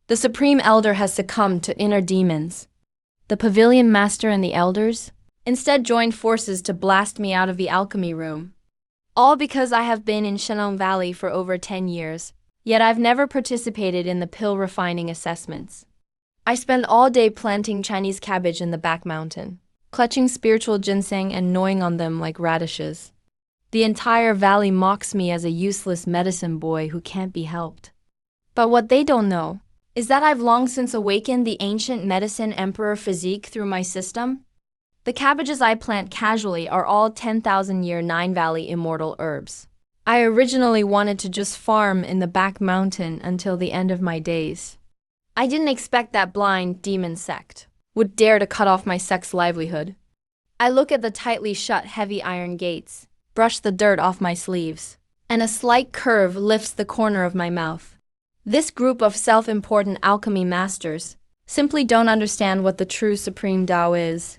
The Supreme Elder has succumbed to inner demons. The Pavilion Master and the Elders instead joined forces to blast me out of the alchemy room. All because I have been in Shenong Valley for over 10 years, yet I've never participated in the pill refining assessments. I spend all day planting Chinese cabbage in the back mountain, clutching spiritual ginseng and gnawing on them like radishes. The entire valley mocks me as a useless medicine boy who can't be helped. But what they don't know is that I've long since awakened the ancient medicine emperor physique through my system. The cabbages I plant casually are all 10,000-year Nine Valley immortal herbs. I originally wanted to just farm in the back mountain until the end of my days. I didn't expect that blind demon sect would dare to cut off my sect's livelihood. I look at the tightly shut heavy iron gates, brush the dirt off my sleeves, and a slight curve lifts the corner of my mouth. This group of self-important alchemy masters simply don't understand what the true Supreme Tao is.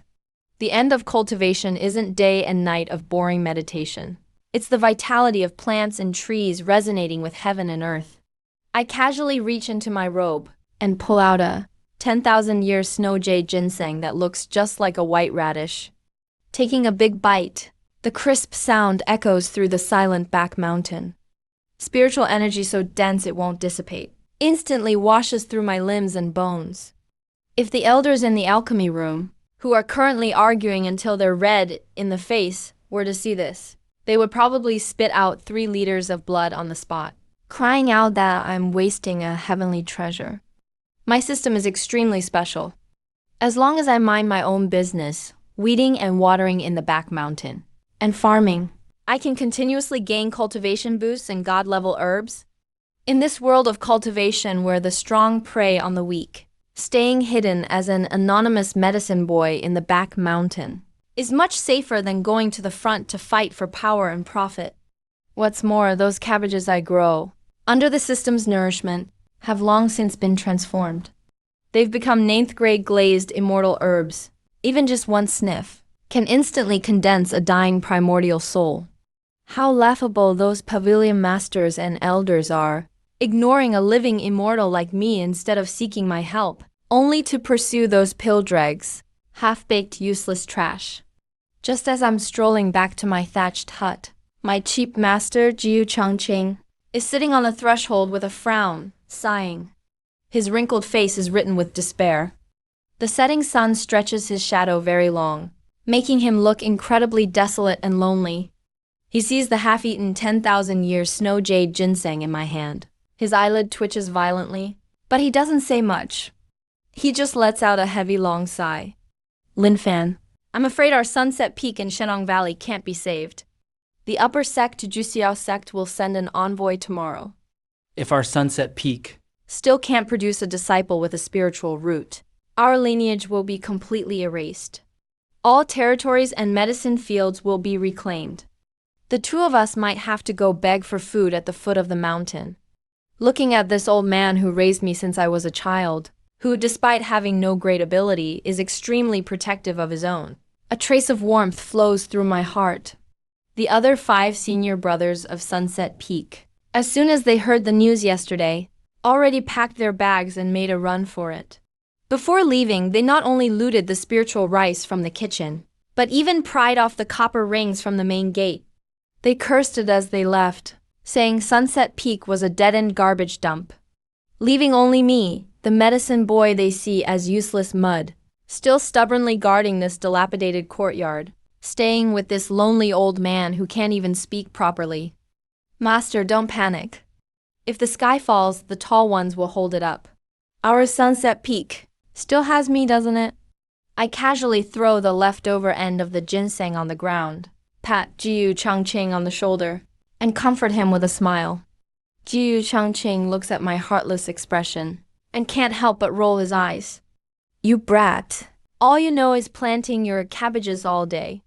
The end of cultivation isn't day and night of boring meditation. It's the vitality of plants and trees resonating with heaven and earth. I casually reach into my robe and pull out a 10,000-year snow jade ginseng that looks just like a white radish. Taking a big bite, the crisp sound echoes through the silent back mountain. Spiritual energy so dense it won't dissipate instantly washes through my limbs and bones. If the elders in the alchemy room, who are currently arguing until they're red in the face, were to see this, they would probably spit out 3 liters of blood on the spot, crying out that I'm wasting a heavenly treasure. My system is extremely special. As long as I mind my own business, weeding and watering in the back mountain, and farming, I can continuously gain cultivation boosts and god-level herbs. In this world of cultivation where the strong prey on the weak, staying hidden as an anonymous medicine boy in the back mountain is much safer than going to the front to fight for power and profit. What's more, those cabbages I grow, under the system's nourishment, have long since been transformed. They've become 9th-grade glazed immortal herbs. Even just one sniff can instantly condense a dying primordial soul. How laughable those pavilion masters and elders are, ignoring a living immortal like me instead of seeking my help, only to pursue those pill dregs, half-baked useless trash. Just as I'm strolling back to my thatched hut, my cheap master, Jiu Changqing, is sitting on the threshold with a frown, sighing. His wrinkled face is written with despair. The setting sun stretches his shadow very long, making him look incredibly desolate and lonely. He sees the half-eaten 10,000-year snow jade ginseng in my hand. His eyelid twitches violently, but he doesn't say much. He just lets out a heavy long sigh. Lin Fan, I'm afraid our Sunset Peak in Shenong Valley can't be saved. The upper sect to Juxiao sect will send an envoy tomorrow. If our Sunset Peak still can't produce a disciple with a spiritual root, our lineage will be completely erased. All territories and medicine fields will be reclaimed. The 2 of us might have to go beg for food at the foot of the mountain. Looking at this old man who raised me since I was a child, who, despite having no great ability, is extremely protective of his own, a trace of warmth flows through my heart. The other 5 senior brothers of Sunset Peak, as soon as they heard the news yesterday, already packed their bags and made a run for it. Before leaving, they not only looted the spiritual rice from the kitchen, but even pried off the copper rings from the main gate. They cursed it as they left, saying Sunset Peak was a dead-end garbage dump, leaving only me, the medicine boy they see as useless mud, still stubbornly guarding this dilapidated courtyard, staying with this lonely old man who can't even speak properly. Master, don't panic. If the sky falls, the tall ones will hold it up. Our Sunset Peak still has me, doesn't it? I casually throw the leftover end of the ginseng on the ground, pat Jiu Changqing on the shoulder, and comfort him with a smile. Jiu Changqing looks at my heartless expression and can't help but roll his eyes. You brat, all you know is planting your cabbages all day.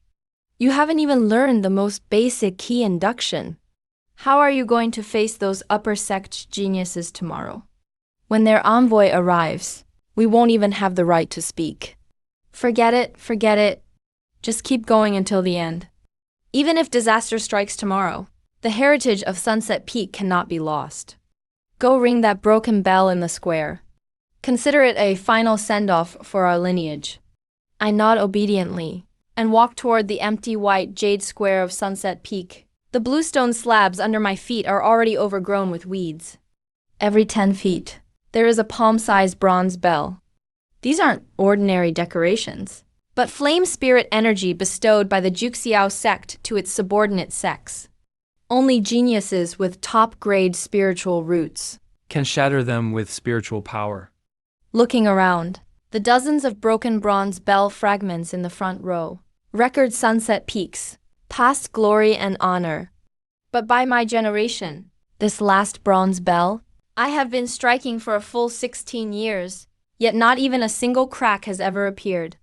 You haven't even learned the most basic key induction. How are you going to face those upper sect geniuses tomorrow? When their envoy arrives, we won't even have the right to speak. Forget it, forget it. Just keep going until the end. Even if disaster strikes tomorrow, the heritage of Sunset Peak cannot be lost. Go ring that broken bell in the square. Consider it a final send-off for our lineage. I nod obediently and walk toward the empty white jade square of Sunset Peak. The bluestone slabs under my feet are already overgrown with weeds. Every 10 feet, there is a palm-sized bronze bell. These aren't ordinary decorations, but flame spirit energy bestowed by the Juxiao sect to its subordinate sects. Only geniuses with top-grade spiritual roots can shatter them with spiritual power. Looking around, the dozens of broken bronze bell fragments in the front row record Sunset Peaks, past glory and honor. But by my generation, this last bronze bell, I have been striking for a full 16 years, yet not even a single crack has ever appeared.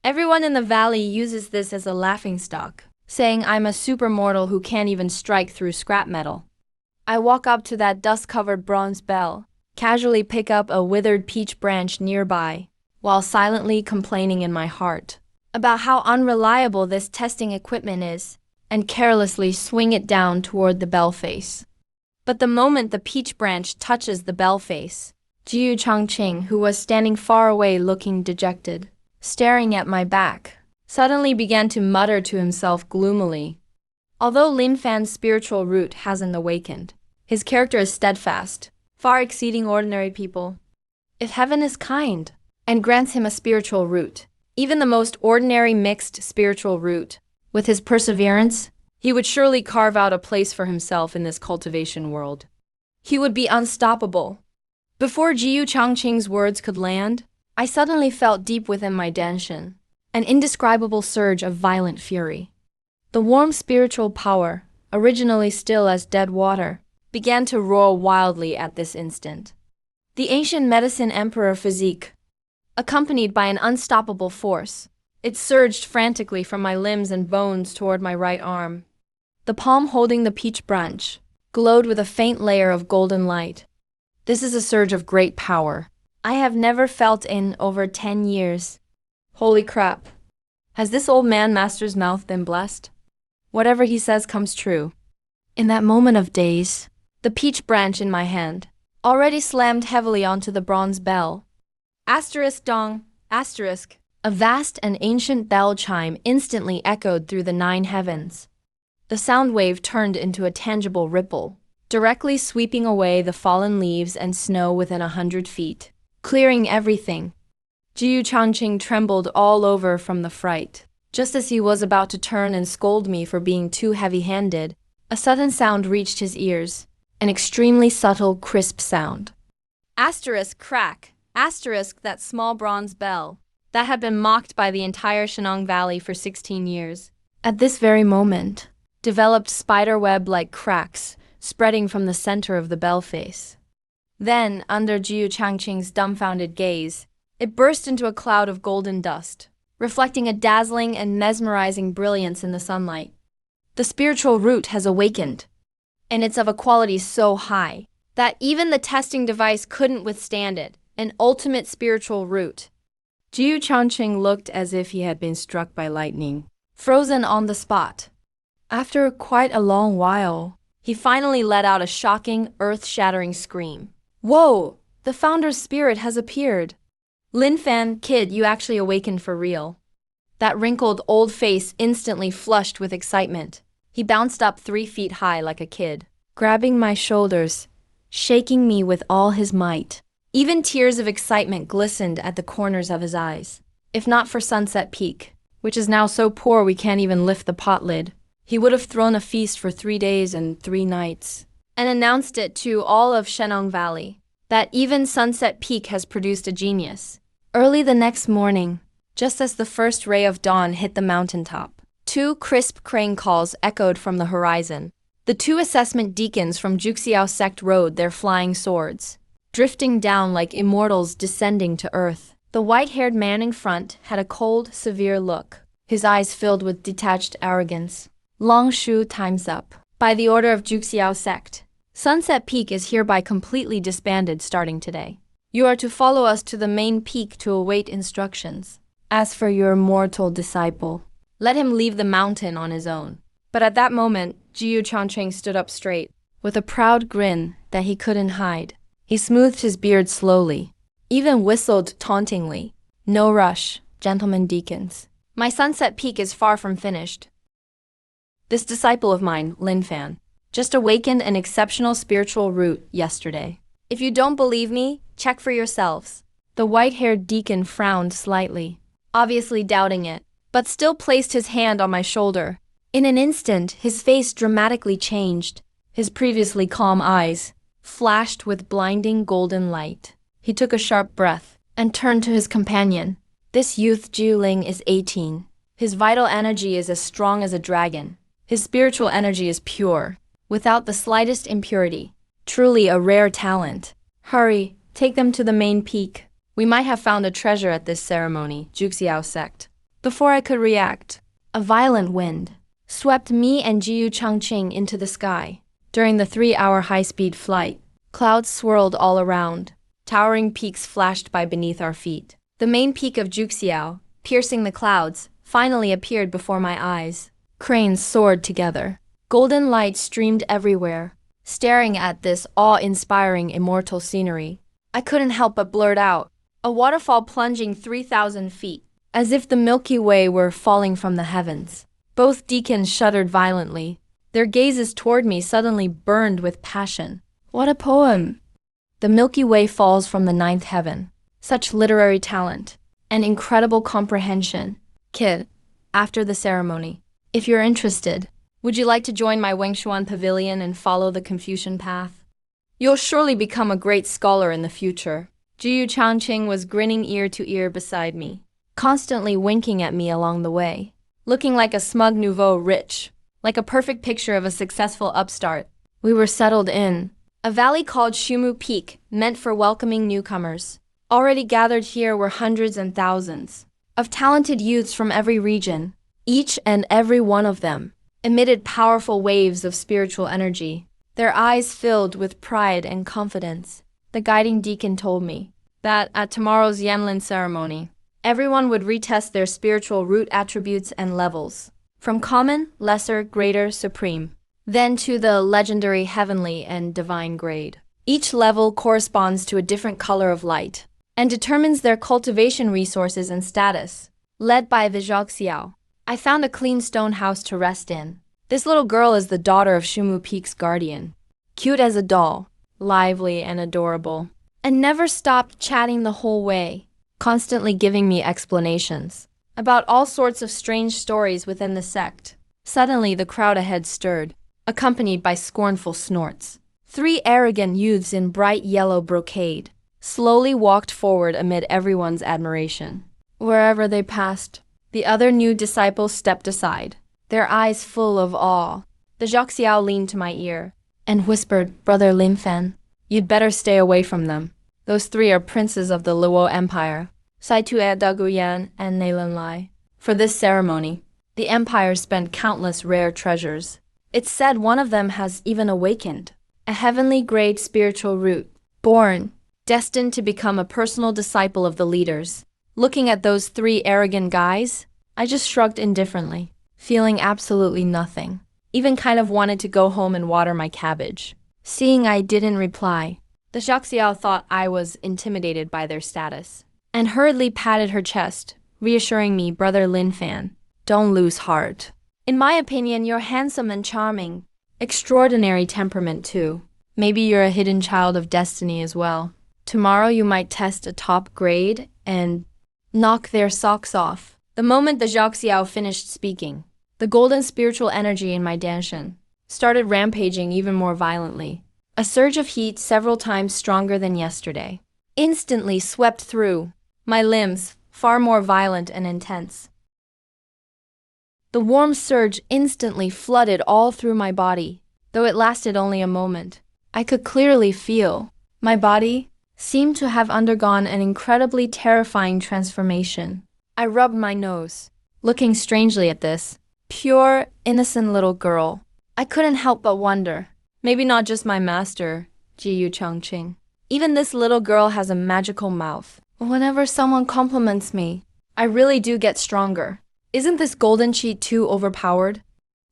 Everyone in the valley uses this as a laughingstock, saying I'm a supermortal who can't even strike through scrap metal. I walk up to that dust-covered bronze bell, casually pick up a withered peach branch nearby, while silently complaining in my heart about how unreliable this testing equipment is, and carelessly swing it down toward the bell face. But the moment the peach branch touches the bell face, Jiu Changqing, who was standing far away looking dejected, staring at my back, suddenly began to mutter to himself gloomily. Although Lin Fan's spiritual root hasn't awakened, his character is steadfast, far exceeding ordinary people. If heaven is kind and grants him a spiritual root, even the most ordinary mixed spiritual root, with his perseverance, he would surely carve out a place for himself in this cultivation world. He would be unstoppable. Before Jiu Changqing's words could land, I suddenly felt deep within my danshan an indescribable surge of violent fury. The warm spiritual power, originally still as dead water, began to roar wildly at this instant. The ancient medicine emperor physique, accompanied by an unstoppable force, it surged frantically from my limbs and bones toward my right arm. The palm holding the peach branch glowed with a faint layer of golden light. This is a surge of great power I have never felt in over 10 years. Holy crap. Has this old man master's mouth been blessed? Whatever he says comes true. In that moment of daze, the peach branch in my hand already slammed heavily onto the bronze bell. Asterisk dong, asterisk. A vast and ancient bell chime instantly echoed through the 9 heavens. The sound wave turned into a tangible ripple, directly sweeping away the fallen leaves and snow within 100 feet, clearing everything. Jiu Changqing trembled all over from the fright. Just as he was about to turn and scold me for being too heavy-handed, a sudden sound reached his ears, an extremely subtle, crisp sound. Asterisk crack, asterisk that small bronze bell that had been mocked by the entire Shenong Valley for 16 years. At this very moment, developed spider-web-like cracks spreading from the center of the bell face. Then, under Jiu Changqing's dumbfounded gaze, it burst into a cloud of golden dust, reflecting a dazzling and mesmerizing brilliance in the sunlight. The spiritual root has awakened, and it's of a quality so high that even the testing device couldn't withstand it, an ultimate spiritual root. Jiu Changqing looked as if he had been struck by lightning, frozen on the spot. After quite a long while, he finally let out a shocking, earth-shattering scream. Whoa! The founder's spirit has appeared! Lin Fan, kid, you actually awakened for real. That wrinkled old face instantly flushed with excitement. He bounced up 3 feet high like a kid, grabbing my shoulders, shaking me with all his might. Even tears of excitement glistened at the corners of his eyes. If not for Sunset Peak, which is now so poor we can't even lift the pot lid, he would have thrown a feast for 3 days and 3 nights, and announced it to all of Shenong Valley, that even Sunset Peak has produced a genius. Early the next morning, just as the first ray of dawn hit the mountaintop, 2 crisp crane calls echoed from the horizon. The 2 assessment deacons from Juxiao sect rode their flying swords, drifting down like immortals descending to earth. The white-haired man in front had a cold, severe look, his eyes filled with detached arrogance. Long Shu, time's up. By the order of Juxiao sect, Sunset Peak is hereby completely disbanded starting today. You are to follow us to the main peak to await instructions. As for your mortal disciple, let him leave the mountain on his own. But at that moment, Jiu Changqing stood up straight, with a proud grin that he couldn't hide. He smoothed his beard slowly, even whistled tauntingly. No rush, gentlemen deacons. My sunset peak is far from finished. This disciple of mine, Lin Fan, just awakened an exceptional spiritual root yesterday. If you don't believe me, check for yourselves. The white-haired deacon frowned slightly, obviously doubting it, but still placed his hand on my shoulder. In an instant, his face dramatically changed. His previously calm eyes flashed with blinding golden light. He took a sharp breath and turned to his companion. This youth Jiu Ling is 18. His vital energy is as strong as a dragon. His spiritual energy is pure, without the slightest impurity. Truly a rare talent. Hurry, take them to the main peak. We might have found a treasure at this ceremony, Juxiao sect. Before I could react, a violent wind swept me and Jiu Changqing into the sky. During the 3-hour high-speed flight, clouds swirled all around. Towering peaks flashed by beneath our feet. The main peak of Juxiao, piercing the clouds, finally appeared before my eyes. Cranes soared together. Golden light streamed everywhere. Staring at this awe-inspiring immortal scenery, I couldn't help but blurt out, a waterfall plunging 3,000 feet, as if the Milky Way were falling from the heavens. Both deacons shuddered violently. Their gazes toward me suddenly burned with passion. What a poem! The Milky Way falls from the 9th heaven. Such literary talent and incredible comprehension. Kid, after the ceremony, if you're interested, would you like to join my Wengshuan pavilion and follow the Confucian path? You'll surely become a great scholar in the future. Jiu Changqing was grinning ear to ear beside me, constantly winking at me along the way, looking like a smug nouveau rich, like a perfect picture of a successful upstart. We were settled in a valley called Shumu Peak, meant for welcoming newcomers. Already gathered here were hundreds and thousands of talented youths from every region. Each and every one of them emitted powerful waves of spiritual energy, their eyes filled with pride and confidence. The guiding deacon told me that at tomorrow's Yanlin ceremony, everyone would retest their spiritual root attributes and levels, from common, lesser, greater, supreme, then to the legendary heavenly and divine grade. Each level corresponds to a different color of light and determines their cultivation resources and status. Led by Vizhog Xiao, I found a clean stone house to rest in. This little girl is the daughter of Shumu Peak's guardian. Cute as a doll, lively and adorable, and never stopped chatting the whole way, constantly giving me explanations about all sorts of strange stories within the sect. Suddenly the crowd ahead stirred, accompanied by scornful snorts. 3 arrogant youths in bright yellow brocade slowly walked forward amid everyone's admiration. Wherever they passed, the other new disciples stepped aside, their eyes full of awe. The Zhao Xiao leaned to my ear and whispered, Brother Lin Fan, you'd better stay away from them. Those 3 are princes of the Luo Empire, Sai Tue Daguyan and Neilan Lai. For this ceremony, the empire spent countless rare treasures. It's said one of them has even awakened, a heavenly grade spiritual root, born, destined to become a personal disciple of the leaders. Looking at those 3 arrogant guys, I just shrugged indifferently, feeling absolutely nothing. Even kind of wanted to go home and water my cabbage. Seeing I didn't reply, the Zhao Xiao thought I was intimidated by their status, and hurriedly patted her chest, reassuring me, Brother Lin Fan, don't lose heart. In my opinion, you're handsome and charming. Extraordinary temperament too. Maybe you're a hidden child of destiny as well. Tomorrow you might test a top grade and knock their socks off. The moment the Zhao Xiao finished speaking, the golden spiritual energy in my danshan started rampaging even more violently. A surge of heat several times stronger than yesterday instantly swept through my limbs, far more violent and intense. The warm surge instantly flooded all through my body, though it lasted only a moment. I could clearly feel my body seemed to have undergone an incredibly terrifying transformation. I rubbed my nose, looking strangely at this pure, innocent little girl. I couldn't help but wonder, maybe not just my master, Jiu Changqing. Even this little girl has a magical mouth. Whenever someone compliments me, I really do get stronger. Isn't this golden cheat too overpowered?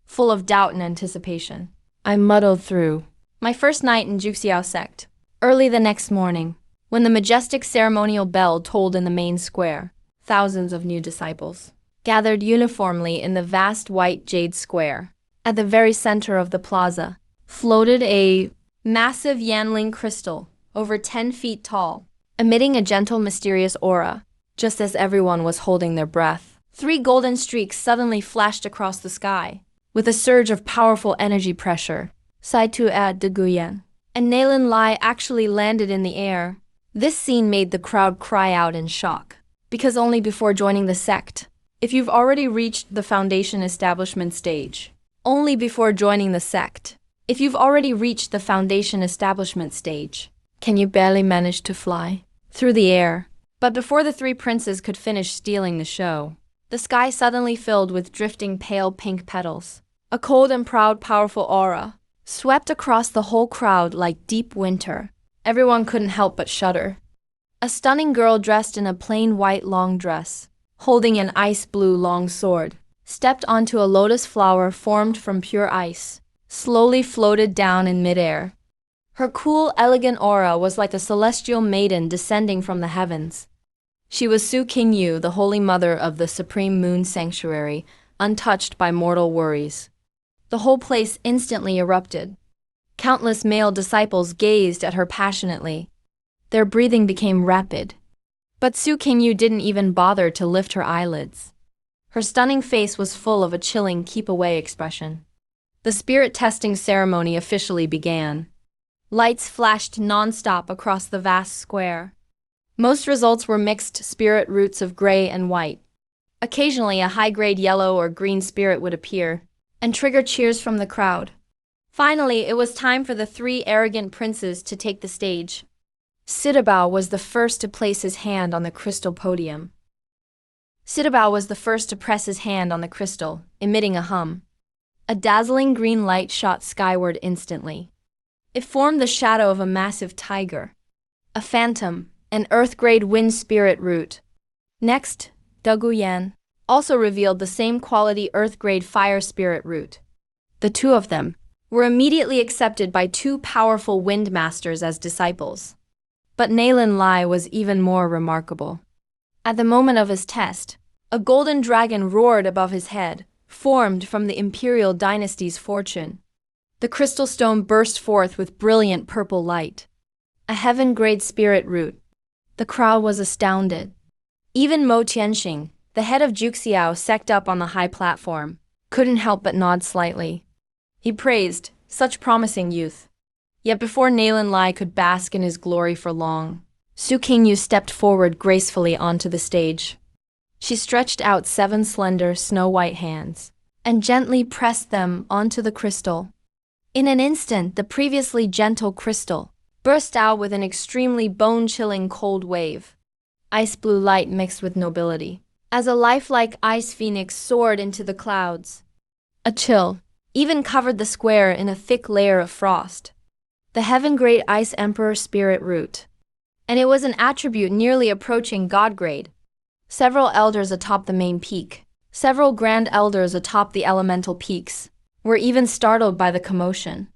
Full of doubt and anticipation, I muddled through my first night in Juxiao sect. Early the next morning, When the majestic ceremonial bell tolled in the main square, thousands of new disciples gathered uniformly in the vast white jade square. At the very center of the plaza floated a massive Yanling crystal, over 10 feet tall, emitting a gentle, mysterious aura. Just as everyone was holding their breath, 3 golden streaks suddenly flashed across the sky. With a surge of powerful energy pressure, Sai Tu at De Guyen and Nalen Lai actually landed in the air. This scene made the crowd cry out in shock, because only before joining the sect, if you've already reached the foundation establishment stage, only before joining the sect, if you've already reached the foundation establishment stage, can you barely manage to fly through the air? But before the 3 princes could finish stealing the show, the sky suddenly filled with drifting pale pink petals. A cold and proud, powerful aura swept across the whole crowd like deep winter. Everyone couldn't help but shudder. A stunning girl dressed in a plain white long dress, holding an ice blue long sword, stepped onto a lotus flower formed from pure ice, slowly floated down in midair. Her cool, elegant aura was like a celestial maiden descending from the heavens. She was Su Qingyu, the holy mother of the Supreme Moon Sanctuary, untouched by mortal worries. The whole place instantly erupted. Countless male disciples gazed at her passionately. Their breathing became rapid. But Su Qingyu didn't even bother to lift her eyelids. Her stunning face was full of a chilling keep-away expression. The spirit testing ceremony officially began. Lights flashed non-stop across the vast square. Most results were mixed spirit roots of gray and white. Occasionally, a high-grade yellow or green spirit would appear and trigger cheers from the crowd. Finally, it was time for the 3 arrogant princes to take the stage. Sitabao was the first to place his hand on the crystal podium. Sitabao was the first to press his hand on the crystal, emitting a hum. A dazzling green light shot skyward instantly. It formed the shadow of a massive tiger, a phantom, an earth-grade wind spirit root. Next, De Guyen also revealed the same quality earth-grade fire spirit root. The 2 of them were immediately accepted by 2 powerful wind masters as disciples. But Nalen Lai was even more remarkable. At the moment of his test, a golden dragon roared above his head, formed from the imperial dynasty's fortune. The crystal stone burst forth with brilliant purple light. A heaven-grade spirit root. The crowd was astounded. Even Mo Tianxing, the head of Juxiao sect up on the high platform, couldn't help but nod slightly. He praised such promising youth. Yet before Nalen Lai could bask in his glory for long, Su Qingyu stepped forward gracefully onto the stage. She stretched out 7 slender, snow-white hands and gently pressed them onto the crystal. In an instant, the previously gentle crystal burst out with an extremely bone-chilling cold wave. Ice blue light mixed with nobility, as a lifelike ice phoenix soared into the clouds. A chill even covered the square in a thick layer of frost. The heaven-grade Ice Emperor spirit root. And it was an attribute nearly approaching God-grade. Several elders atop the main peak, several grand elders atop the elemental peaks, were even startled by the commotion.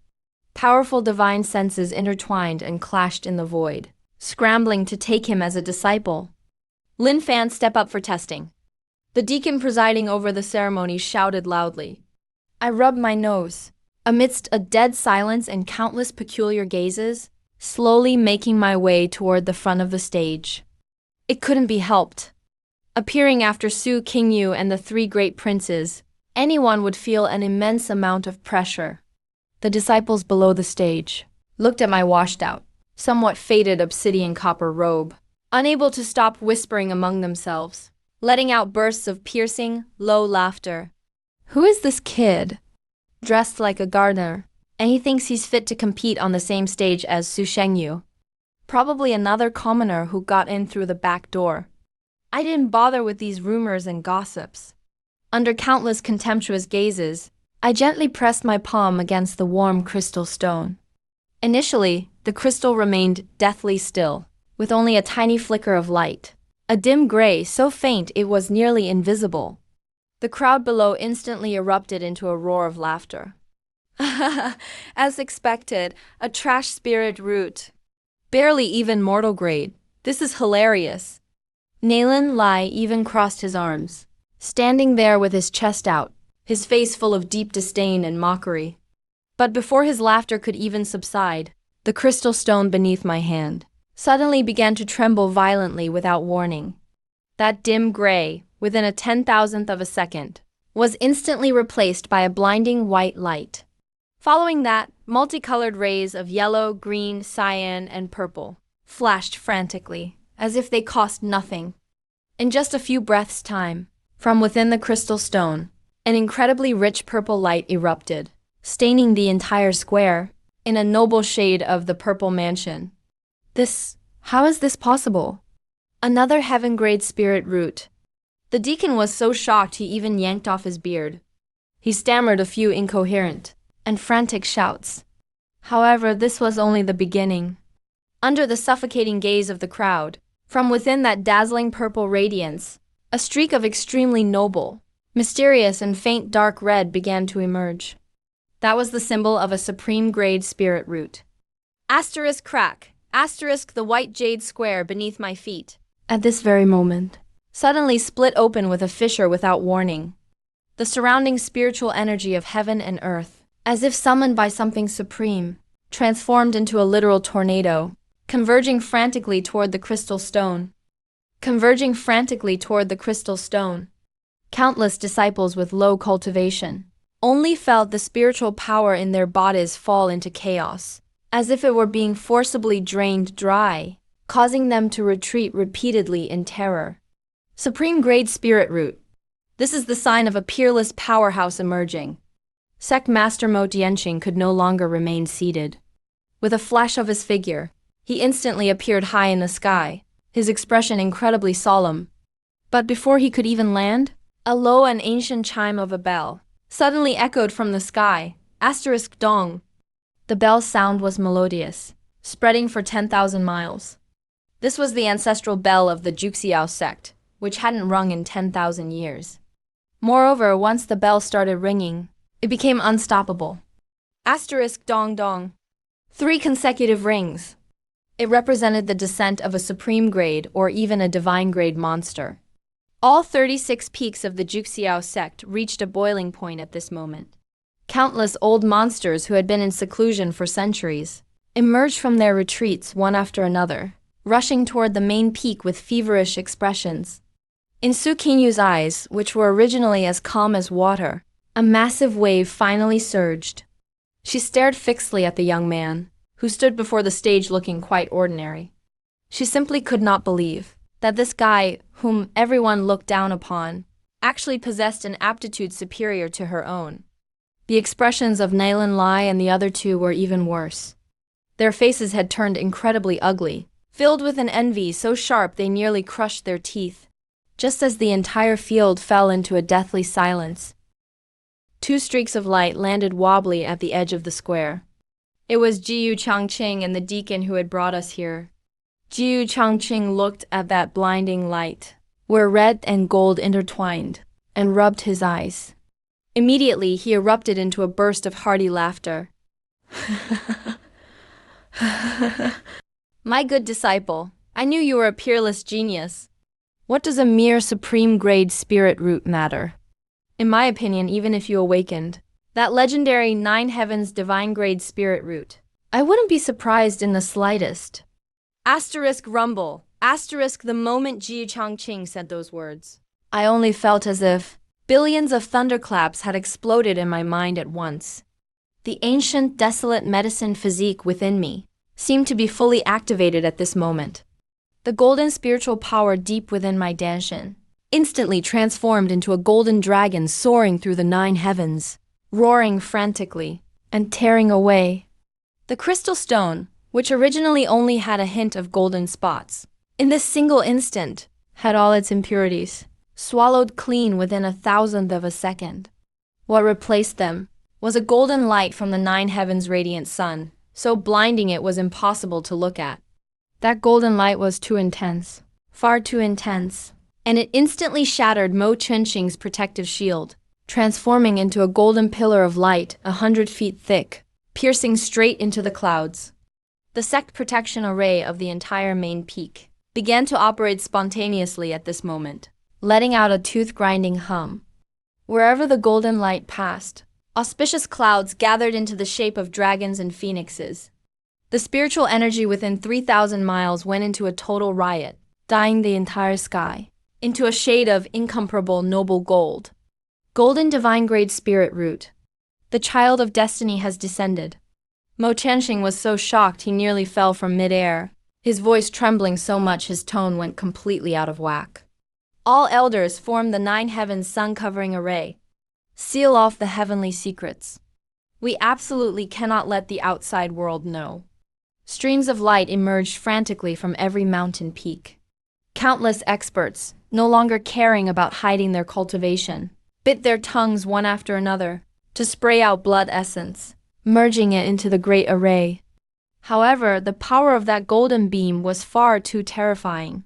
Powerful divine senses intertwined and clashed in the void, scrambling to take him as a disciple. Lin Fan, step up for testing. The deacon presiding over the ceremony shouted loudly. I rubbed my nose. Amidst a dead silence and countless peculiar gazes, slowly making my way toward the front of the stage. It couldn't be helped. Appearing after Su Qingyu and the 3 great princes, anyone would feel an immense amount of pressure. The disciples below the stage looked at my washed-out, somewhat faded obsidian copper robe, unable to stop whispering among themselves, letting out bursts of piercing, low laughter. Who is this kid? Dressed like a gardener, and he thinks he's fit to compete on the same stage as Su Shengyu. Probably another commoner who got in through the back door. I didn't bother with these rumors and gossips. Under countless contemptuous gazes, I gently pressed my palm against the warm crystal stone. Initially, the crystal remained deathly still, with only a tiny flicker of light, a dim gray so faint it was nearly invisible. The crowd below instantly erupted into a roar of laughter. As expected, a trash spirit root. Barely even mortal grade. This is hilarious. Nayland Lai even crossed his arms, standing there with his chest out, his face full of deep disdain and mockery. But before his laughter could even subside, the crystal stone beneath my hand suddenly began to tremble violently without warning. That dim gray, within a 10,000th of a second, was instantly replaced by a blinding white light. Following that, multicolored rays of yellow, green, cyan, and purple flashed frantically, as if they cost nothing. In just a few breaths' time, from within the crystal stone, an incredibly rich purple light erupted, staining the entire square in a noble shade of the purple mansion. How is this possible? Another heaven-grade spirit root. The deacon was so shocked he even yanked off his beard. He stammered a few incoherent and frantic shouts. However, this was only the beginning. Under the suffocating gaze of the crowd, from within that dazzling purple radiance, a streak of extremely noble, mysterious and faint dark red began to emerge. That was the symbol of a supreme grade spirit root. Asterisk crack, asterisk the white jade square beneath my feet, at this very moment, suddenly split open with a fissure without warning. The surrounding spiritual energy of heaven and earth, as if summoned by something supreme, transformed into a literal tornado, converging frantically toward the crystal stone. Countless disciples with low cultivation only felt the spiritual power in their bodies fall into chaos, as if it were being forcibly drained dry, causing them to retreat repeatedly in terror. Supreme grade spirit root. This is the sign of a peerless powerhouse emerging. Sect Master Mo Tianqing could no longer remain seated. With a flash of his figure, he instantly appeared high in the sky, his expression incredibly solemn. But before he could even land, a low and ancient chime of a bell suddenly echoed from the sky, asterisk dong. The bell's sound was melodious, spreading for 10,000 miles. This was the ancestral bell of the Juxiao sect, which hadn't rung in 10,000 years. Moreover, once the bell started ringing, it became unstoppable. Asterisk dong dong. 3 consecutive rings. It represented the descent of a supreme grade or even a divine grade monster. All 36 peaks of the Juxiao sect reached a boiling point at this moment. Countless old monsters who had been in seclusion for centuries emerged from their retreats one after another, rushing toward the main peak with feverish expressions. In Su Qinyu's eyes, which were originally as calm as water, a massive wave finally surged. She stared fixedly at the young man, who stood before the stage looking quite ordinary. She simply could not believe that this guy, whom everyone looked down upon, actually possessed an aptitude superior to her own. The expressions of Nayland Lai and the other two were even worse. Their faces had turned incredibly ugly, filled with an envy so sharp they nearly crushed their teeth. Just as the entire field fell into a deathly silence, 2 streaks of light landed wobbly at the edge of the square. It was Jiyu Changqing and the deacon who had brought us here. Jiyu Changqing looked at that blinding light, where red and gold intertwined, and rubbed his eyes. Immediately, he erupted into a burst of hearty laughter. My good disciple, I knew you were a peerless genius. What does a mere supreme grade spirit root matter? In my opinion, even if you awakened that legendary 9 heavens divine grade spirit root, I wouldn't be surprised in the slightest. Asterisk rumble, asterisk the moment Ji Changqing said those words, I only felt as if billions of thunderclaps had exploded in my mind at once. The ancient, desolate medicine physique within me seemed to be fully activated at this moment. The golden spiritual power deep within my Danshan instantly transformed into a golden dragon soaring through the 9 heavens, roaring frantically and tearing away. The crystal stone, which originally only had a hint of golden spots, in this single instant had all its impurities swallowed clean within 1,000th of a second. What replaced them was a golden light from the 9 heavens' radiant sun, so blinding it was impossible to look at. That golden light was too intense, far too intense, and it instantly shattered Mo Tianqing's protective shield, transforming into a golden pillar of light 100 feet thick, piercing straight into the clouds. The sect protection array of the entire main peak began to operate spontaneously at this moment, letting out a tooth-grinding hum. Wherever the golden light passed, auspicious clouds gathered into the shape of dragons and phoenixes. The spiritual energy within 3,000 miles went into a total riot, dyeing the entire sky into a shade of incomparable noble gold. Golden divine grade spirit root. The child of destiny has descended. Mo Chanxing was so shocked he nearly fell from midair, his voice trembling so much his tone went completely out of whack. All elders form the 9 heavens sun-covering array. Seal off the heavenly secrets. We absolutely cannot let the outside world know. Streams of light emerged frantically from every mountain peak. Countless experts, no longer caring about hiding their cultivation, bit their tongues one after another to spray out blood essence, merging it into the great array. However, the power of that golden beam was far too terrifying.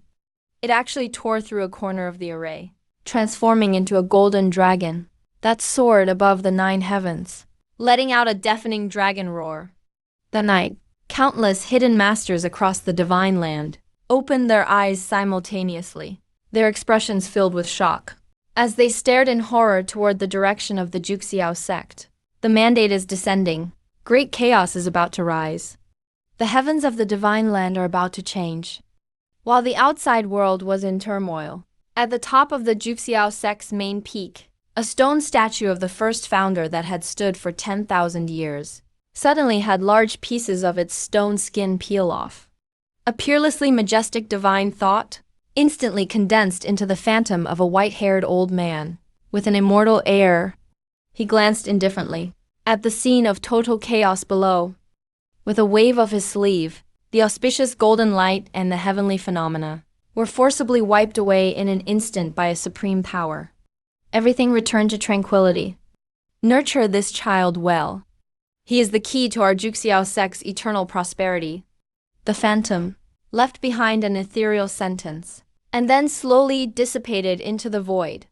It actually tore through a corner of the array, transforming into a golden dragon that soared above the 9 heavens, letting out a deafening dragon roar. That night, countless hidden masters across the divine land opened their eyes simultaneously, their expressions filled with shock. As they stared in horror toward the direction of the Juxiao sect, the mandate is descending. Great chaos is about to rise. The heavens of the divine land are about to change. While the outside world was in turmoil, at the top of the Juxiao sect's main peak, a stone statue of the first founder that had stood for 10,000 years suddenly had large pieces of its stone skin peel off. A peerlessly majestic divine thought instantly condensed into the phantom of a white-haired old man with an immortal air. He glanced indifferently at the scene of total chaos below. With a wave of his sleeve, the auspicious golden light and the heavenly phenomena were forcibly wiped away in an instant by a supreme power. Everything returned to tranquility. Nurture this child well. He is the key to our Juxiao sect's eternal prosperity. The phantom left behind an ethereal sentence, and then slowly dissipated into the void.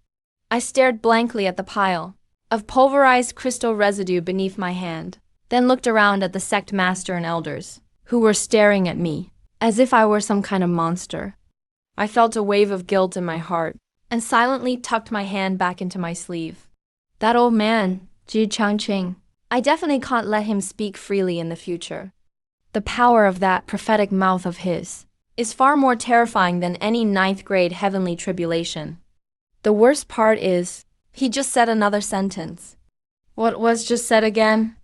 I stared blankly at the pile of pulverized crystal residue beneath my hand, then looked around at the sect master and elders, who were staring at me, as if I were some kind of monster. I felt a wave of guilt in my heart, and silently tucked my hand back into my sleeve. That old man, Ji Changqing, I definitely can't let him speak freely in the future. The power of that prophetic mouth of his is far more terrifying than any 9th grade heavenly tribulation. The worst part is, he just said another sentence. What was just said again?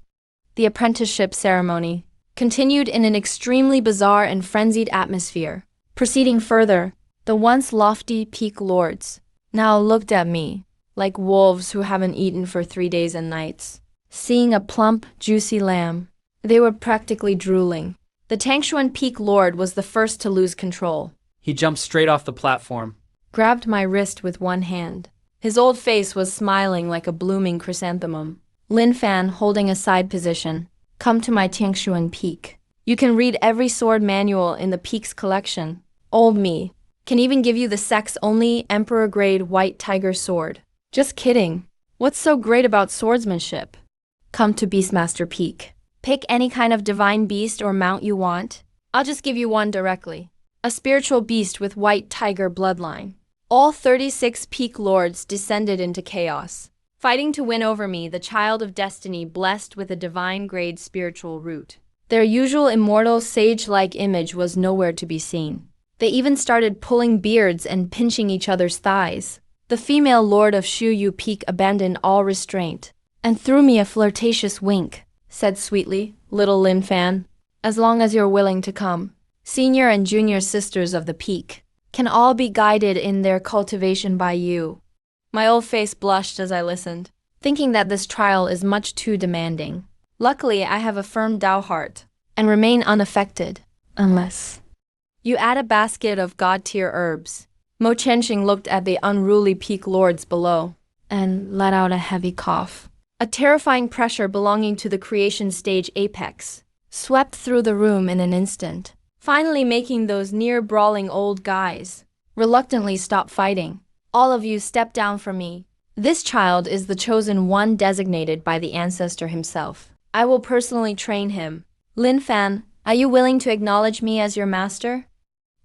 The apprenticeship ceremony continued in an extremely bizarre and frenzied atmosphere. Proceeding further, the once lofty peak lords now looked at me like wolves who haven't eaten for 3 days and nights. Seeing a plump, juicy lamb, they were practically drooling. The Tangshuan Peak Lord was the first to lose control. He jumped straight off the platform, Grabbed my wrist with one hand. His old face was smiling like a blooming chrysanthemum. Lin Fan, holding a side position. Come to my Tangshuan Peak. You can read every sword manual in the Peak's collection. Old me can even give you the sect's only emperor-grade white tiger sword. Just kidding. What's so great about swordsmanship? Come to Beastmaster Peak. Pick any kind of divine beast or mount you want. I'll just give you one directly. A spiritual beast with white tiger bloodline. All 36 peak lords descended into chaos, fighting to win over me, the child of destiny blessed with a divine grade spiritual root. Their usual immortal sage-like image was nowhere to be seen. They even started pulling beards and pinching each other's thighs. The female lord of Shu Yu Peak abandoned all restraint and threw me a flirtatious wink, said sweetly, little Lin Fan, as long as you're willing to come. Senior and junior sisters of the peak can all be guided in their cultivation by you. My old face blushed as I listened, thinking that this trial is much too demanding. Luckily, I have a firm Dao heart and remain unaffected, unless you add a basket of god-tier herbs. Mo Chenxing looked at the unruly peak lords below and let out a heavy cough. A terrifying pressure belonging to the creation stage apex swept through the room in an instant, finally making those near-brawling old guys reluctantly stop fighting. All of you step down from me. This child is the chosen one designated by the ancestor himself. I will personally train him. Lin Fan, Are you willing to acknowledge me as your master?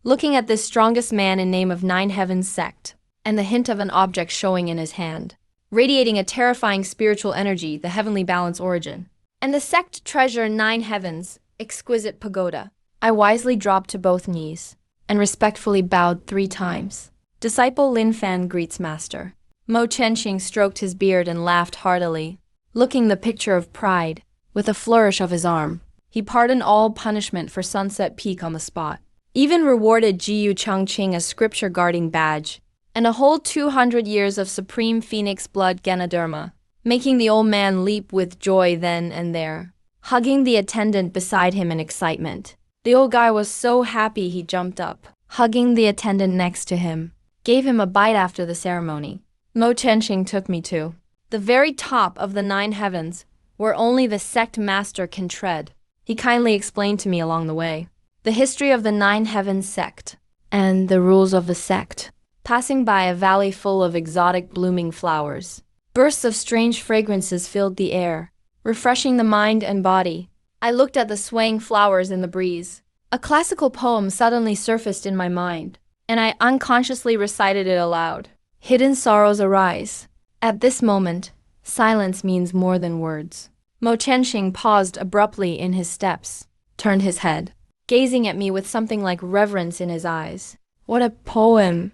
Looking at this strongest man in name of Nine Heavens sect, and the hint of an object showing in his hand, radiating a terrifying spiritual energy, the heavenly balance origin, and the sect treasure Nine Heavens, exquisite pagoda, I wisely dropped to both knees, and respectfully bowed 3 times. Disciple Lin Fan greets master. Mo Chenxing stroked his beard and laughed heartily, looking the picture of pride. With a flourish of his arm, he pardoned all punishment for Sunset Peak on the spot, even rewarded Jiyu Changqing a scripture-guarding badge, and a whole 200 years of supreme phoenix blood Ganoderma, making the old man leap with joy then and there, hugging the attendant beside him in excitement. The old guy was so happy he jumped up, hugging the attendant next to him, gave him a bite after the ceremony. Mo Chenxing took me to the very top of the 9 heavens, where only the sect master can tread. He kindly explained to me along the way the history of the 9 heavens sect and the rules of the sect. Passing by a valley full of exotic blooming flowers, bursts of strange fragrances filled the air, refreshing the mind and body. I looked at the swaying flowers in the breeze. A classical poem suddenly surfaced in my mind, and I unconsciously recited it aloud. Hidden sorrows arise. At this moment, silence means more than words. Mo Chenxing paused abruptly in his steps, turned his head, gazing at me with something like reverence in his eyes. What a poem!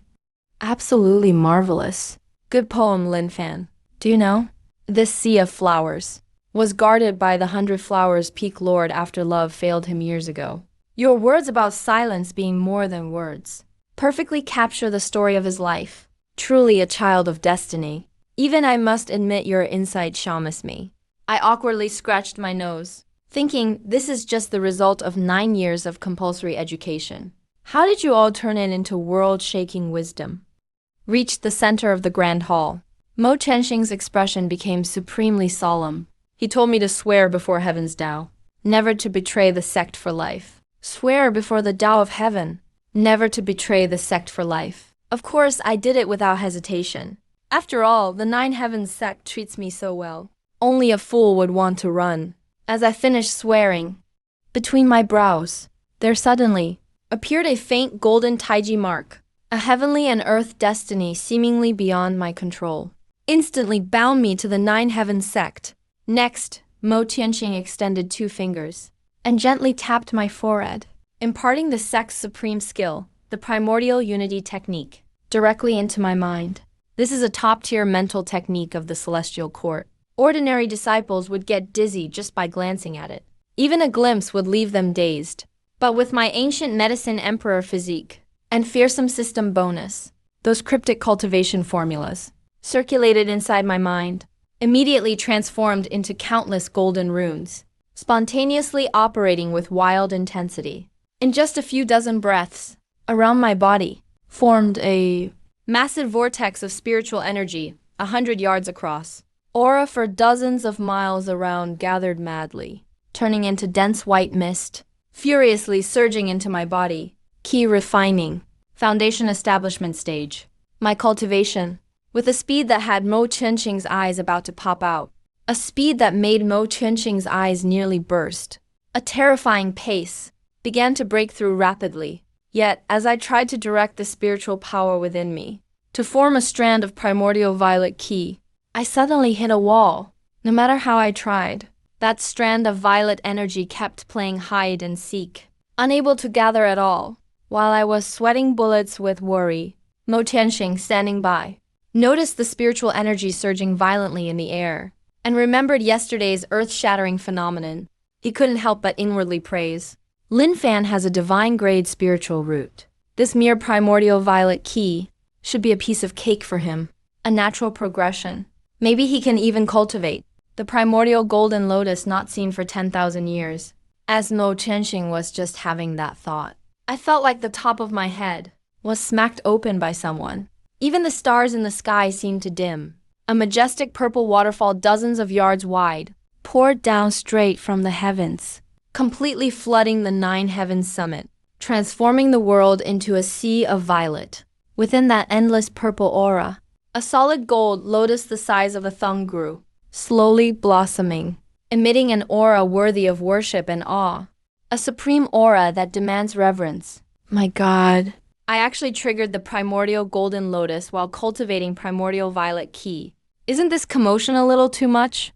Absolutely marvelous. Good poem, Lin Fan. Do you know? This sea of flowers was guarded by the 100 flowers Peak Lord after love failed him years ago. Your words about silence being more than words perfectly capture the story of his life. Truly a child of destiny. Even I must admit your insight shames me. I awkwardly scratched my nose, thinking this is just the result of 9 years of compulsory education. How did you all turn it into world-shaking wisdom? Reached the center of the grand hall. Mo Chenxing's expression became supremely solemn. He told me to swear before heaven's Tao, never to betray the sect for life. Swear before the Tao of heaven, never to betray the sect for life. Of course, I did it without hesitation. After all, the 9 heavens sect treats me so well. Only a fool would want to run. As I finished swearing, between my brows, there suddenly appeared a faint golden taiji mark, a heavenly and earth destiny seemingly beyond my control. Instantly bound me to the 9 heavens sect. Next, Mo Tianxing extended 2 fingers and gently tapped my forehead, imparting the sect's supreme skill, the primordial unity technique, directly into my mind. This is a top-tier mental technique of the celestial court. Ordinary disciples would get dizzy just by glancing at it. Even a glimpse would leave them dazed. But with my ancient medicine emperor physique and fearsome system bonus, those cryptic cultivation formulas circulated inside my mind, immediately transformed into countless golden runes, spontaneously operating with wild intensity. In just a few dozen breaths, around my body formed a massive vortex of spiritual energy, 100 yards across. Aura for dozens of miles around gathered madly, turning into dense white mist, furiously surging into my body. Key refining. Foundation establishment stage. My cultivation, with a speed that had Mo Chenxing's eyes about to pop out. A speed that made Mo Chenxing's eyes nearly burst. A terrifying pace began to break through rapidly. Yet, as I tried to direct the spiritual power within me to form a strand of primordial violet ki, I suddenly hit a wall. No matter how I tried, that strand of violet energy kept playing hide and seek, unable to gather at all. While I was sweating bullets with worry, Mo Tianxing, standing by, noticed the spiritual energy surging violently in the air, and remembered yesterday's earth-shattering phenomenon. He couldn't help but inwardly praise. Lin Fan has a divine-grade spiritual root. This mere primordial violet ki should be a piece of cake for him, a natural progression. Maybe he can even cultivate the primordial golden lotus not seen for 10,000 years. As Mo Chenxing was just having that thought, I felt like the top of my head was smacked open by someone. Even the stars in the sky seemed to dim. A majestic purple waterfall dozens of yards wide poured down straight from the heavens, completely flooding the 9 heavens summit, transforming the world into a sea of violet. Within that endless purple aura, a solid gold lotus the size of a thumb grew, slowly blossoming, emitting an aura worthy of worship and awe. A supreme aura that demands reverence. My god. I actually triggered the primordial golden lotus while cultivating primordial violet key. Isn't this commotion a little too much?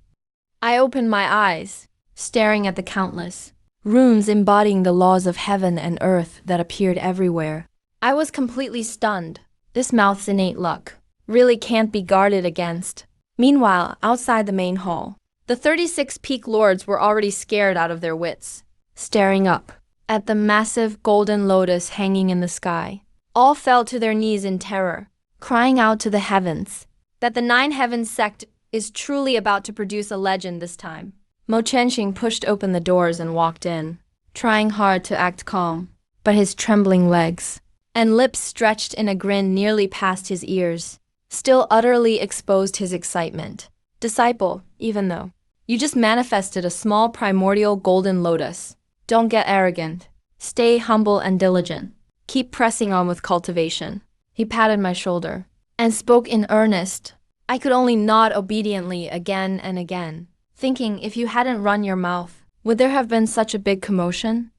I opened my eyes, staring at the countless runes embodying the laws of heaven and earth that appeared everywhere. I was completely stunned. This mouth's innate luck really can't be guarded against. Meanwhile, outside the main hall, the 36 peak lords were already scared out of their wits, staring up at the massive golden lotus hanging in the sky. All fell to their knees in terror, crying out to the heavens that the Nine Heavens sect is truly about to produce a legend this time. Mo Chenxing pushed open the doors and walked in, trying hard to act calm, but his trembling legs and lips stretched in a grin nearly past his ears still utterly exposed his excitement. Disciple, even though you just manifested a small primordial golden lotus, don't get arrogant. Stay humble and diligent. Keep pressing on with cultivation. He patted my shoulder and spoke in earnest. I could only nod obediently again and again, thinking if you hadn't run your mouth, would there have been such a big commotion?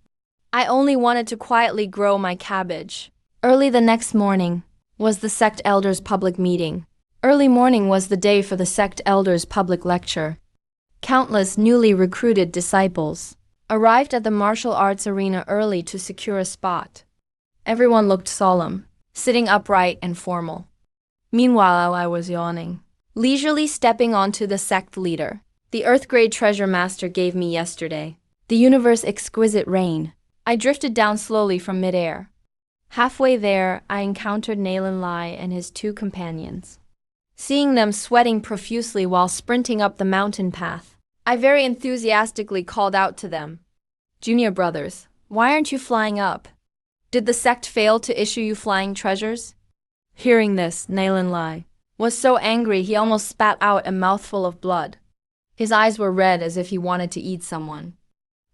I only wanted to quietly grow my cabbage. Early the next morning was the sect elders' public meeting. Early morning was the day for the sect elders' public lecture. Countless newly recruited disciples arrived at the martial arts arena early to secure a spot. Everyone looked solemn, sitting upright and formal. Meanwhile, I was yawning, leisurely stepping onto the sect leader. The Earth-grade treasure master gave me yesterday. The universe exquisite rain. I drifted down slowly from midair. Halfway there, I encountered Nayland Lai and his two companions. Seeing them sweating profusely while sprinting up the mountain path, I very enthusiastically called out to them. Junior brothers, why aren't you flying up? Did the sect fail to issue you flying treasures? Hearing this, Nayland Lai was so angry he almost spat out a mouthful of blood. His eyes were red as if he wanted to eat someone.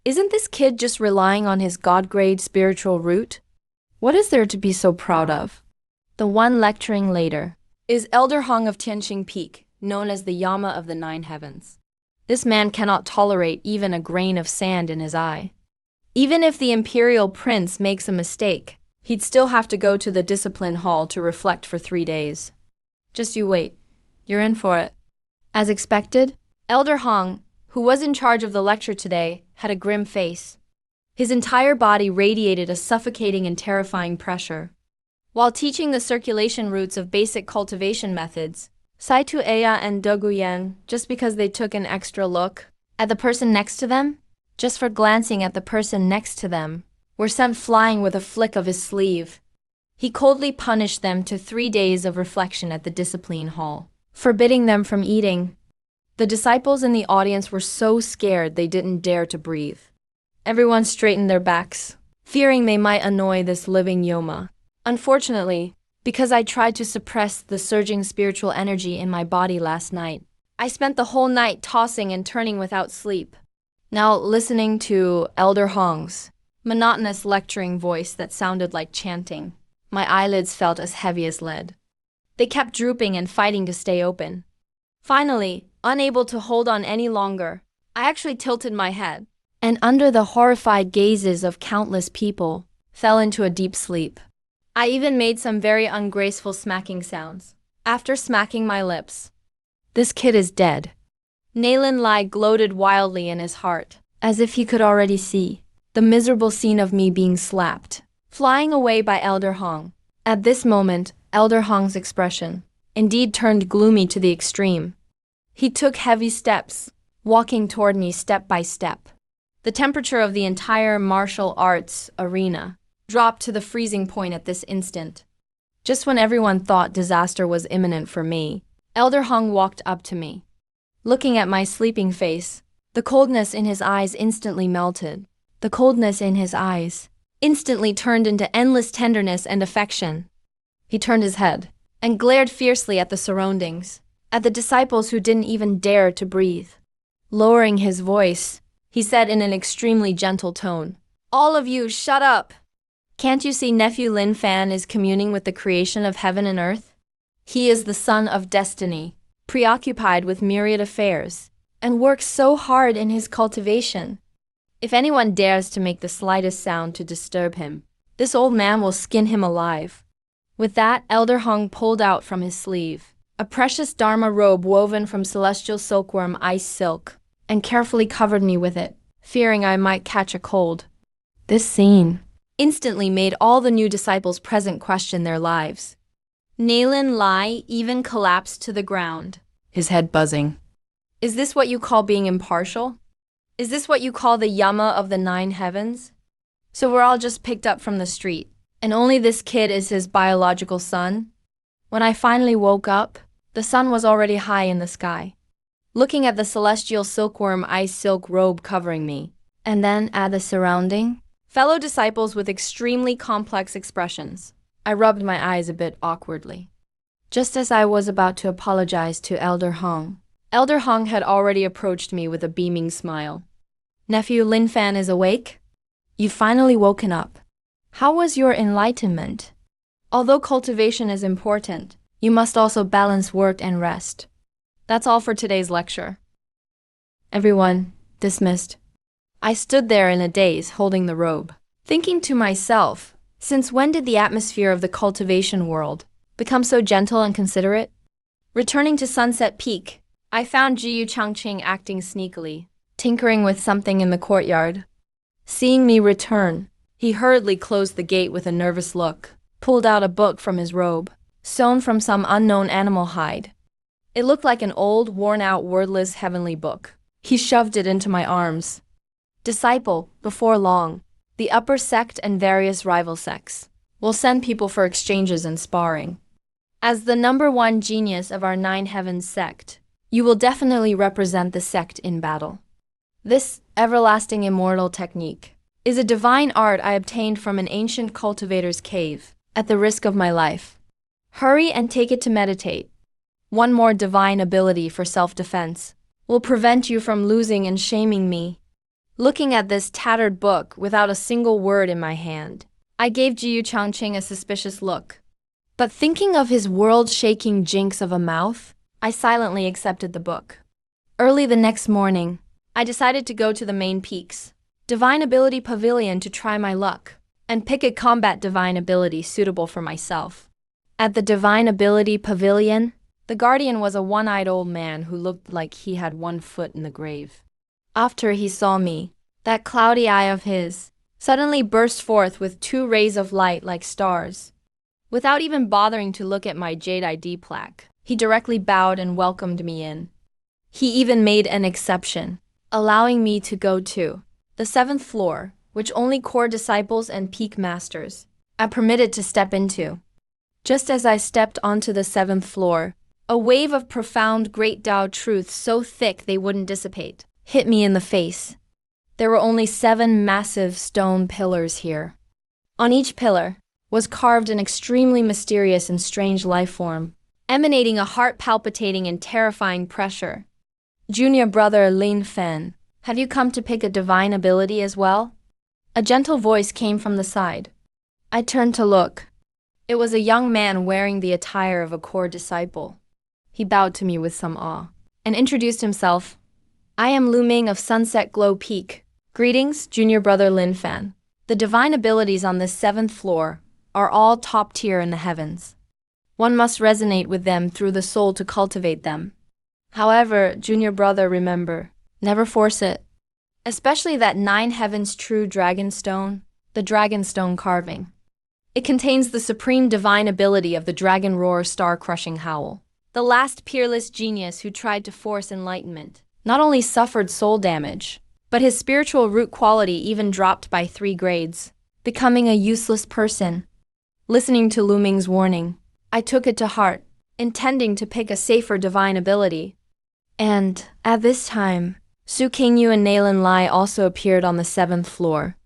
Isn't this kid just relying on his God-grade spiritual root? What is there to be so proud of? The one lecturing later is Elder Hong of Tianqing Peak, known as the Yama of the Nine Heavens. This man cannot tolerate even a grain of sand in his eye. Even if the imperial prince makes a mistake, he'd still have to go to the discipline hall to reflect for 3 days. Just you wait. You're in for it. As expected, Elder Hong, who was in charge of the lecture today, had a grim face. His entire body radiated a suffocating and terrifying pressure. While teaching the circulation routes of basic cultivation methods, Saitu Eya and De Guyan, just because they took an extra look at the person next to them, just for glancing at the person next to them, were sent flying with a flick of his sleeve. He coldly punished them to 3 days of reflection at the discipline hall, forbidding them from eating. The disciples in the audience were so scared they didn't dare to breathe. Everyone straightened their backs, fearing they might annoy this living Yoma. Unfortunately, because I tried to suppress the surging spiritual energy in my body last night, I spent the whole night tossing and turning without sleep. Now listening to Elder Hong's monotonous lecturing voice that sounded like chanting, my eyelids felt as heavy as lead. They kept drooping and fighting to stay open. Finally, unable to hold on any longer, I actually tilted my head, and under the horrified gazes of countless people, fell into a deep sleep. I even made some very ungraceful smacking sounds after smacking my lips. This kid is dead. Nayland Lai gloated wildly in his heart, as if he could already see the miserable scene of me being slapped, flying away by Elder Hong. At this moment, Elder Hong's expression indeed turned gloomy to the extreme. He took heavy steps, walking toward me step by step. The temperature of the entire martial arts arena dropped to the freezing point at this instant. Just when everyone thought disaster was imminent for me, Elder Hong walked up to me. Looking at my sleeping face, the coldness in his eyes instantly melted. The coldness in his eyes instantly turned into endless tenderness and affection. He turned his head and glared fiercely at the surroundings, at the disciples who didn't even dare to breathe. Lowering his voice, he said in an extremely gentle tone, "All of you, shut up! Can't you see nephew Lin Fan is communing with the creation of heaven and earth? He is the son of destiny, preoccupied with myriad affairs, and works so hard in his cultivation. If anyone dares to make the slightest sound to disturb him, this old man will skin him alive. With that, Elder Hong pulled out from his sleeve a precious Dharma robe woven from celestial silkworm ice silk, and carefully covered me with it, fearing I might catch a cold. This scene instantly made all the new disciples present question their lives. Nayland Lai even collapsed to the ground, his head buzzing. Is this what you call being impartial? Is this what you call the Yama of the 9 heavens? So we're all just picked up from the street, and only this kid is his biological son? When I finally woke up, the sun was already high in the sky. Looking at the celestial silkworm ice silk robe covering me, and then at the surrounding fellow disciples with extremely complex expressions, I rubbed my eyes a bit awkwardly. Just as I was about to apologize to Elder Hong had already approached me with a beaming smile. Nephew Lin Fan is awake? You've finally woken up. How was your enlightenment? Although cultivation is important, you must also balance work and rest. That's all for today's lecture. Everyone, dismissed. I stood there in a daze holding the robe, thinking to myself, since when did the atmosphere of the cultivation world become so gentle and considerate? Returning to Sunset Peak, I found Jiyu Changqing acting sneakily, tinkering with something in the courtyard. Seeing me return, he hurriedly closed the gate with a nervous look, pulled out a book from his robe, sewn from some unknown animal hide. It looked like an old, worn-out, wordless heavenly book. He shoved it into my arms. Disciple, before long, the upper sect and various rival sects will send people for exchanges and sparring. As the #1 genius of our 9 heavens sect, you will definitely represent the sect in battle. This everlasting immortal technique is a divine art I obtained from an ancient cultivator's cave, at the risk of my life. Hurry and take it to meditate. One more divine ability for self-defense will prevent you from losing and shaming me. Looking at this tattered book without a single word in my hand, I gave Jiyu Changqing a suspicious look. But thinking of his world-shaking jinx of a mouth, I silently accepted the book. Early the next morning, I decided to go to the main peaks, Divine Ability Pavilion, to try my luck, and pick a combat divine ability suitable for myself. At the Divine Ability Pavilion, the guardian was a one-eyed old man who looked like he had 1 foot in the grave. After he saw me, that cloudy eye of his suddenly burst forth with 2 rays of light like stars. Without even bothering to look at my Jade ID plaque, he directly bowed and welcomed me in. He even made an exception, allowing me to go to the 7th floor, which only core disciples and peak masters are permitted to step into. Just as I stepped onto the 7th floor, a wave of profound great Tao truths so thick they wouldn't dissipate hit me in the face. There were only 7 massive stone pillars here. On each pillar was carved an extremely mysterious and strange life form, emanating a heart-palpitating and terrifying pressure. Junior brother Lin Fan, have you come to pick a divine ability as well? A gentle voice came from the side. I turned to look. It was a young man wearing the attire of a core disciple. He bowed to me with some awe and introduced himself. I am Lu Ming of Sunset Glow Peak. Greetings, Junior brother Lin Fan. The divine abilities on this 7th floor are all top tier in the heavens. One must resonate with them through the soul to cultivate them. However, Junior brother, remember, never force it. Especially that 9 heavens true dragon stone, the dragon stone carving. It contains the supreme divine ability of the dragon roar star-crushing howl. The last peerless genius who tried to force enlightenment not only suffered soul damage, but his spiritual root quality even dropped by 3 grades, becoming a useless person. Listening to Lu Ming's warning, I took it to heart, intending to pick a safer divine ability. And, at this time, Su Qingyu and Nayland Lai also appeared on the 7th floor.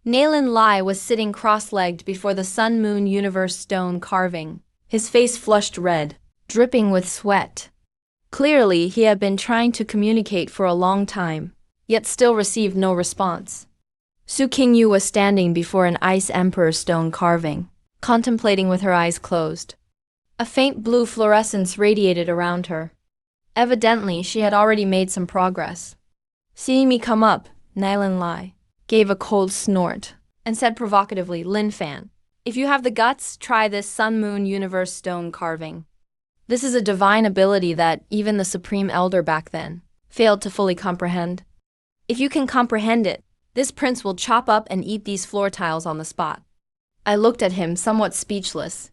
Nayland Lai was sitting cross-legged before the Sun-Moon Universe stone carving, his face flushed red, dripping with sweat. Clearly, he had been trying to communicate for a long time, yet still received no response. Su Qingyu was standing before an Ice Emperor stone carving, contemplating with her eyes closed. A faint blue fluorescence radiated around her. Evidently, she had already made some progress. Seeing me come up, Nayland Lai gave a cold snort, and said provocatively, Lin Fan, if you have the guts, try this Sun Moon Universe stone carving. This is a divine ability that even the Supreme Elder back then failed to fully comprehend. If you can comprehend it, this prince will chop up and eat these floor tiles on the spot. I looked at him, somewhat speechless.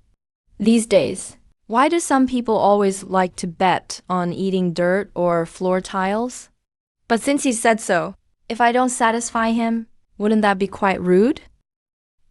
These days, why do some people always like to bet on eating dirt or floor tiles? But since he said so, if I don't satisfy him, wouldn't that be quite rude?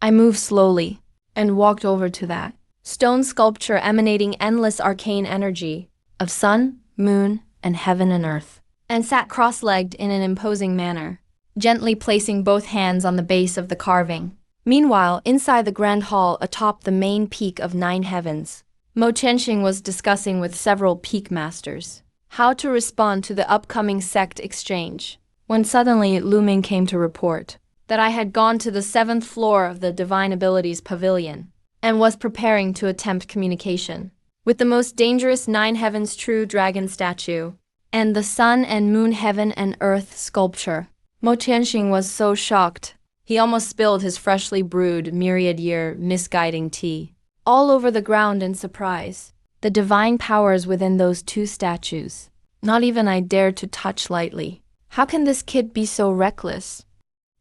I moved slowly and walked over to that stone sculpture emanating endless arcane energy of sun, moon, and heaven and earth, and sat cross-legged in an imposing manner, gently placing both hands on the base of the carving. Meanwhile, inside the grand hall atop the main peak of 9 heavens, Mo Qianxing was discussing with several peak masters how to respond to the upcoming sect exchange, when suddenly Lu Ming came to report that I had gone to the 7th floor of the Divine Abilities Pavilion and was preparing to attempt communication with the most dangerous 9 heavens true dragon statue and the sun and moon heaven and earth sculpture. Mo Qianxing was so shocked, he almost spilled his freshly brewed myriad-year misguiding tea all over the ground in surprise. The divine powers within those 2 statues, not even I dared to touch lightly. How can this kid be so reckless?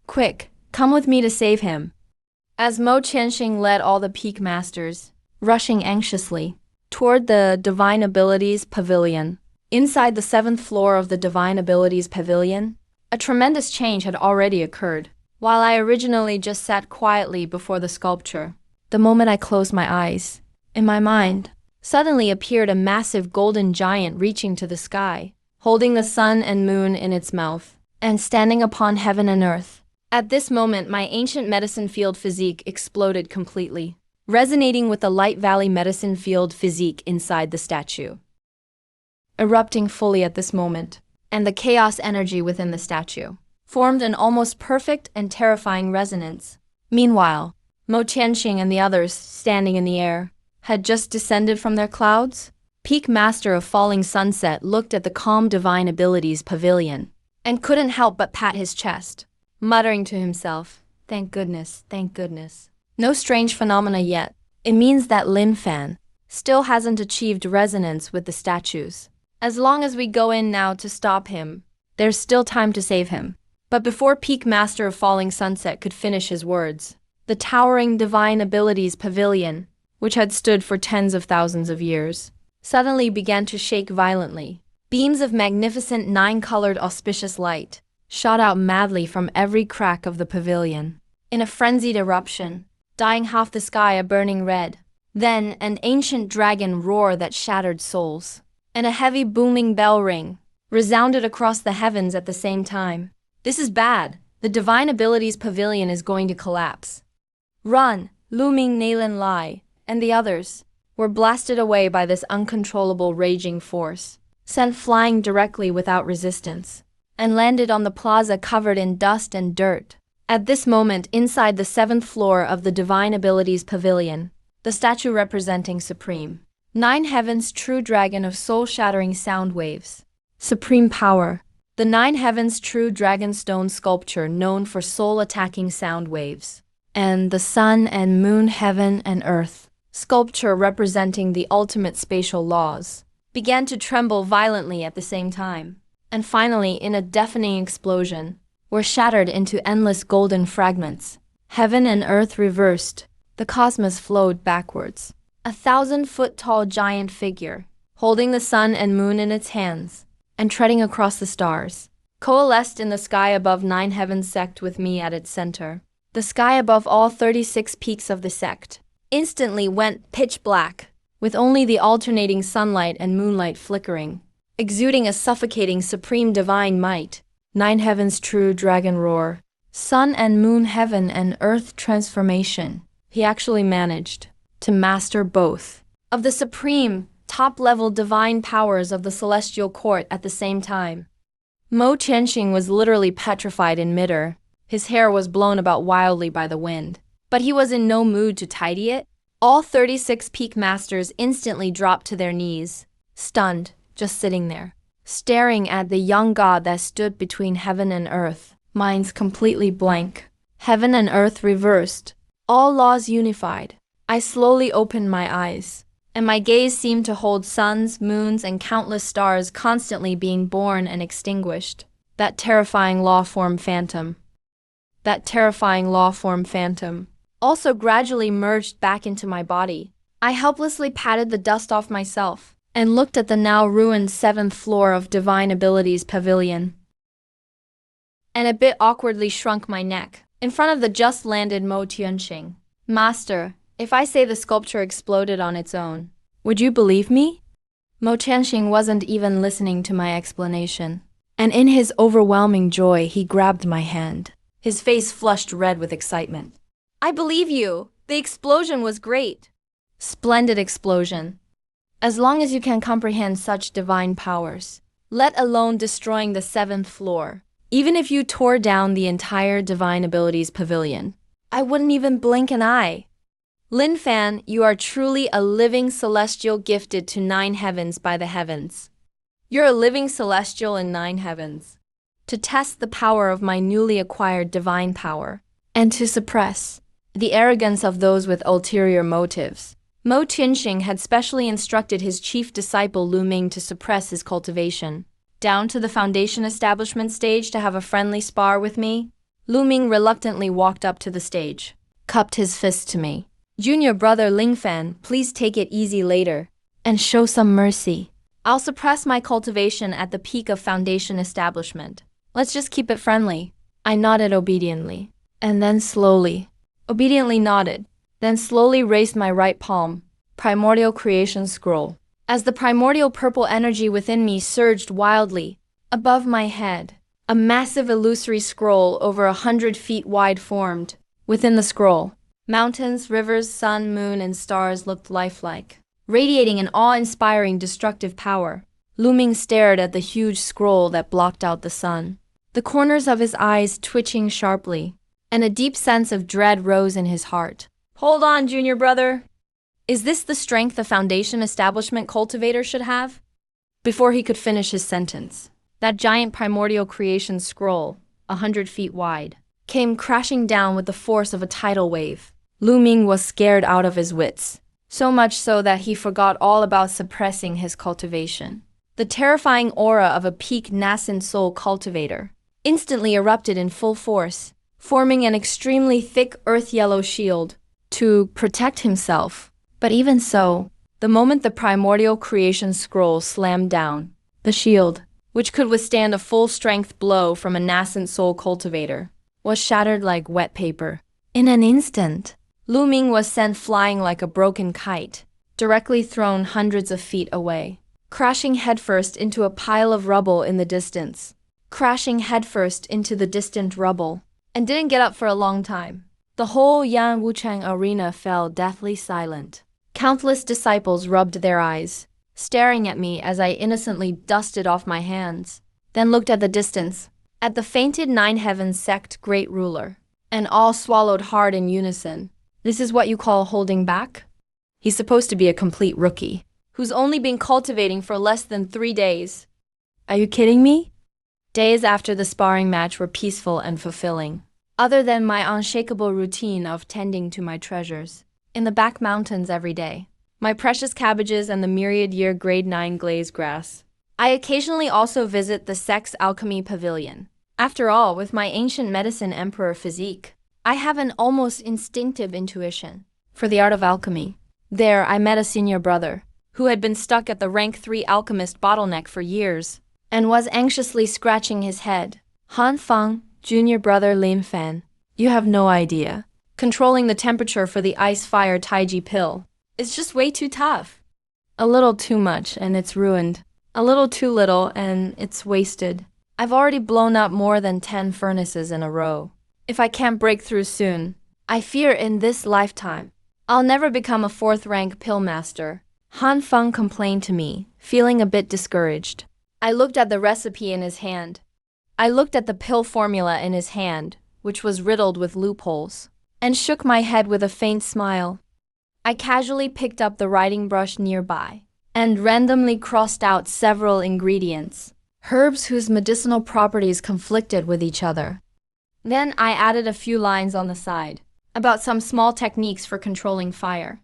Quick, come with me to save him. As Mo Qianxing led all the peak masters, rushing anxiously toward the Divine Abilities Pavilion. Inside the 7th floor of the Divine Abilities Pavilion, a tremendous change had already occurred. While I originally just sat quietly before the sculpture, the moment I closed my eyes, in my mind, suddenly appeared a massive golden giant reaching to the sky, holding the sun and moon in its mouth, and standing upon heaven and earth. At this moment, my ancient medicine field physique exploded completely, resonating with the Light Valley medicine field physique inside the statue, erupting fully at this moment, and the chaos energy within the statue formed an almost perfect and terrifying resonance. Meanwhile, Mo Qianxing and the others, standing in the air, had just descended from their clouds. Peak Master of Falling Sunset looked at the calm Divine Abilities Pavilion and couldn't help but pat his chest, muttering to himself, thank goodness, thank goodness. No strange phenomena yet. It means that Lin Fan still hasn't achieved resonance with the statues. As long as we go in now to stop him, there's still time to save him. But before Peak Master of Falling Sunset could finish his words, the towering Divine Abilities Pavilion, which had stood for tens of thousands of years, suddenly began to shake violently. Beams of magnificent 9-colored auspicious light shot out madly from every crack of the pavilion, in a frenzied eruption, dyeing half the sky a burning red. Then an ancient dragon roar that shattered souls, and a heavy booming bell ring, resounded across the heavens at the same time. This is bad. The Divine Abilities Pavilion is going to collapse. Run! Lu Ming, Nailin Lai, and the others were blasted away by this uncontrollable raging force, sent flying directly without resistance, and landed on the plaza covered in dust and dirt. At this moment, inside the 7th floor of the Divine Abilities Pavilion, the statue representing Supreme 9 Heavens True Dragon of Soul-Shattering Sound Waves, Supreme Power, the 9 Heavens True Dragon Stone Sculpture known for soul-attacking sound waves, and the Sun and Moon Heaven and Earth sculpture representing the ultimate spatial laws, began to tremble violently at the same time, and finally, in a deafening explosion, were shattered into endless golden fragments. Heaven and earth reversed, the cosmos flowed backwards. A 1,000-foot-tall giant figure, holding the sun and moon in its hands, and treading across the stars, coalesced in the sky above 9 heavens sect with me at its center. The sky above all 36 peaks of the sect instantly went pitch black, with only the alternating sunlight and moonlight flickering, exuding a suffocating supreme divine might. 9 heavens true dragon roar, sun and moon heaven and earth transformation. He actually managed to master both of the supreme, top-level divine powers of the celestial court at the same time. Mo Qianxing was literally petrified in midair. His hair was blown about wildly by the wind, but he was in no mood to tidy it. All 36 peak masters instantly dropped to their knees, stunned, just sitting there, staring at the young god that stood between heaven and earth. minds completely blank. Heaven and earth reversed, all laws unified. I slowly opened my eyes, and my gaze seemed to hold suns, moons, and countless stars constantly being born and extinguished. That terrifying law-form phantom. Also gradually merged back into my body. I helplessly patted the dust off myself and looked at the now ruined 7th floor of Divine Abilities Pavilion, and a bit awkwardly shrunk my neck in front of the just landed Mo Tianxing. Master, if I say the sculpture exploded on its own, would you believe me? Mo Tianxing wasn't even listening to my explanation, and in his overwhelming joy he grabbed my hand, his face flushed red with excitement. I believe you! The explosion was great! Splendid explosion. As long as you can comprehend such divine powers, let alone destroying the 7th floor, even if you tore down the entire Divine Abilities Pavilion, I wouldn't even blink an eye. Lin Fan, you are truly a living celestial gifted to 9 heavens by the heavens. You're a living celestial in 9 heavens. To test the power of my newly acquired divine power, and to suppress the arrogance of those with ulterior motives, Mo Tianxing had specially instructed his chief disciple Lu Ming to suppress his cultivation. Down to the foundation establishment stage to have a friendly spar with me, Lu Ming reluctantly walked up to the stage, cupped his fist to me. Junior brother Ling Fan, please take it easy later, and show some mercy. I'll suppress my cultivation at the peak of foundation establishment. Let's just keep it friendly. I nodded obediently, and then obediently nodded, then slowly raised my right palm, primordial creation scroll. As the primordial purple energy within me surged wildly, above my head, a massive illusory scroll over 100 feet wide formed. Within the scroll, mountains, rivers, sun, moon, and stars looked lifelike, radiating an awe-inspiring destructive power. Lu Ming stared at the huge scroll that blocked out the sun, the corners of his eyes twitching sharply, and a deep sense of dread rose in his heart. Hold on, junior brother. Is this the strength a foundation establishment cultivator should have? Before he could finish his sentence, that giant primordial creation scroll, 100 feet wide, came crashing down with the force of a tidal wave. Lu Ming was scared out of his wits, so much so that he forgot all about suppressing his cultivation. The terrifying aura of a peak nascent soul cultivator instantly erupted in full force, forming an extremely thick earth-yellow shield to protect himself. But even so, the moment the primordial creation scroll slammed down, the shield, which could withstand a full-strength blow from a nascent soul cultivator, was shattered like wet paper. In an instant, Lu Ming was sent flying like a broken kite, directly thrown hundreds of feet away, crashing headfirst into a pile of rubble in the distance, and didn't get up for a long time. The whole Yan Wuchang arena fell deathly silent. Countless disciples rubbed their eyes, staring at me as I innocently dusted off my hands, then looked at the distance, at the fainted 9 heavens sect great ruler, and all swallowed hard in unison. This is what you call holding back? He's supposed to be a complete rookie, who's only been cultivating for less than 3 days. Are you kidding me? Days after the sparring match were peaceful and fulfilling, other than my unshakable routine of tending to my treasures in the back mountains every day, my precious cabbages and the myriad year grade 9 glazed grass. I occasionally also visit the Sex Alchemy Pavilion. After all, with my ancient medicine emperor physique, I have an almost instinctive intuition for the art of alchemy. There, I met a senior brother who had been stuck at the rank 3 alchemist bottleneck for years and was anxiously scratching his head. Han Feng, junior brother Lin Fan, you have no idea. Controlling the temperature for the ice-fire Taiji pill is just way too tough. A little too much and it's ruined. A little too little and it's wasted. I've already blown up more than 10 furnaces in a row. If I can't break through soon, I fear in this lifetime, I'll never become a 4th-rank pill master. Han Feng complained to me, feeling a bit discouraged. I looked at the recipe in his hand. I looked at the pill formula in his hand, which was riddled with loopholes, and shook my head with a faint smile. I casually picked up the writing brush nearby and randomly crossed out several ingredients, herbs whose medicinal properties conflicted with each other. Then I added a few lines on the side about some small techniques for controlling fire.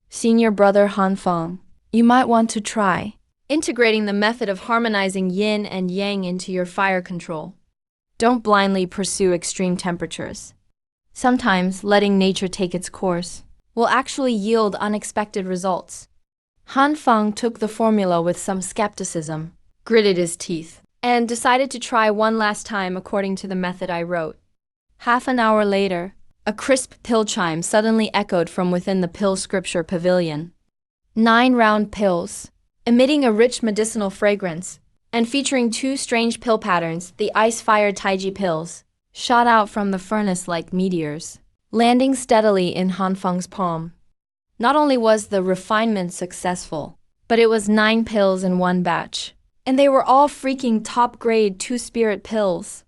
Senior brother Han Feng, you might want to try integrating the method of harmonizing yin and yang into your fire control. Don't blindly pursue extreme temperatures. Sometimes letting nature take its course will actually yield unexpected results. Han Feng took the formula with some skepticism, gritted his teeth, and decided to try one last time according to the method I wrote. Half an hour later, a crisp pill chime suddenly echoed from within the pill scripture pavilion. 9 round pills, emitting a rich medicinal fragrance, and featuring 2 strange pill patterns, the ice-fired Taiji pills, shot out from the furnace like meteors, landing steadily in Han Feng's palm. Not only was the refinement successful, but it was 9 pills in one batch, and they were all freaking top-grade 2-spirit pills.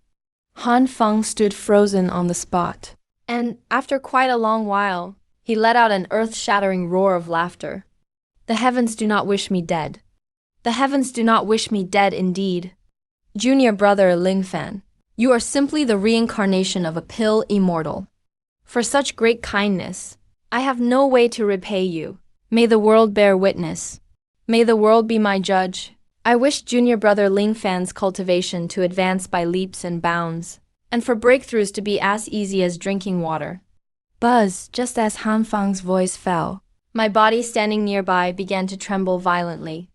Han Feng stood frozen on the spot, and after quite a long while, he let out an earth-shattering roar of laughter. The heavens do not wish me dead. The heavens do not wish me dead indeed. Junior brother Ling Fan, you are simply the reincarnation of a pill immortal. For such great kindness, I have no way to repay you. May the world bear witness. May the world be my judge. I wish junior brother Ling Fan's cultivation to advance by leaps and bounds, and for breakthroughs to be as easy as drinking water. Buzz, just as Han Feng's voice fell, my body standing nearby began to tremble violently.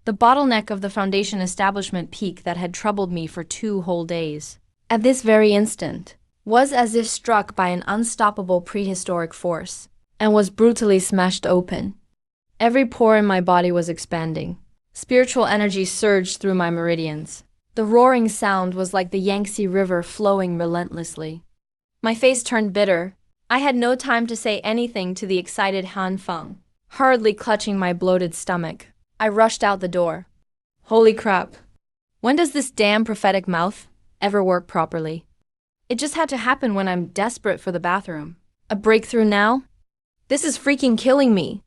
The bottleneck of the Foundation establishment peak that had troubled me for 2 whole days, at this very instant, was as if struck by an unstoppable prehistoric force, and was brutally smashed open. Every pore in my body was expanding. Spiritual energy surged through my meridians. The roaring sound was like the Yangtze River flowing relentlessly. My face turned bitter. I had no time to say anything to the excited Han Feng. Hurriedly clutching my bloated stomach, I rushed out the door. Holy crap. When does this damn prophetic mouth ever work properly? It just had to happen when I'm desperate for the bathroom. A breakthrough now? This is freaking killing me.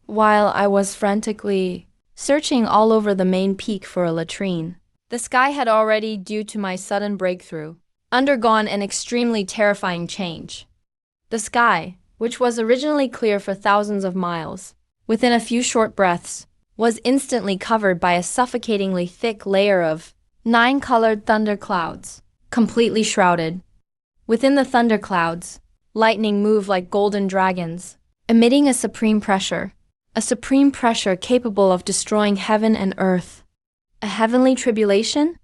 While I was frantically searching all over the main peak for a latrine, the sky had already, due to my sudden breakthrough, undergone an extremely terrifying change. The sky, which was originally clear for thousands of miles, within a few short breaths, was instantly covered by a suffocatingly thick layer of 9 colored thunder clouds, completely shrouded. Within the thunder clouds, lightning moved like golden dragons, emitting a supreme pressure capable of destroying heaven and earth. A heavenly tribulation?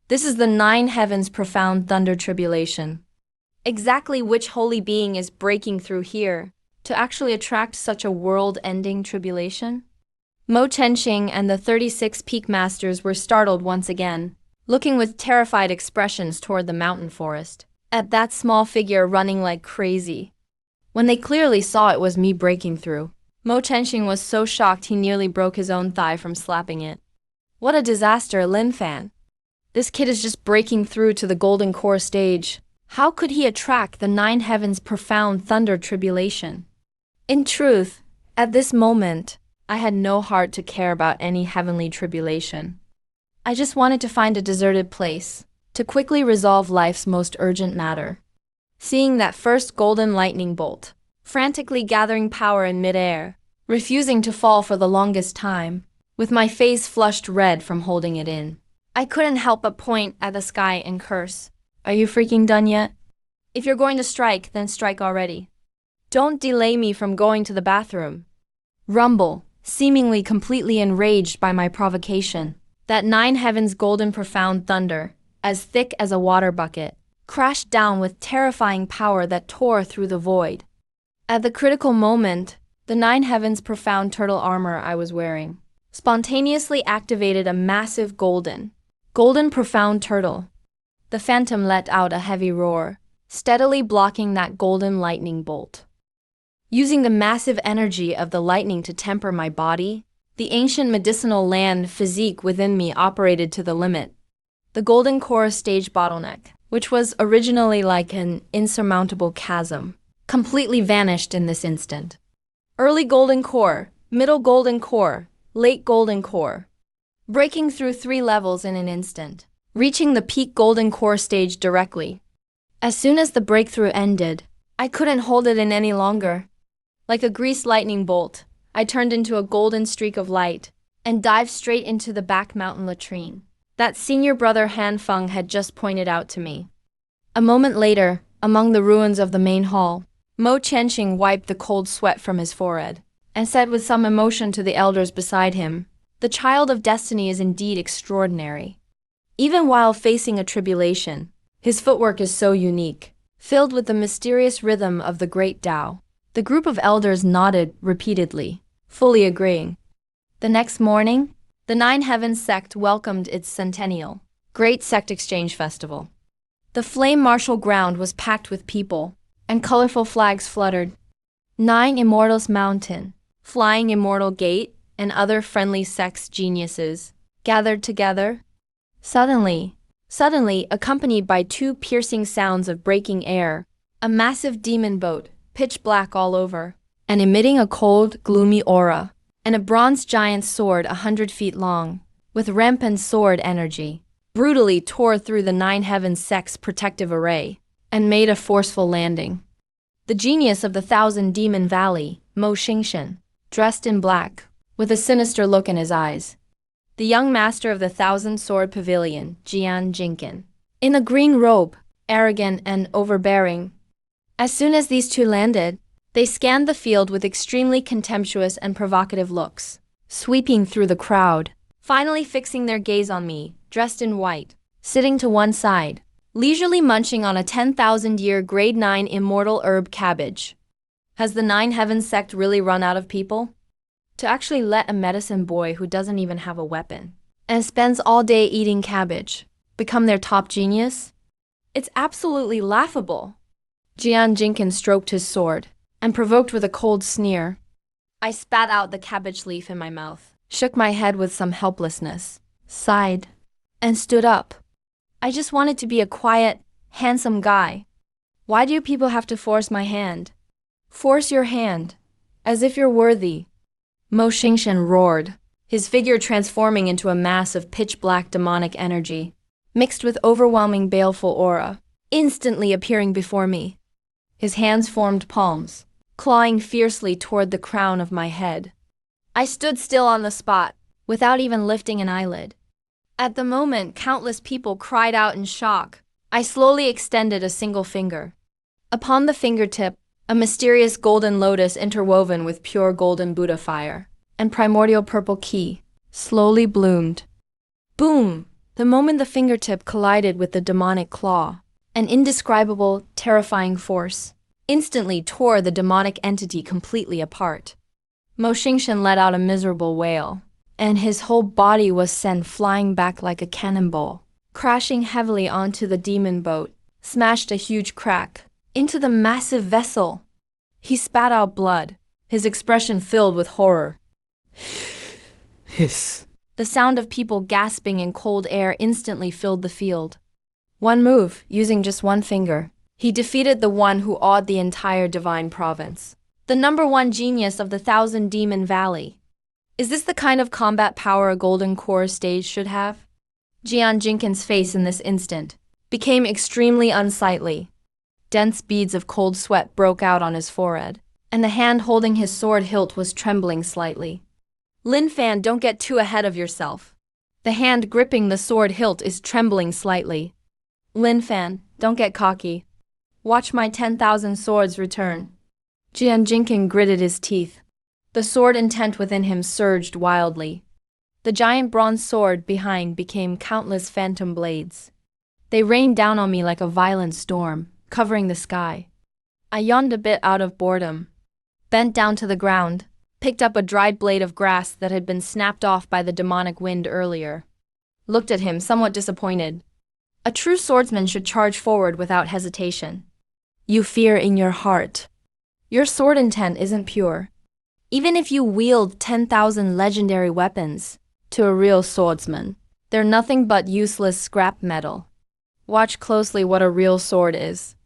This is the 9 heavens profound thunder tribulation. Exactly which holy being is breaking through here to actually attract such a world-ending tribulation? Mo Chenxing and the 36 peak masters were startled once again, looking with terrified expressions toward the mountain forest, at that small figure running like crazy. When they clearly saw it was me breaking through, Mo Chenxing was so shocked he nearly broke his own thigh from slapping it. What a disaster, Lin Fan. This kid is just breaking through to the golden core stage. How could he attract the 9 heavens profound thunder tribulation? In truth, at this moment, I had no heart to care about any heavenly tribulation. I just wanted to find a deserted place, to quickly resolve life's most urgent matter. Seeing that first golden lightning bolt, frantically gathering power in midair, refusing to fall for the longest time, with my face flushed red from holding it in, I couldn't help but point at the sky and curse. Are you freaking done yet? If you're going to strike, then strike already. Don't delay me from going to the bathroom. Rumble, seemingly completely enraged by my provocation. That 9 heavens golden profound thunder, as thick as a water bucket, crashed down with terrifying power that tore through the void. At the critical moment, the 9 heavens profound turtle armor I was wearing spontaneously activated a massive golden profound turtle. The phantom let out a heavy roar, steadily blocking that golden lightning bolt. Using the massive energy of the lightning to temper my body, the ancient medicinal land physique within me operated to the limit. The golden core stage bottleneck, which was originally like an insurmountable chasm, completely vanished in this instant. Early golden core, middle golden core, late golden core. Breaking through 3 levels in an instant, reaching the peak golden core stage directly. As soon as the breakthrough ended, I couldn't hold it in any longer. Like a greased lightning bolt, I turned into a golden streak of light and dived straight into the back mountain latrine that senior brother Han Feng had just pointed out to me. A moment later, among the ruins of the main hall, Mo Qianxing wiped the cold sweat from his forehead and said with some emotion to the elders beside him, "The child of destiny is indeed extraordinary. Even while facing a tribulation, his footwork is so unique, filled with the mysterious rhythm of the great Tao." The group of elders nodded repeatedly, fully agreeing. The next morning, the Nine Heavens sect welcomed its centennial Great Sect Exchange Festival. The flame martial ground was packed with people, and colorful flags fluttered. Nine Immortals Mountain, Flying Immortal Gate, and other friendly sects geniuses gathered together. Suddenly, accompanied by two piercing sounds of breaking air, a massive demon boat, pitch black all over, and emitting a cold, gloomy aura, and a bronze giant sword 100 feet long, with rampant sword energy, brutally tore through the Nine Heavens sect's protective array, and made a forceful landing. The genius of the Thousand Demon Valley, Mo Qianxing, dressed in black, with a sinister look in his eyes. The young master of the Thousand Sword Pavilion, Jian Jinkin, in a green robe, arrogant and overbearing. As soon as these two landed, they scanned the field with extremely contemptuous and provocative looks, sweeping through the crowd, finally fixing their gaze on me, dressed in white, sitting to one side, leisurely munching on a 10,000-year grade 9 immortal herb cabbage. Has the Nine Heavens sect really run out of people? To actually let a medicine boy who doesn't even have a weapon and spends all day eating cabbage become their top genius? It's absolutely laughable. Jian Jinkin stroked his sword and provoked with a cold sneer. I spat out the cabbage leaf in my mouth, shook my head with some helplessness, sighed, and stood up. I just wanted to be a quiet, handsome guy. Why do you people have to force my hand? Force your hand, as if you're worthy. Mo Qianxing roared, his figure transforming into a mass of pitch-black demonic energy, mixed with overwhelming baleful aura, instantly appearing before me. His hands formed palms, clawing fiercely toward the crown of my head. I stood still on the spot, without even lifting an eyelid. At the moment, countless people cried out in shock. I slowly extended a single finger. Upon the fingertip, a mysterious golden lotus interwoven with pure golden Buddha fire and primordial purple qi slowly bloomed. Boom! The moment the fingertip collided with the demonic claw, an indescribable, terrifying force instantly tore the demonic entity completely apart. Mo Qianxing let out a miserable wail, and his whole body was sent flying back like a cannonball, crashing heavily onto the demon boat, smashed a huge crack into the massive vessel. He spat out blood, his expression filled with horror. Hiss. The sound of people gasping in cold air instantly filled the field. One move, using just one finger, he defeated the one who awed the entire divine province, the #1 genius of the Thousand Demon Valley. Is this the kind of combat power a golden core stage should have? Jian Jinkin's face in this instant became extremely unsightly. Dense beads of cold sweat broke out on his forehead, and the hand holding his sword hilt was trembling slightly. Lin Fan, don't get too ahead of yourself. The hand gripping the sword hilt is trembling slightly. Lin Fan, don't get cocky. Watch my 10,000 swords return. Jian Jinkin gritted his teeth. The sword intent within him surged wildly. The giant bronze sword behind became countless phantom blades. They rained down on me like a violent storm, covering the sky. I yawned a bit out of boredom, bent down to the ground, picked up a dried blade of grass that had been snapped off by the demonic wind earlier. Looked at him, somewhat disappointed. A true swordsman should charge forward without hesitation. You fear in your heart. Your sword intent isn't pure. Even if you wield 10,000 legendary weapons, to a real swordsman, they're nothing but useless scrap metal. Watch closely what a real sword is.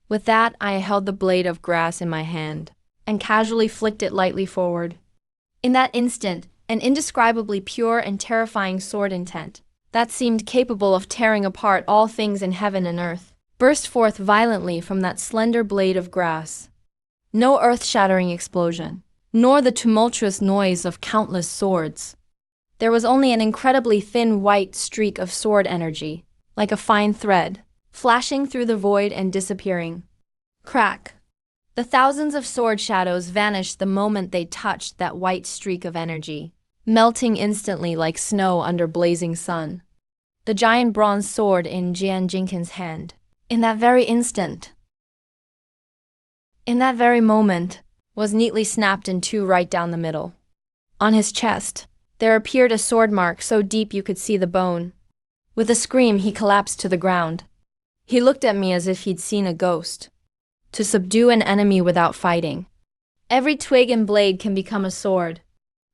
With that, I held the blade of grass in my hand and casually flicked it lightly forward. In that instant, an indescribably pure and terrifying sword intent that seemed capable of tearing apart all things in heaven and earth burst forth violently from that slender blade of grass. No earth-shattering explosion, nor the tumultuous noise of countless swords. There was only an incredibly thin white streak of sword energy, like a fine thread, flashing through the void and disappearing. Crack! The thousands of sword shadows vanished the moment they touched that white streak of energy, melting instantly like snow under blazing sun. The giant bronze sword in Jian Jinkin's hand, in that very moment, was neatly snapped in two right down the middle. On his chest, there appeared a sword mark so deep you could see the bone. With a scream, he collapsed to the ground. He looked at me as if he'd seen a ghost. To subdue an enemy without fighting. Every twig and blade can become a sword.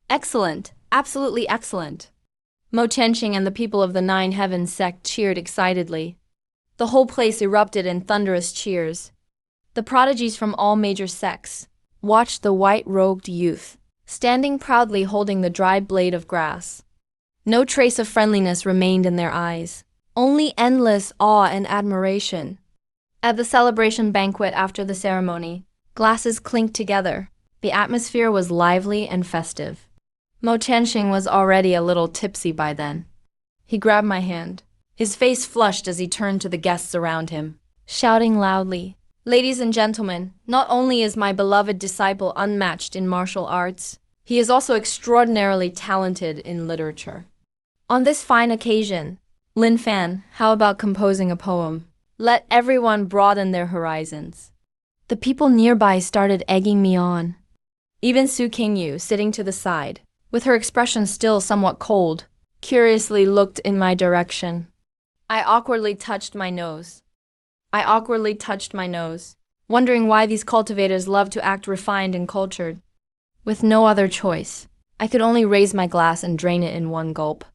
Excellent, absolutely excellent. Mo Tianqing and the people of the Nine Heavens sect cheered excitedly. The whole place erupted in thunderous cheers. The prodigies from all major sects watched the white-robed youth, standing proudly holding the dry blade of grass. No trace of friendliness remained in their eyes, only endless awe and admiration. At the celebration banquet after the ceremony, glasses clinked together. The atmosphere was lively and festive. Mo Tianqing was already a little tipsy by then. He grabbed my hand. His face flushed as he turned to the guests around him, shouting loudly, "Ladies and gentlemen, not only is my beloved disciple unmatched in martial arts, he is also extraordinarily talented in literature. On this fine occasion, Lin Fan, how about composing a poem? Let everyone broaden their horizons." The people nearby started egging me on. Even Su Qingyu, sitting to the side, with her expression still somewhat cold, curiously looked in my direction. I awkwardly touched my nose, wondering why these cultivators love to act refined and cultured. With no other choice, I could only raise my glass and drain it in one gulp.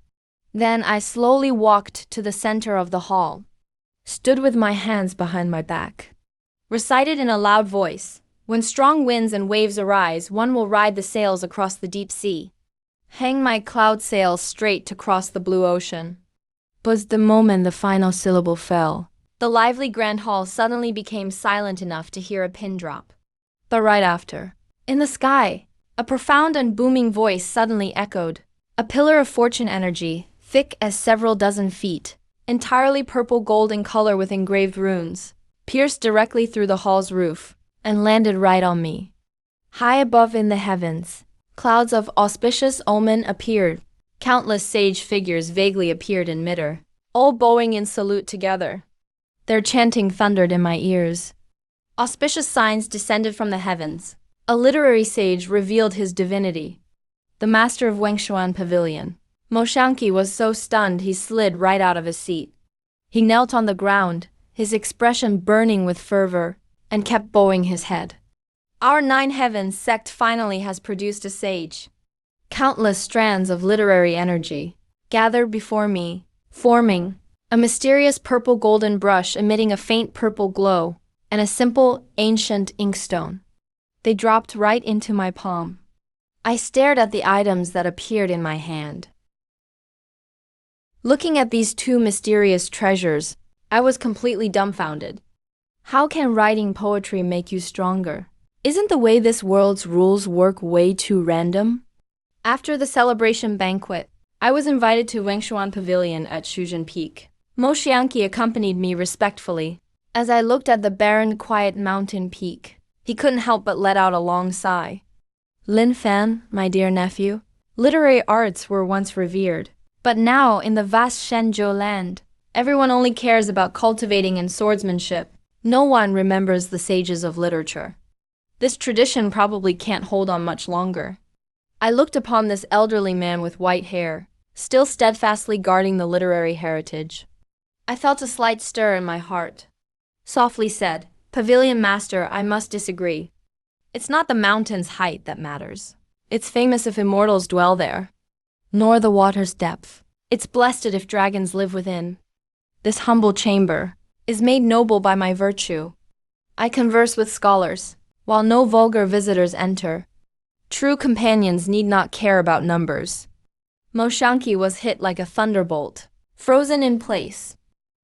Then I slowly walked to the center of the hall, stood with my hands behind my back, recited in a loud voice, "When strong winds and waves arise, one will ride the sails across the deep sea. Hang my cloud sails straight to cross the blue ocean." But the moment the final syllable fell, the lively grand hall suddenly became silent enough to hear a pin drop. But right after, in the sky, a profound and booming voice suddenly echoed. A pillar of fortune energy, thick as several dozen feet, entirely purple gold in color with engraved runes, pierced directly through the hall's roof, and landed right on me. High above in the heavens, clouds of auspicious omen appeared. Countless sage figures vaguely appeared in midair, all bowing in salute together. Their chanting thundered in my ears. Auspicious signs descended from the heavens. A literary sage revealed his divinity. The master of Wengshuan Pavilion. Mo Tianqing was so stunned he slid right out of his seat. He knelt on the ground, his expression burning with fervor, and kept bowing his head. Our Nine Heavens sect finally has produced a sage. Countless strands of literary energy gathered before me, forming a mysterious purple golden brush emitting a faint purple glow, and a simple, ancient inkstone. They dropped right into my palm. I stared at the items that appeared in my hand. Looking at these two mysterious treasures, I was completely dumbfounded. How can writing poetry make you stronger? Isn't the way this world's rules work way too random? After the celebration banquet, I was invited to Wengshuan Pavilion at Shujin Peak. Mo Tianqing accompanied me respectfully. As I looked at the barren, quiet mountain peak, he couldn't help but let out a long sigh. Lin Fan, my dear nephew, literary arts were once revered, but now in the vast Shenzhou land, everyone only cares about cultivating and swordsmanship. No one remembers the sages of literature. This tradition probably can't hold on much longer. I looked upon this elderly man with white hair, still steadfastly guarding the literary heritage. I felt a slight stir in my heart. Softly said, "Pavilion Master, I must disagree. It's not the mountain's height that matters. It's famous if immortals dwell there. Nor the water's depth. It's blessed if dragons live within. This humble chamber is made noble by my virtue. I converse with scholars, while no vulgar visitors enter. True companions need not care about numbers." Mo Tianqing was hit like a thunderbolt, frozen in place.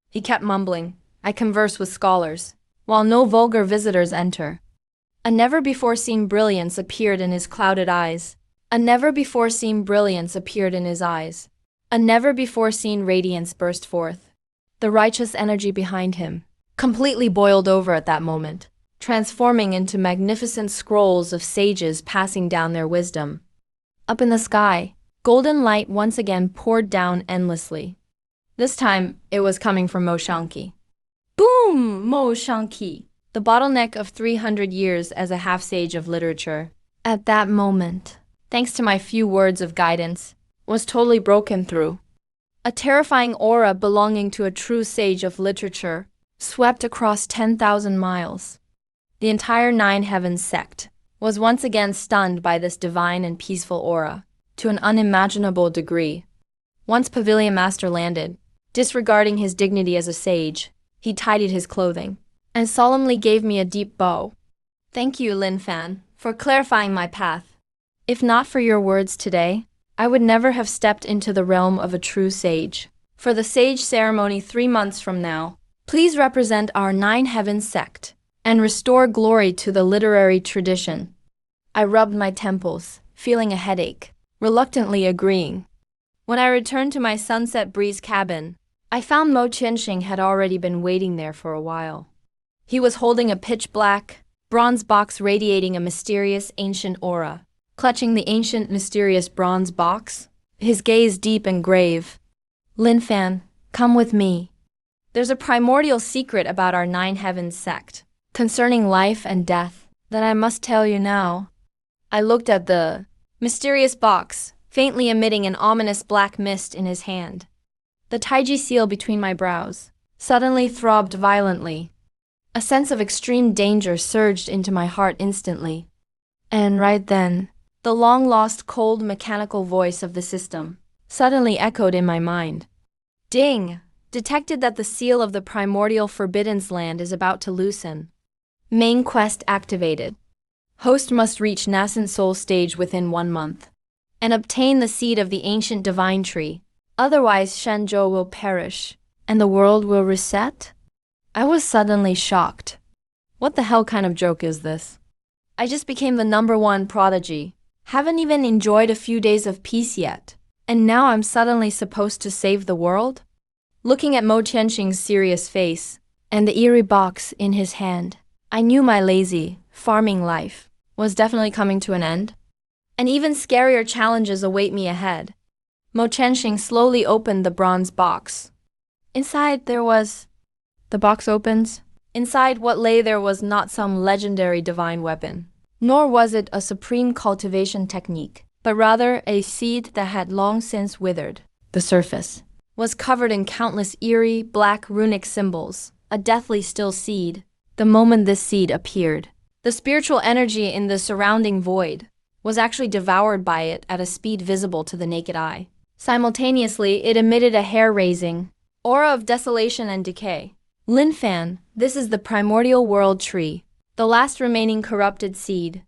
He kept mumbling, I converse with scholars, while no vulgar visitors enter. A never-before-seen brilliance appeared in his clouded eyes. A never-before-seen brilliance appeared in his eyes. A never-before-seen radiance burst forth. The righteous energy behind him completely boiled over at that moment, transforming into magnificent scrolls of sages passing down their wisdom. Up in the sky, golden light once again poured down endlessly. This time, it was coming from Mo Shanqi. Boom! Mo Shanqi, the bottleneck of 300 years as a half-sage of literature. At that moment, thanks to my few words of guidance, was totally broken through. A terrifying aura belonging to a true sage of literature swept across 10,000 miles. The entire Nine Heavens sect was once again stunned by this divine and peaceful aura, to an unimaginable degree. Once Pavilion Master landed, disregarding his dignity as a sage, he tidied his clothing and solemnly gave me a deep bow. Thank you, Lin Fan, for clarifying my path. If not for your words today, I would never have stepped into the realm of a true sage. For the sage ceremony 3 months from now, please represent our Nine Heavens sect and restore glory to the literary tradition. I rubbed my temples, feeling a headache, reluctantly agreeing. When I returned to my Sunset Breeze cabin, I found Mo Qianxing had already been waiting there for a while. He was holding a pitch-black, bronze box radiating a mysterious ancient aura. Clutching the ancient mysterious bronze box, his gaze deep and grave. Lin Fan, come with me. There's a primordial secret about our Nine Heavens sect, concerning life and death, that I must tell you now. I looked at the mysterious box, faintly emitting an ominous black mist in his hand. The Taiji seal between my brows suddenly throbbed violently. A sense of extreme danger surged into my heart instantly. And right then, the long-lost cold mechanical voice of the system suddenly echoed in my mind. Ding! Detected that the seal of the primordial Forbidden's Land is about to loosen. Main quest activated. Host must reach Nascent Soul stage within 1 month and obtain the seed of the ancient divine tree. Otherwise, Shenzhou will perish and the world will reset? I was suddenly shocked. What the hell kind of joke is this? I just became the #1 prodigy. Haven't even enjoyed a few days of peace yet, and now I'm suddenly supposed to save the world? Looking at Mo Qianxing's serious face and the eerie box in his hand, I knew my lazy, farming life was definitely coming to an end. And even scarier challenges await me ahead. Mo Qianxing slowly opened the bronze box. Inside there was... The box opens. Inside what lay there was not some legendary divine weapon, nor was it a supreme cultivation technique, but rather a seed that had long since withered. The surface was covered in countless eerie, black runic symbols, a deathly still seed. The moment this seed appeared, the spiritual energy in the surrounding void was actually devoured by it at a speed visible to the naked eye. Simultaneously, it emitted a hair-raising aura of desolation and decay. Lin Fan, this is the primordial world tree, the last remaining corrupted seed.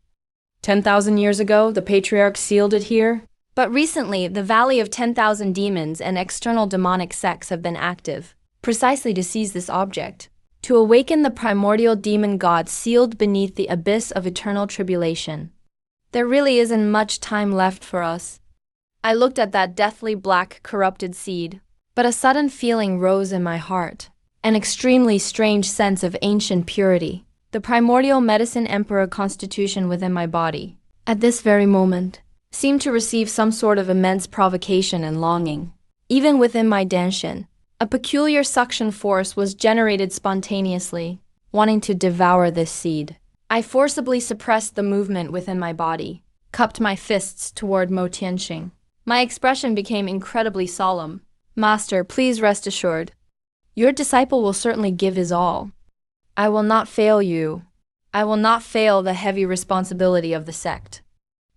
10,000 years ago, the patriarch sealed it here. But recently, the Valley of 10,000 Demons and external demonic sects have been active, precisely to seize this object, to awaken the primordial demon god sealed beneath the abyss of eternal tribulation. There really isn't much time left for us. I looked at that deathly black corrupted seed, but a sudden feeling rose in my heart, an extremely strange sense of ancient purity, the primordial medicine emperor constitution within my body. At this very moment, seemed to receive some sort of immense provocation and longing. Even within my danshin, a peculiar suction force was generated spontaneously, wanting to devour this seed. I forcibly suppressed the movement within my body, cupped my fists toward Mo Qianxing. My expression became incredibly solemn. Master, please rest assured. Your disciple will certainly give his all. I will not fail you. I will not fail the heavy responsibility of the sect.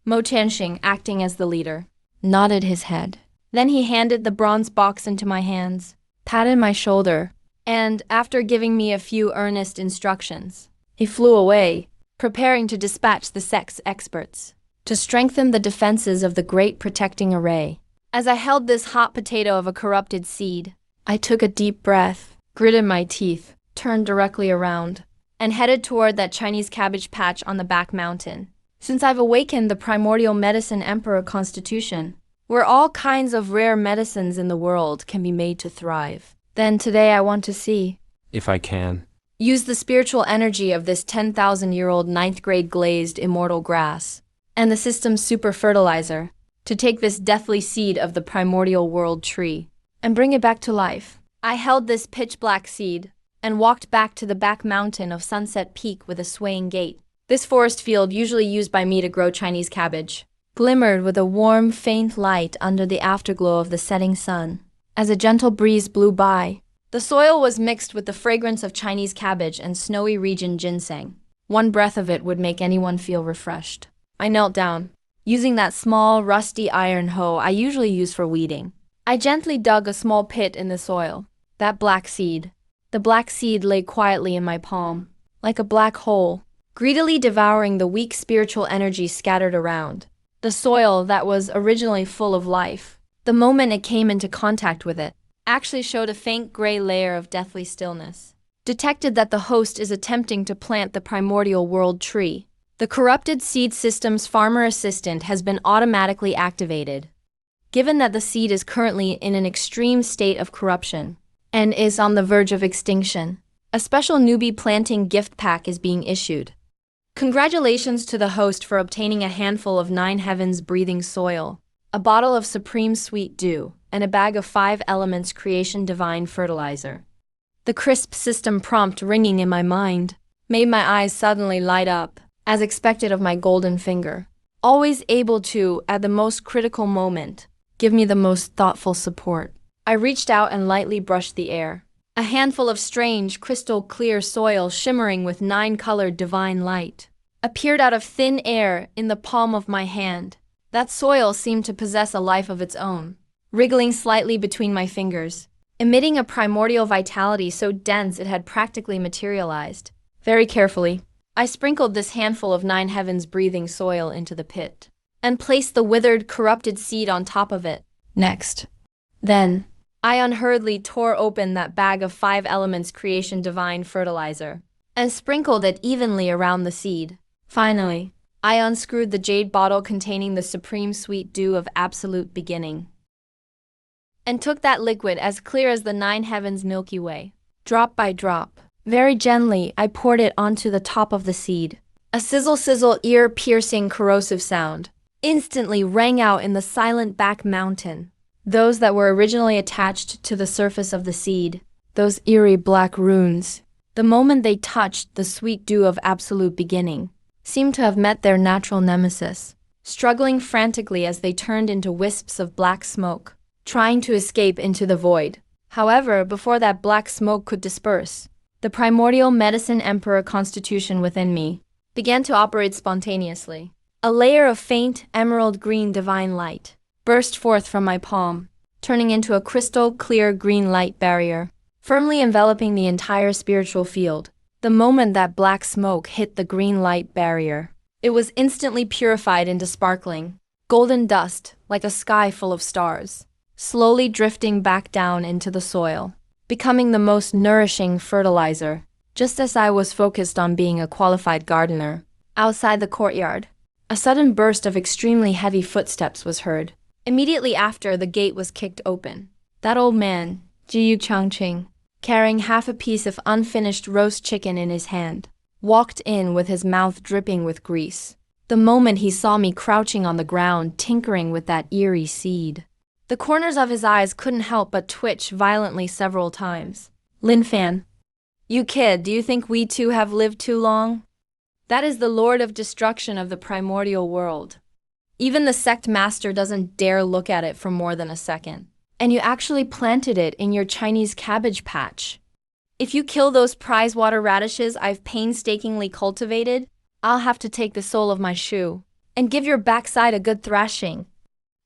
Mo Qianxing, acting as the leader, nodded his head. Then he handed the bronze box into my hands, patted my shoulder, and, after giving me a few earnest instructions, he flew away, preparing to dispatch the sect's experts to strengthen the defenses of the great protecting array. As I held this hot potato of a corrupted seed, I took a deep breath, gritted my teeth, turned directly around, and headed toward that Chinese cabbage patch on the back mountain. Since I've awakened the primordial medicine emperor constitution, where all kinds of rare medicines in the world can be made to thrive, then today I want to see, If I can. use the spiritual energy of this 10,000-year-old ninth grade glazed immortal grass and the system's super fertilizer to take this deathly seed of the primordial world tree and bring it back to life. I held this pitch black seed and walked back to the back mountain of Sunset Peak with a swaying gait. This forest field, usually used by me to grow Chinese cabbage, glimmered with a warm, faint light under the afterglow of the setting sun. As a gentle breeze blew by, the soil was mixed with the fragrance of Chinese cabbage and snowy region ginseng. One breath of it would make anyone feel refreshed. I knelt down, using that small, rusty iron hoe I usually use for weeding. I gently dug a small pit in the soil. The black seed lay quietly in my palm, like a black hole, greedily devouring the weak spiritual energy scattered around. The soil that was originally full of life, the moment it came into contact with it, actually showed a faint gray layer of deathly stillness. Detected that the host is attempting to plant the primordial world tree. The corrupted seed system's farmer assistant has been automatically activated. Given that the seed is currently in an extreme state of corruption and is on the verge of extinction, a special newbie planting gift pack is being issued. Congratulations to the host for obtaining a handful of 9 heavens breathing soil, a bottle of supreme sweet dew, and a bag of 5 elements creation divine fertilizer. The crisp system prompt ringing in my mind made my eyes suddenly light up, as expected of my golden finger, always able to, at the most critical moment, give me the most thoughtful support. I reached out and lightly brushed the air. A handful of strange, crystal-clear soil shimmering with 9-colored divine light appeared out of thin air in the palm of my hand. That soil seemed to possess a life of its own, wriggling slightly between my fingers, emitting a primordial vitality so dense it had practically materialized. Very carefully, I sprinkled this handful of 9 heavens breathing soil into the pit and placed the withered, corrupted seed on top of it. Then, I unhurriedly tore open that bag of 5 elements creation divine fertilizer and sprinkled it evenly around the seed. Finally, I unscrewed the jade bottle containing the supreme sweet dew of absolute beginning and took that liquid as clear as the 9 heavens Milky Way. Drop by drop, very gently, I poured it onto the top of the seed. A sizzle-sizzle, ear-piercing, corrosive sound instantly rang out in the silent back mountain. Those that were originally attached to the surface of the seed, those eerie black runes, the moment they touched the sweet dew of absolute beginning, seemed to have met their natural nemesis, struggling frantically as they turned into wisps of black smoke, trying to escape into the void. However, before that black smoke could disperse, the primordial medicine emperor constitution within me began to operate spontaneously. A layer of faint, emerald green divine light burst forth from my palm, turning into a crystal clear green light barrier, firmly enveloping the entire spiritual field. The moment that black smoke hit the green light barrier, it was instantly purified into sparkling, golden dust like a sky full of stars, slowly drifting back down into the soil, becoming the most nourishing fertilizer. Just as I was focused on being a qualified gardener, outside the courtyard, a sudden burst of extremely heavy footsteps was heard. Immediately after, the gate was kicked open. That old man, Jiyu Changqing, carrying half a piece of unfinished roast chicken in his hand, walked in with his mouth dripping with grease. The moment he saw me crouching on the ground tinkering with that eerie seed, the corners of his eyes couldn't help but twitch violently several times. Lin Fan, you kid, do you think we two have lived too long? That is the Lord of Destruction of the primordial world. Even the sect master doesn't dare look at it for more than a second. And you actually planted it in your Chinese cabbage patch. If you kill those prize water radishes I've painstakingly cultivated, I'll have to take the sole of my shoe and give your backside a good thrashing.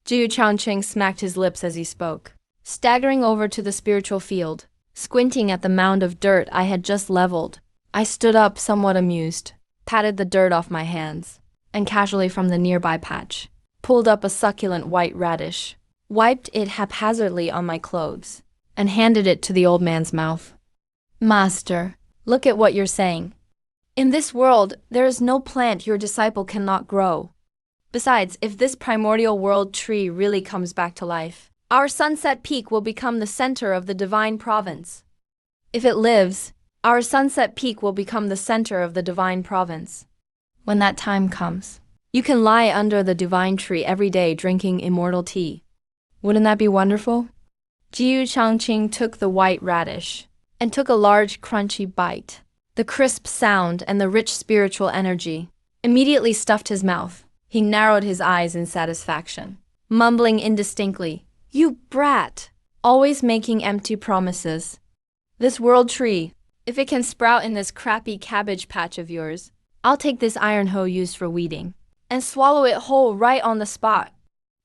Jiyu Changqing smacked his lips as he spoke, staggering over to the spiritual field, squinting at the mound of dirt I had just leveled. I stood up somewhat amused, patted the dirt off my hands, and casually from the nearby patch, pulled up a succulent white radish, wiped it haphazardly on my clothes, and handed it to the old man's mouth. Master, Look at what you're saying. In this world, there is no plant your disciple cannot grow. Besides, if this primordial world tree really comes back to life, our sunset peak will become the center of the divine province. If it lives, our sunset peak will become the center of the divine province. When that time comes, you can lie under the divine tree every day drinking immortal tea. Wouldn't that be wonderful? Jiu Changqing took the white radish and took a large crunchy bite. The crisp sound and the rich spiritual energy immediately stuffed his mouth. He narrowed his eyes in satisfaction, mumbling indistinctly, "You brat! Always making empty promises. This world tree, if it can sprout in this crappy cabbage patch of yours, I'll take this iron hoe used for weeding and swallow it whole right on the spot."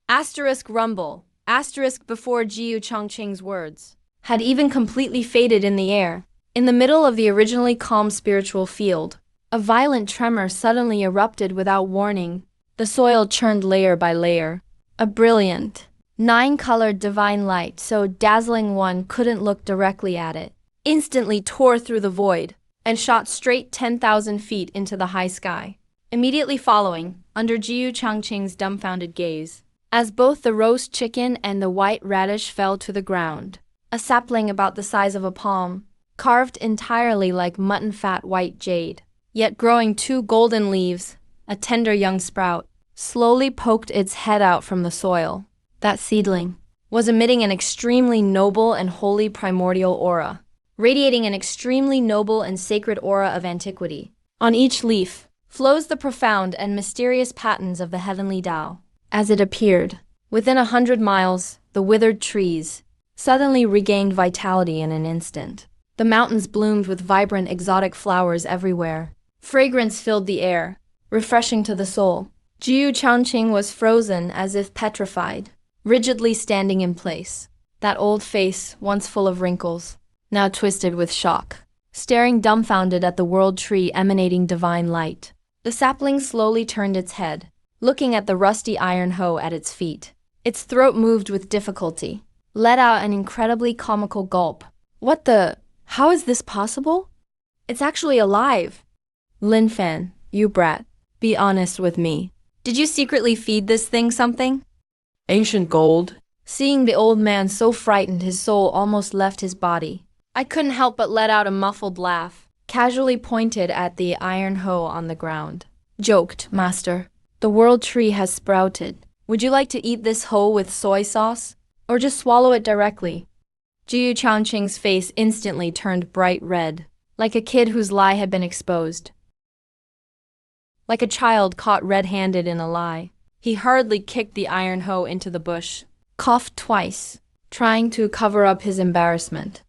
Asterisk rumble, asterisk before Jiu Changqing's words, had even completely faded in the air. In the middle of the originally calm spiritual field, a violent tremor suddenly erupted without warning. The soil churned layer by layer. A brilliant, nine-colored divine light, so dazzling one couldn't look directly at it, instantly tore through the void and shot straight 10,000 feet into the high sky. Immediately following, under Jiu Changqing's dumbfounded gaze, as both the roast chicken and the white radish fell to the ground, a sapling about the size of a palm, carved entirely like mutton fat white jade, yet growing two golden leaves, a tender young sprout, slowly poked its head out from the soil. That seedling was emitting an extremely noble and holy primordial aura, radiating an extremely noble and sacred aura of antiquity. On each leaf flows the profound and mysterious patterns of the heavenly Tao. As it appeared, within 100 miles, the withered trees suddenly regained vitality in an instant. The mountains bloomed with vibrant exotic flowers everywhere. Fragrance filled the air, refreshing to the soul. Jiu Changqing was frozen as if petrified, rigidly standing in place. That old face, once full of wrinkles, now twisted with shock, staring dumbfounded at the world tree emanating divine light. The sapling slowly turned its head, looking at the rusty iron hoe at its feet. Its throat moved with difficulty, let out an incredibly comical gulp. "What the? How is this possible? It's actually alive." "Lin Fan, you brat, be honest with me. Did you secretly feed this thing something?" Ancient gold. Seeing the old man so frightened his soul almost left his body, I couldn't help but let out a muffled laugh, casually pointed at the iron hoe on the ground. Joked, "Master, the world tree has sprouted. Would you like to eat this hoe with soy sauce? Or just swallow it directly?" Jiu Changqing's face instantly turned bright red, like a kid whose lie had been exposed. Like a child caught red-handed in a lie, he hurriedly kicked the iron hoe into the bush, coughed twice, trying to cover up his embarrassment.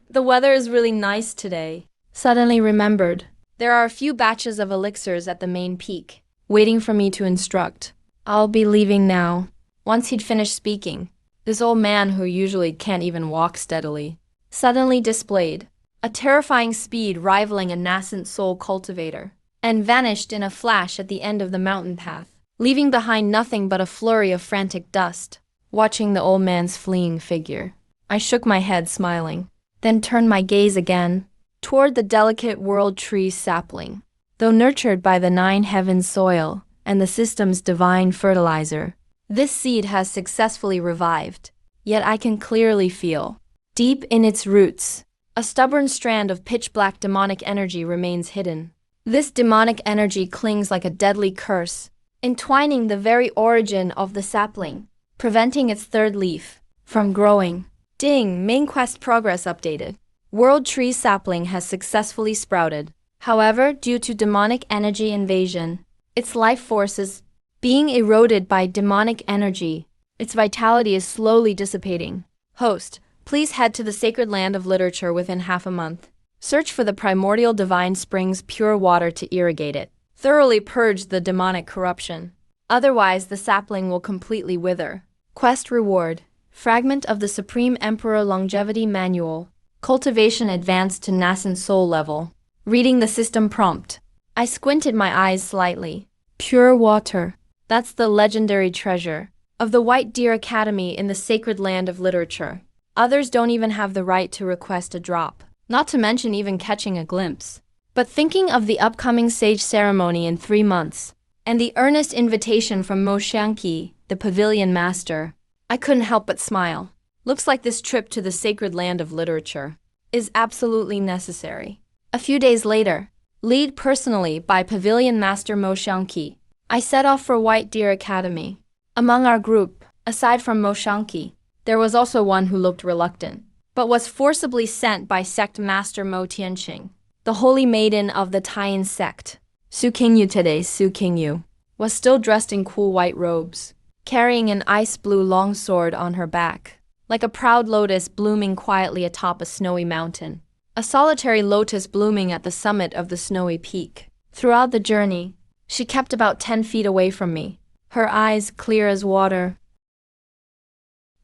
"The weather is really nice today." Suddenly remembered, there are a few batches of elixirs at the main peak, waiting for me to instruct. I'll be leaving now. Once he'd finished speaking, this old man who usually can't even walk steadily, suddenly displayed a terrifying speed rivaling a nascent soul cultivator, and vanished in a flash at the end of the mountain path, leaving behind nothing but a flurry of frantic dust. Watching the old man's fleeing figure, I shook my head smiling, then turned my gaze again toward the delicate world tree sapling. Though nurtured by the nine heavens soil and the system's divine fertilizer, this seed has successfully revived. Yet I can clearly feel, deep in its roots, a stubborn strand of pitch-black demonic energy remains hidden. This demonic energy clings like a deadly curse, entwining the very origin of the sapling, preventing its third leaf from growing. Ding! Main quest progress updated. World tree sapling has successfully sprouted. However, due to demonic energy invasion, its life force is being eroded by demonic energy. Its vitality is slowly dissipating. Host, please head to the sacred land of literature within half a month. Search for the primordial divine springs pure water to irrigate it. Thoroughly purge the demonic corruption. Otherwise, the sapling will completely wither. Quest reward. Fragment of the Supreme Emperor Longevity Manual. Cultivation advanced to nascent soul level. Reading the system prompt. I squinted my eyes slightly. Pure water. That's the legendary treasure of the White Deer Academy in the sacred land of literature. Others don't even have the right to request a drop. not to mention even catching a glimpse. But thinking of the upcoming sage ceremony in 3 months, and the earnest invitation from Mo Xiangqi, the pavilion master, I couldn't help but smile. Looks like this trip to the sacred land of literature is absolutely necessary. A few days later, lead personally by pavilion master Mo Xiangqi, I set off for White Deer Academy. Among our group, aside from Mo Xiangqi, there was also one who looked reluctant, but was forcibly sent by sect master Mo Tianqing, the holy maiden of the Taiyin sect. Su Qingyu today, Su Qingyu, was still dressed in cool white robes, carrying an ice blue longsword on her back, like a proud lotus blooming quietly atop a snowy mountain, a solitary lotus blooming at the summit of the snowy peak. Throughout the journey, she kept about 10 feet away from me. Her eyes, clear as water,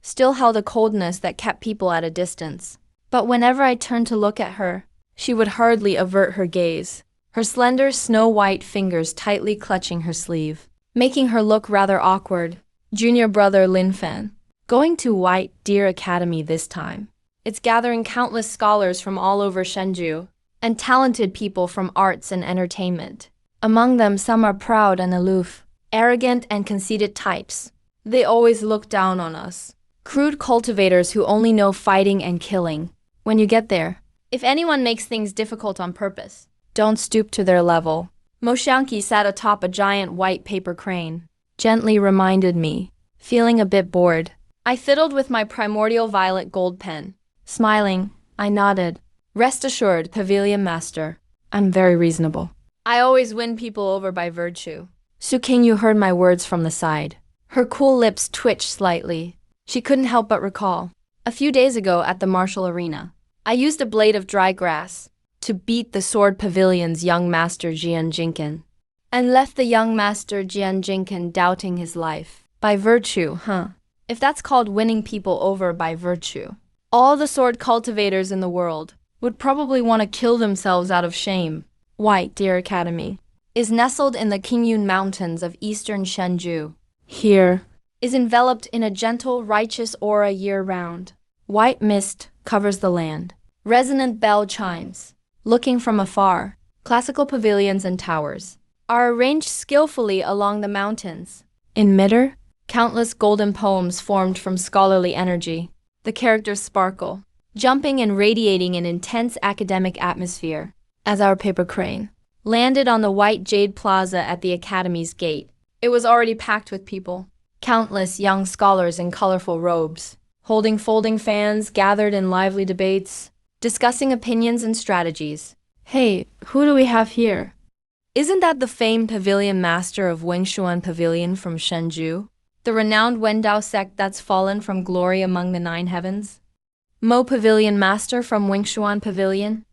still held a coldness that kept people at a distance. But whenever I turned to look at her, she would hardly avert her gaze, her slender snow-white fingers tightly clutching her sleeve, making her look rather awkward. Junior brother Lin Fan, going to White Deer Academy this time. It's gathering countless scholars from all over Shenzhou, and talented people from arts and entertainment. Among them, some are proud and aloof, arrogant and conceited types. They always look down on us, crude cultivators who only know fighting and killing. When you get there, if anyone makes things difficult on purpose, don't stoop to their level. Mo Xiangqi sat atop a giant white paper crane, gently reminded me, feeling a bit bored. I fiddled with my primordial violet gold pen. Smiling, I nodded. Rest assured, pavilion master, I'm very reasonable. I always win people over by virtue. Su Qingyu heard my words from the side. Her cool lips twitched slightly. She couldn't help but recall. A few days ago at the martial arena, I used a blade of dry grass to beat the sword pavilion's young master Jian Jinken, and left the young master Jian Jinken doubting his life. By virtue, huh? If that's called winning people over by virtue, all the sword cultivators in the world would probably want to kill themselves out of shame. White Deer Academy is nestled in the Qingyun Mountains of eastern Shenzhou. Here is enveloped in a gentle, righteous aura year-round. White mist covers the land. Resonant bell chimes. Looking from afar, classical pavilions and towers are arranged skillfully along the mountains. In midder, countless golden poems formed from scholarly energy. The characters sparkle, jumping and radiating an intense academic atmosphere. As our paper crane landed on the white jade plaza at the academy's gate, it was already packed with people. Countless young scholars in colorful robes, holding folding fans, gathered in lively debates, discussing opinions and strategies. Hey, who do we have here? Isn't that the famed pavilion master of Wingshuan Pavilion from Shenzhou? The renowned Wendao sect that's fallen from glory among the 9 heavens? Mo Pavilion Master from Wingshuan Pavilion?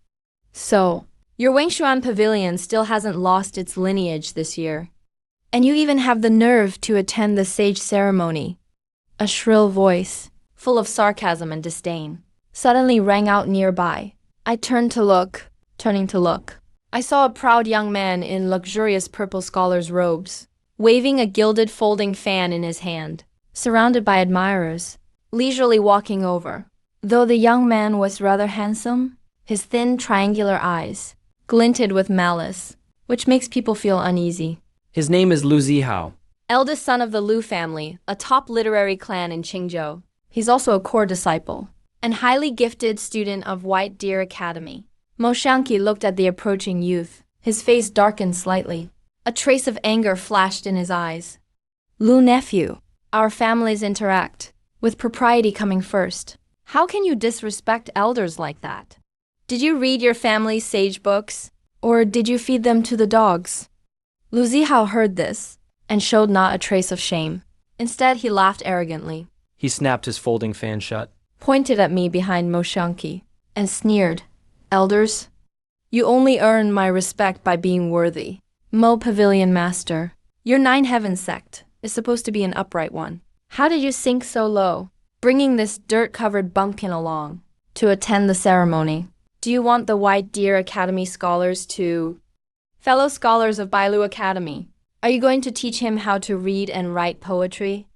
So, your Wingshuan Pavilion still hasn't lost its lineage this year. And you even have the nerve to attend the sage ceremony. A shrill voice, full of sarcasm and disdain, suddenly rang out nearby. I turned to look. Turning to look, I saw a proud young man in luxurious purple scholar's robes, waving a gilded folding fan in his hand, surrounded by admirers, leisurely walking over. Though the young man was rather handsome, his thin triangular eyes glinted with malice, which makes people feel uneasy. His name is Lu Zihao. Eldest son of the Lu family, a top literary clan in Qingzhou. He's also a core disciple and highly gifted student of White Deer Academy. Mo Xiangqi looked at the approaching youth. His face darkened slightly. A trace of anger flashed in his eyes. Lu nephew, our families interact, with propriety coming first. How can you disrespect elders like that? Did you read your family's sage books, or did you feed them to the dogs? Lu Zihao heard this, and showed not a trace of shame. Instead, he laughed arrogantly. He snapped his folding fan shut, Pointed at me behind Mo Xiangqi, and sneered. Elders, you only earn my respect by being worthy. Mo Pavilion Master, your 9 Heaven sect is supposed to be an upright one. How did you sink so low, bringing this dirt-covered bumpkin along to attend the ceremony? Do you want the White Deer Academy scholars to... Fellow scholars of Bailu Academy, are you going to teach him how to read and write poetry?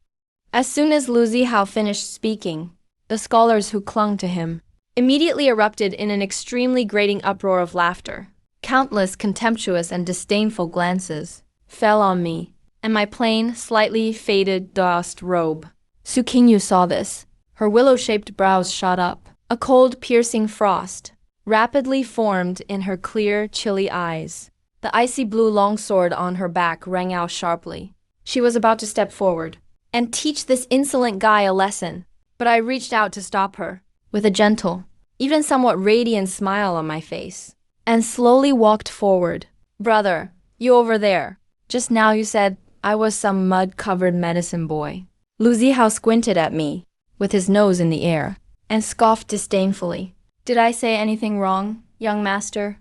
As soon as Lu Zihao finished speaking, the scholars who clung to him immediately erupted in an extremely grating uproar of laughter. Countless contemptuous and disdainful glances fell on me and my plain, slightly faded dust robe. Su Qingyu saw this. Her willow-shaped brows shot up. A cold, piercing frost rapidly formed in her clear, chilly eyes. The icy blue longsword on her back rang out sharply. She was about to step forward and teach this insolent guy a lesson, but I reached out to stop her with a gentle, even somewhat radiant smile on my face, and slowly walked forward. Brother, you over there. Just now you said I was some mud-covered medicine boy. Lu Zihao squinted at me, with his nose in the air, and scoffed disdainfully. Did I say anything wrong, young master?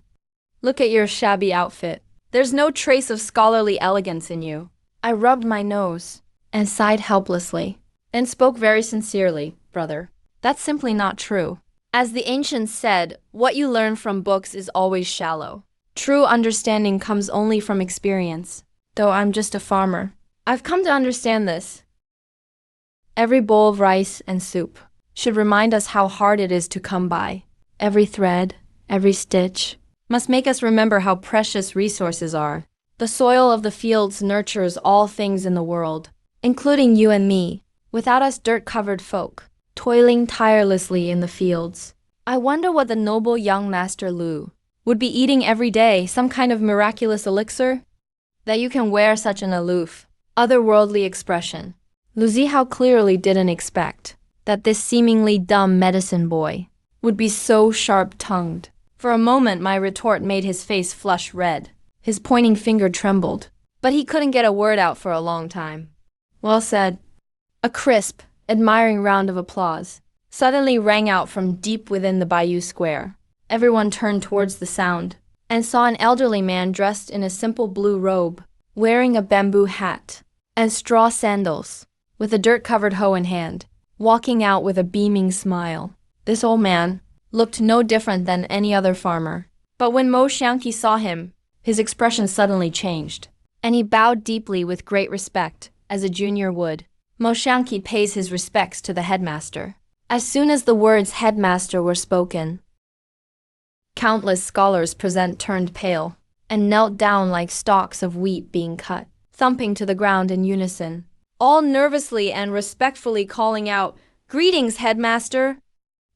Look at your shabby outfit. There's no trace of scholarly elegance in you. I rubbed my nose and sighed helplessly, and spoke very sincerely, brother. That's simply not true. As the ancients said, what you learn from books is always shallow. True understanding comes only from experience. Though I'm just a farmer, I've come to understand this. Every bowl of rice and soup should remind us how hard it is to come by. Every thread, every stitch, must make us remember how precious resources are. The soil of the fields nurtures all things in the world, including you and me, without us dirt-covered folk, toiling tirelessly in the fields. I wonder what the noble young Master Lu would be eating every day, some kind of miraculous elixir? That you can wear such an aloof, otherworldly expression. Lu Zihao clearly didn't expect that this seemingly dumb medicine boy would be so sharp-tongued. For a moment my retort made his face flush red. His pointing finger trembled, but he couldn't get a word out for a long time. Well said. A crisp, admiring round of applause suddenly rang out from deep within the Bayou Square. Everyone turned towards the sound and saw an elderly man dressed in a simple blue robe, wearing a bamboo hat and straw sandals, with a dirt-covered hoe in hand, walking out with a beaming smile. This old man looked no different than any other farmer. But when Mo Xiangqi saw him, his expression suddenly changed, and he bowed deeply with great respect, as a junior would. Mo Xiangqi pays his respects to the headmaster. As soon as the words headmaster were spoken, countless scholars present turned pale, and knelt down like stalks of wheat being cut, thumping to the ground in unison, all nervously and respectfully calling out, "Greetings, headmaster!"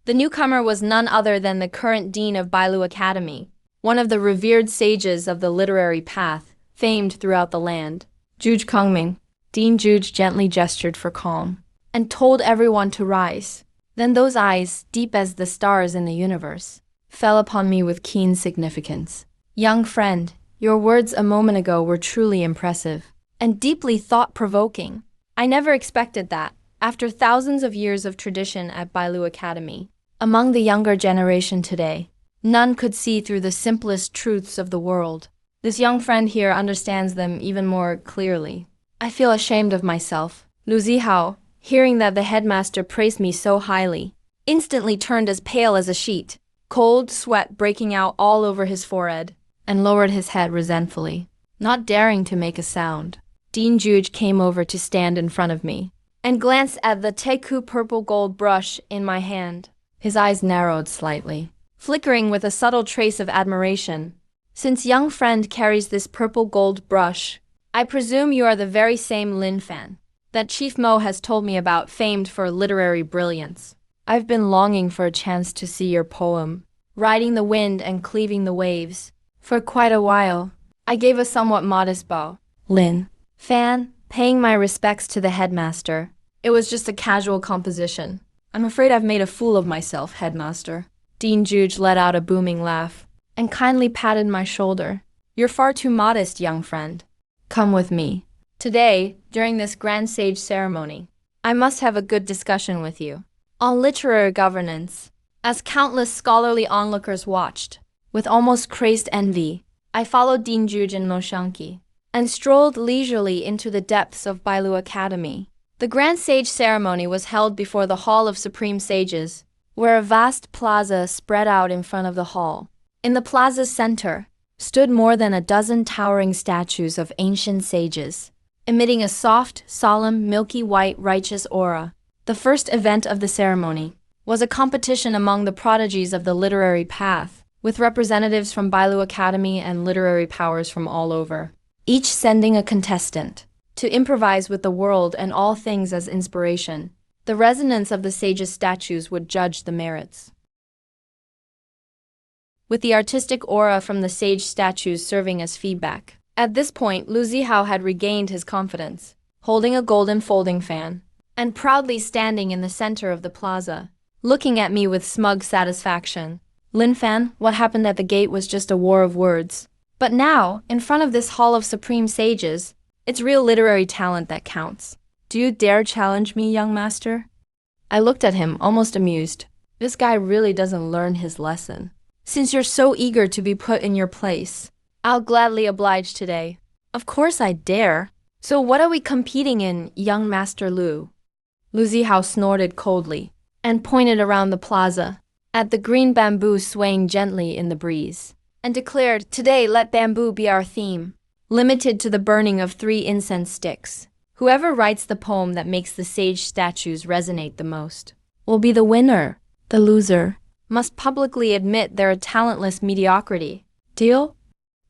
The newcomer was none other than the current dean of Bailu Academy, one of the revered sages of the literary path, famed throughout the land. Juge Kongming. Dean Juge gently gestured for calm, and told everyone to rise. Then those eyes, deep as the stars in the universe, fell upon me with keen significance. Young friend, your words a moment ago were truly impressive, and deeply thought-provoking. I never expected that, after thousands of years of tradition at Bailu Academy. Among the younger generation today, none could see through the simplest truths of the world. This young friend here understands them even more clearly. I feel ashamed of myself. Lu Zihao, hearing that the headmaster praised me so highly, instantly turned as pale as a sheet, cold sweat breaking out all over his forehead, and lowered his head resentfully. Not daring to make a sound, Dean Juge came over to stand in front of me, and glanced at the Teku purple gold brush in my hand. His eyes narrowed slightly, flickering with a subtle trace of admiration. Since young friend carries this purple gold brush, I presume you are the very same Lin Fan that Chief Mo has told me about, famed for literary brilliance. I've been longing for a chance to see your poem, Riding the Wind and Cleaving the Waves, for quite a while. I gave a somewhat modest bow. Lin Fan, paying my respects to the headmaster. It was just a casual composition. I'm afraid I've made a fool of myself, headmaster. Dean Juge let out a booming laugh, and kindly patted my shoulder. You're far too modest, young friend. Come with me. Today, during this grand sage ceremony, I must have a good discussion with you on literary governance. As countless scholarly onlookers watched, with almost crazed envy, I followed Dean Juge and Mo Xiangqi, and strolled leisurely into the depths of Bailu Academy. The grand sage ceremony was held before the Hall of Supreme Sages, where a vast plaza spread out in front of the hall. In the plaza's center stood more than a dozen towering statues of ancient sages, emitting a soft, solemn, milky white righteous aura. The first event of the ceremony was a competition among the prodigies of the literary path, with representatives from Bailu Academy and literary powers from all over, each sending a contestant to improvise with the world and all things as inspiration. The resonance of the sage's statues would judge the merits, with the artistic aura from the sage statues serving as feedback. At this point, Lu Zihao had regained his confidence, holding a golden folding fan, and proudly standing in the center of the plaza, looking at me with smug satisfaction. Lin Fan, what happened at the gate was just a war of words. But now, in front of this hall of supreme sages, it's real literary talent that counts. Do you dare challenge me, young master? I looked at him, almost amused. This guy really doesn't learn his lesson. Since you're so eager to be put in your place, I'll gladly oblige today. Of course I dare. So what are we competing in, young Master Lu? Lu Zihao snorted coldly and pointed around the plaza at the green bamboo swaying gently in the breeze, and declared, "Today let bamboo be our theme, limited to the burning of 3 incense sticks. Whoever writes the poem that makes the sage statues resonate the most will be the winner. The loser must publicly admit their talentless mediocrity. Deal?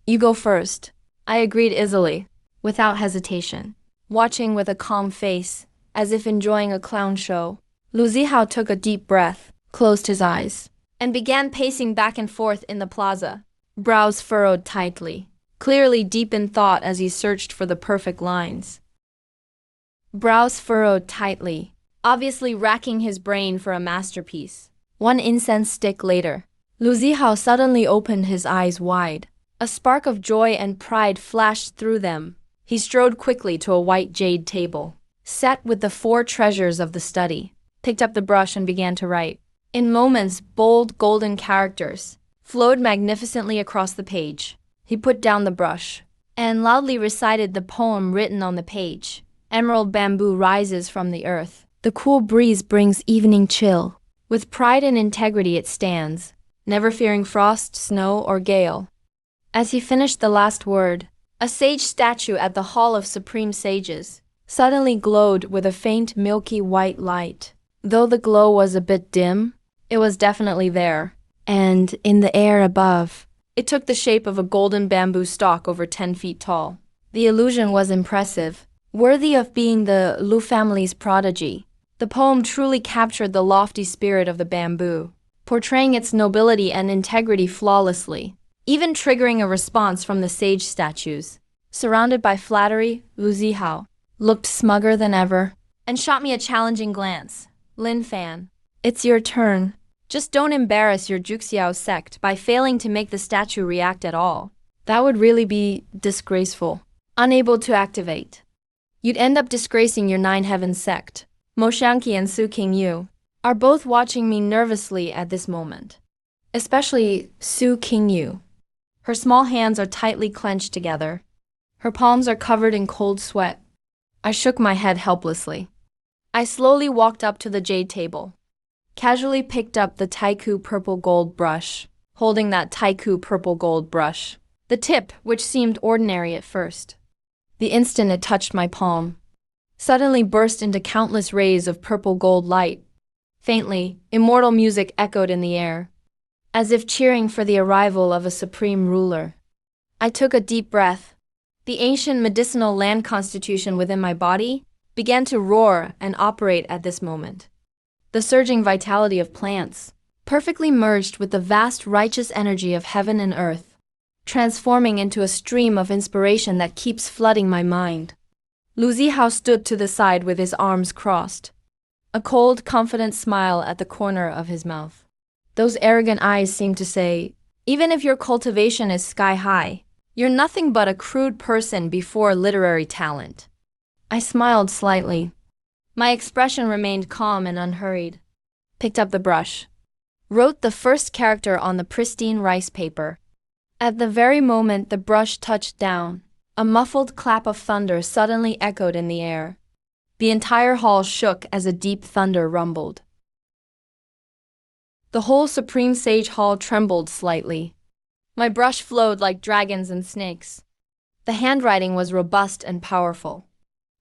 You go first." I agreed easily, without hesitation, watching with a calm face, as if enjoying a clown show. Lu Zihao took a deep breath, closed his eyes, and began pacing back and forth in the plaza, brows furrowed tightly, clearly deep in thought as he searched for the perfect lines. Brows furrowed tightly, obviously racking his brain for a masterpiece. 1 incense stick later, Lu Zihao suddenly opened his eyes wide. A spark of joy and pride flashed through them. He strode quickly to a white jade table, set with the 4 treasures of the study, picked up the brush and began to write. In moments, bold golden characters flowed magnificently across the page. He put down the brush and loudly recited the poem written on the page. Emerald bamboo rises from the earth. The cool breeze brings evening chill. With pride and integrity it stands, never fearing frost, snow, or gale. As he finished the last word, a sage statue at the Hall of Supreme Sages suddenly glowed with a faint milky white light. Though the glow was a bit dim, it was definitely there, and in the air above, it took the shape of a golden bamboo stalk over 10 feet tall. The illusion was impressive, worthy of being the Lu family's prodigy. The poem truly captured the lofty spirit of the bamboo, portraying its nobility and integrity flawlessly, even triggering a response from the sage statues. Surrounded by flattery, Lu Zihao looked smugger than ever and shot me a challenging glance. Lin Fan, it's your turn. Just don't embarrass your Juxiao sect by failing to make the statue react at all. That would really be disgraceful. Unable to activate, you'd end up disgracing your 9 Heavens sect. Mo Xiangqi and Su Qingyu are both watching me nervously at this moment. Especially Su Qingyu. Her small hands are tightly clenched together. Her palms are covered in cold sweat. I shook my head helplessly. I slowly walked up to the jade table, casually picked up the Taiku purple gold brush, holding that Taiku purple gold brush, the tip which seemed ordinary at first. The instant it touched my palm, suddenly burst into countless rays of purple gold light. Faintly, immortal music echoed in the air, as if cheering for the arrival of a supreme ruler. I took a deep breath. The ancient medicinal land constitution within my body began to roar and operate at this moment. The surging vitality of plants, perfectly merged with the vast righteous energy of heaven and earth, transforming into a stream of inspiration that keeps flooding my mind. Lu Zihao stood to the side with his arms crossed, a cold, confident smile at the corner of his mouth. Those arrogant eyes seemed to say, even if your cultivation is sky high, you're nothing but a crude person before literary talent. I smiled slightly. My expression remained calm and unhurried. Picked up the brush, wrote the first character on the pristine rice paper. At the very moment the brush touched down, a muffled clap of thunder suddenly echoed in the air. The entire hall shook as a deep thunder rumbled. The whole Supreme Sage Hall trembled slightly. My brush flowed like dragons and snakes. The handwriting was robust and powerful,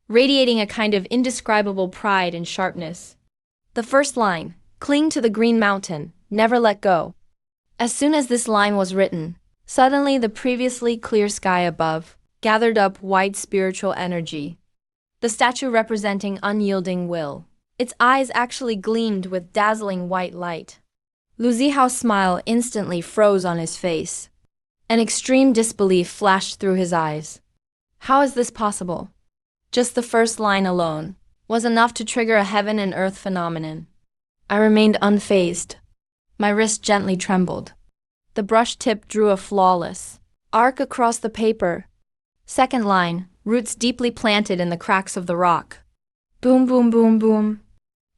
radiating a kind of indescribable pride and sharpness. The first line, Cling to the green mountain, never let go. As soon as this line was written, suddenly the previously clear sky above gathered up white spiritual energy. The statue representing unyielding will. Its eyes actually gleamed with dazzling white light. Lu Zihao's smile instantly froze on his face. An extreme disbelief flashed through his eyes. How is this possible? Just the first line alone was enough to trigger a heaven and earth phenomenon. I remained unfazed. My wrist gently trembled. The brush tip drew a flawless arc across the paper. Second line, roots deeply planted in the cracks of the rock. Boom, boom, boom, boom.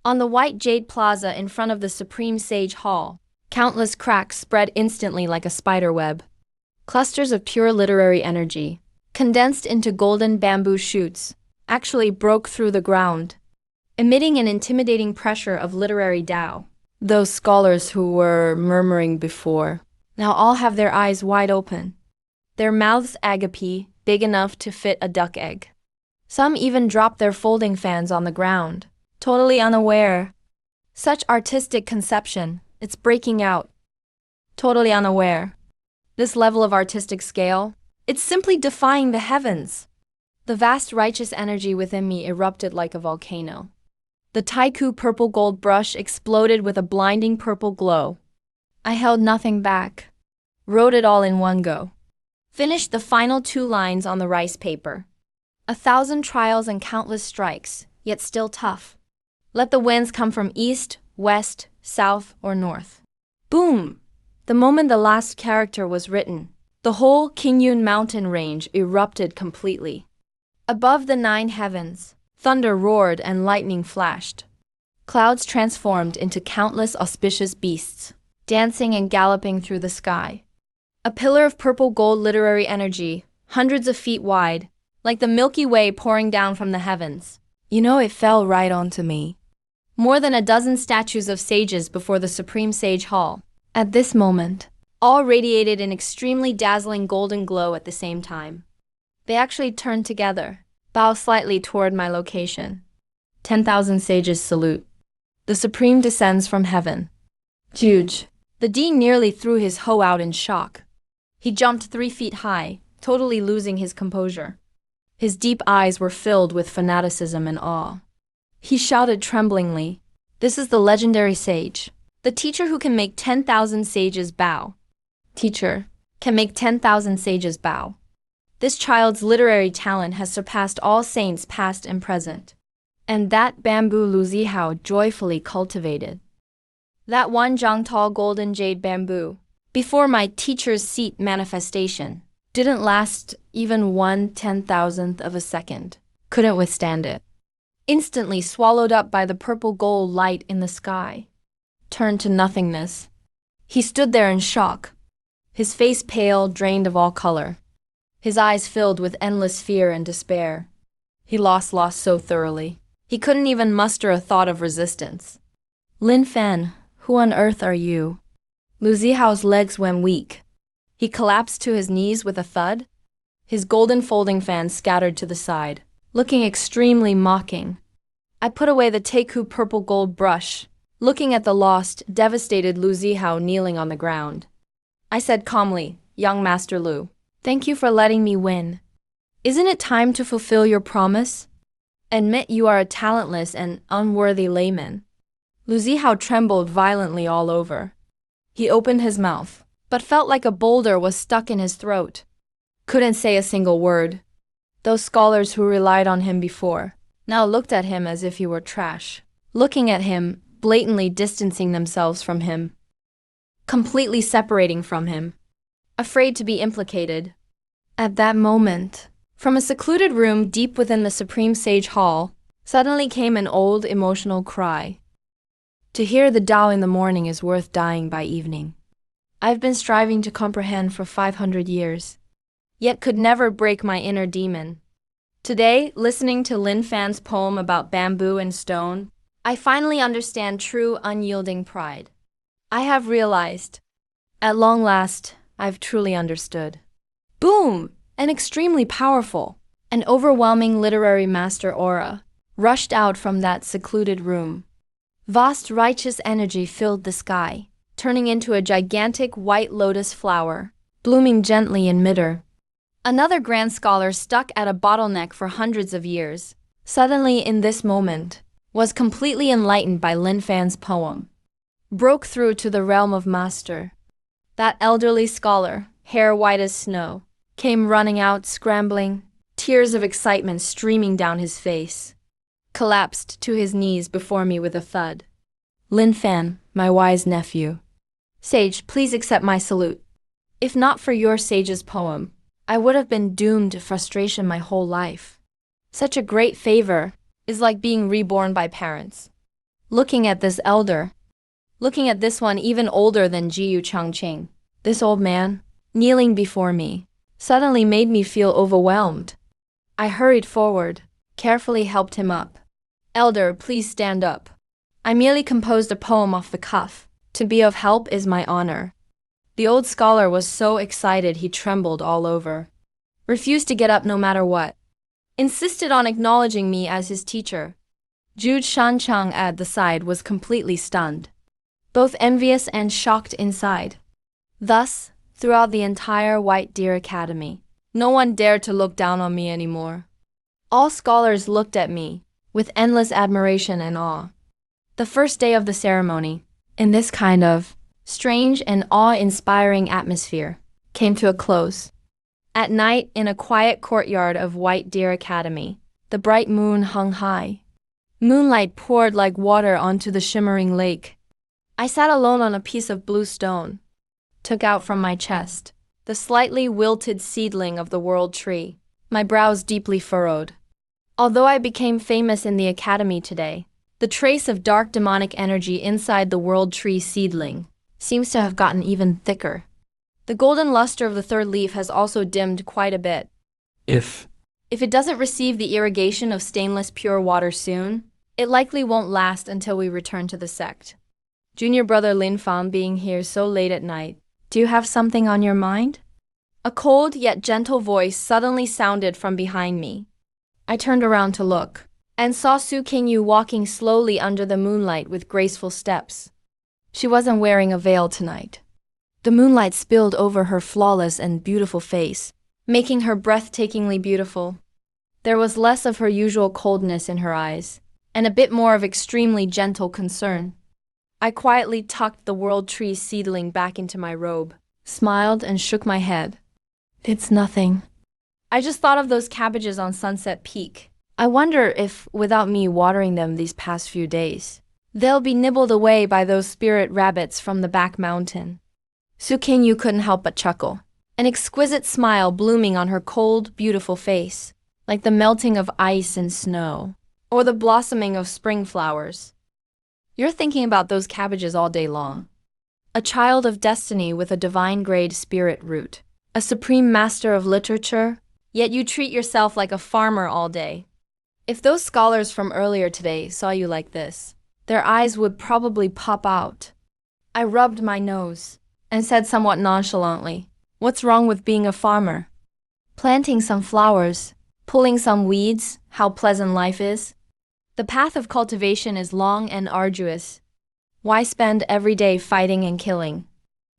On the white jade plaza in front of the Supreme Sage Hall, countless cracks spread instantly like a spider web. Clusters of pure literary energy, condensed into golden bamboo shoots, actually broke through the ground, emitting an intimidating pressure of literary Tao. Those scholars who were murmuring before now all have their eyes wide open, their mouths agape, big enough to fit a duck egg. Some even dropped their folding fans on the ground, totally unaware. Such artistic conception, it's breaking out. Totally unaware. This level of artistic scale, it's simply defying the heavens. The vast righteous energy within me erupted like a volcano. The Taiku purple gold brush exploded with a blinding purple glow. I held nothing back. Wrote it all in one go. Finished the final 2 lines on the rice paper. 1,000 trials and countless strikes, yet still tough. Let the winds come from east, west, south, or north. Boom! The moment the last character was written, the whole Qingyun mountain range erupted completely. Above the 9 heavens, thunder roared and lightning flashed. Clouds transformed into countless auspicious beasts, dancing and galloping through the sky. A pillar of purple gold literary energy, hundreds of feet wide, like the Milky Way pouring down from the heavens. It fell right onto me. More than a dozen statues of sages before the Supreme Sage Hall. At this moment, all radiated an extremely dazzling golden glow at the same time. They actually turned together, bow slightly toward my location. 10,000 sages salute. The Supreme descends from heaven. Huge. The dean nearly threw his hoe out in shock. He jumped 3 feet high, totally losing his composure. His deep eyes were filled with fanaticism and awe. He shouted tremblingly, "This is the legendary sage, the teacher who can make 10,000 sages bow. Teacher, can make 10,000 sages bow. This child's literary talent has surpassed all saints past and present. And that bamboo Lu Zihao joyfully cultivated. That one Zhangtao golden jade bamboo, before my teacher's seat manifestation, didn't last even 1/10,000th of a second. Couldn't withstand it. Instantly swallowed up by the purple gold light in the sky. Turned to nothingness. He stood there in shock. His face pale, drained of all color. His eyes filled with endless fear and despair. He lost so thoroughly. He couldn't even muster a thought of resistance. Lin Fan, who on earth are you? Lu Zihao's legs went weak. He collapsed to his knees with a thud. His golden folding fan scattered to the side, looking extremely mocking. I put away the Taiku purple gold brush, looking at the lost, devastated Lu Zihao kneeling on the ground. I said calmly, "Young Master Lu, thank you for letting me win. Isn't it time to fulfill your promise? Admit you are a talentless and unworthy layman." Lu Zihao trembled violently all over. He opened his mouth, but felt like a boulder was stuck in his throat. Couldn't say a single word. Those scholars who relied on him before now looked at him as if he were trash, looking at him, blatantly distancing themselves from him, completely separating from him, afraid to be implicated. At that moment, from a secluded room deep within the Supreme Sage Hall, suddenly came an old, emotional cry. To hear the Tao in the morning is worth dying by evening. I've been striving to comprehend for 500 years, yet could never break my inner demon. Today, listening to Lin Fan's poem about bamboo and stone, I finally understand true unyielding pride. I have realized, at long last, I've truly understood. Boom! An extremely powerful, an overwhelming literary master aura rushed out from that secluded room. Vast righteous energy filled the sky, turning into a gigantic white lotus flower, blooming gently in midair. Another grand scholar stuck at a bottleneck for hundreds of years, suddenly in this moment, was completely enlightened by Lin Fan's poem. Broke through to the realm of master. That elderly scholar, hair white as snow, came running out scrambling, tears of excitement streaming down his face. Collapsed to his knees before me with a thud. Lin Fan, my wise nephew. Sage, please accept my salute. If not for your sage's poem, I would have been doomed to frustration my whole life. Such a great favor is like being reborn by parents. Looking at this elder, looking at this one even older than Jiyu Changqing, this old man, kneeling before me, suddenly made me feel overwhelmed. I hurried forward, carefully helped him up. Elder, please stand up. I merely composed a poem off the cuff. To be of help is my honor. The old scholar was so excited he trembled all over. Refused to get up no matter what. Insisted on acknowledging me as his teacher. Jude Shanchang at the side was completely stunned, both envious and shocked inside. Thus, throughout the entire White Deer Academy, no one dared to look down on me anymore. All scholars looked at me with endless admiration and awe. The first day of the ceremony, in this kind of strange and awe-inspiring atmosphere, came to a close. At night, in a quiet courtyard of White Deer Academy, the bright moon hung high. Moonlight poured like water onto the shimmering lake. I sat alone on a piece of blue stone, took out from my chest the slightly wilted seedling of the world tree, my brows deeply furrowed. Although I became famous in the academy today, the trace of dark demonic energy inside the world tree seedling seems to have gotten even thicker. The golden luster of the third leaf has also dimmed quite a bit. If it doesn't receive the irrigation of stainless pure water soon, it likely won't last until we return to the sect. Junior brother Lin Fan being here so late at night, do you have something on your mind? A cold yet gentle voice suddenly sounded from behind me. I turned around to look, and saw Su Qingyu walking slowly under the moonlight with graceful steps. She wasn't wearing a veil tonight. The moonlight spilled over her flawless and beautiful face, making her breathtakingly beautiful. There was less of her usual coldness in her eyes, and a bit more of extremely gentle concern. I quietly tucked the world tree seedling back into my robe, smiled and shook my head. It's nothing. I just thought of those cabbages on Sunset Peak. I wonder if, without me watering them these past few days, they'll be nibbled away by those spirit rabbits from the back mountain. Su Qingyu couldn't help but chuckle, an exquisite smile blooming on her cold, beautiful face, like the melting of ice and snow, or the blossoming of spring flowers. You're thinking about those cabbages all day long. A child of destiny with a divine-grade spirit root, a supreme master of literature, yet you treat yourself like a farmer all day. If those scholars from earlier today saw you like this, their eyes would probably pop out. I rubbed my nose and said somewhat nonchalantly, "What's wrong with being a farmer? Planting some flowers, pulling some weeds, how pleasant life is. The path of cultivation is long and arduous. Why spend every day fighting and killing?"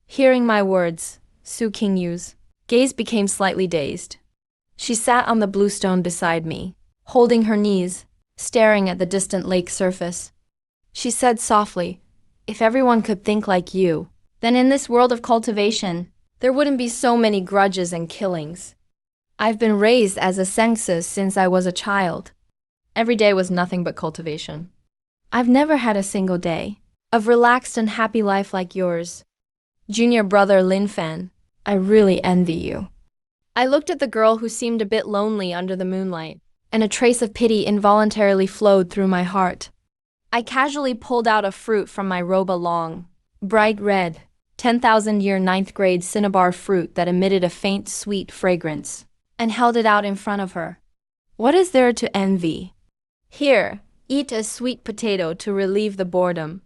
Hearing my words, Su Qingyu's gaze became slightly dazed. She sat on the blue stone beside me, holding her knees, staring at the distant lake surface. She said softly, "If everyone could think like you, then in this world of cultivation, there wouldn't be so many grudges and killings. I've been raised as a sengsa since I was a child. Every day was nothing but cultivation. I've never had a single day of relaxed and happy life like yours. Junior brother Lin Fan, I really envy you." I looked at the girl who seemed a bit lonely under the moonlight, and a trace of pity involuntarily flowed through my heart. I casually pulled out a fruit from my robe, a long, bright red, 10,000-year ninth grade cinnabar fruit that emitted a faint, sweet fragrance, and held it out in front of her. What is there to envy? Here, eat a sweet potato to relieve the boredom.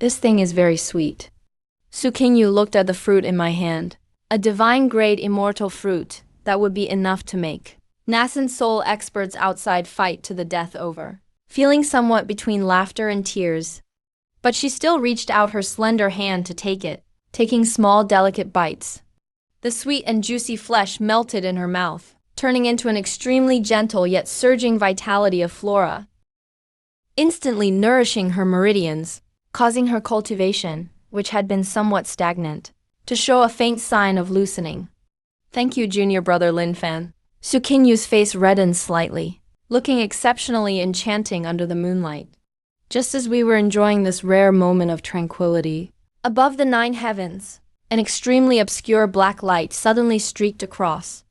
This thing is very sweet. Su Qingyu looked at the fruit in my hand, a divine-grade immortal fruit that would be enough to make nascent soul experts outside fight to the death over. Feeling somewhat between laughter and tears, but she still reached out her slender hand to take it, taking small, delicate bites. The sweet and juicy flesh melted in her mouth, turning into an extremely gentle yet surging vitality of flora, instantly nourishing her meridians, causing her cultivation, which had been somewhat stagnant, to show a faint sign of loosening. Thank you, junior brother Lin Fan. Sukinyu's face reddened slightly, looking exceptionally enchanting under the moonlight. Just as we were enjoying this rare moment of tranquility, above the 9 heavens, an extremely obscure black light suddenly streaked across.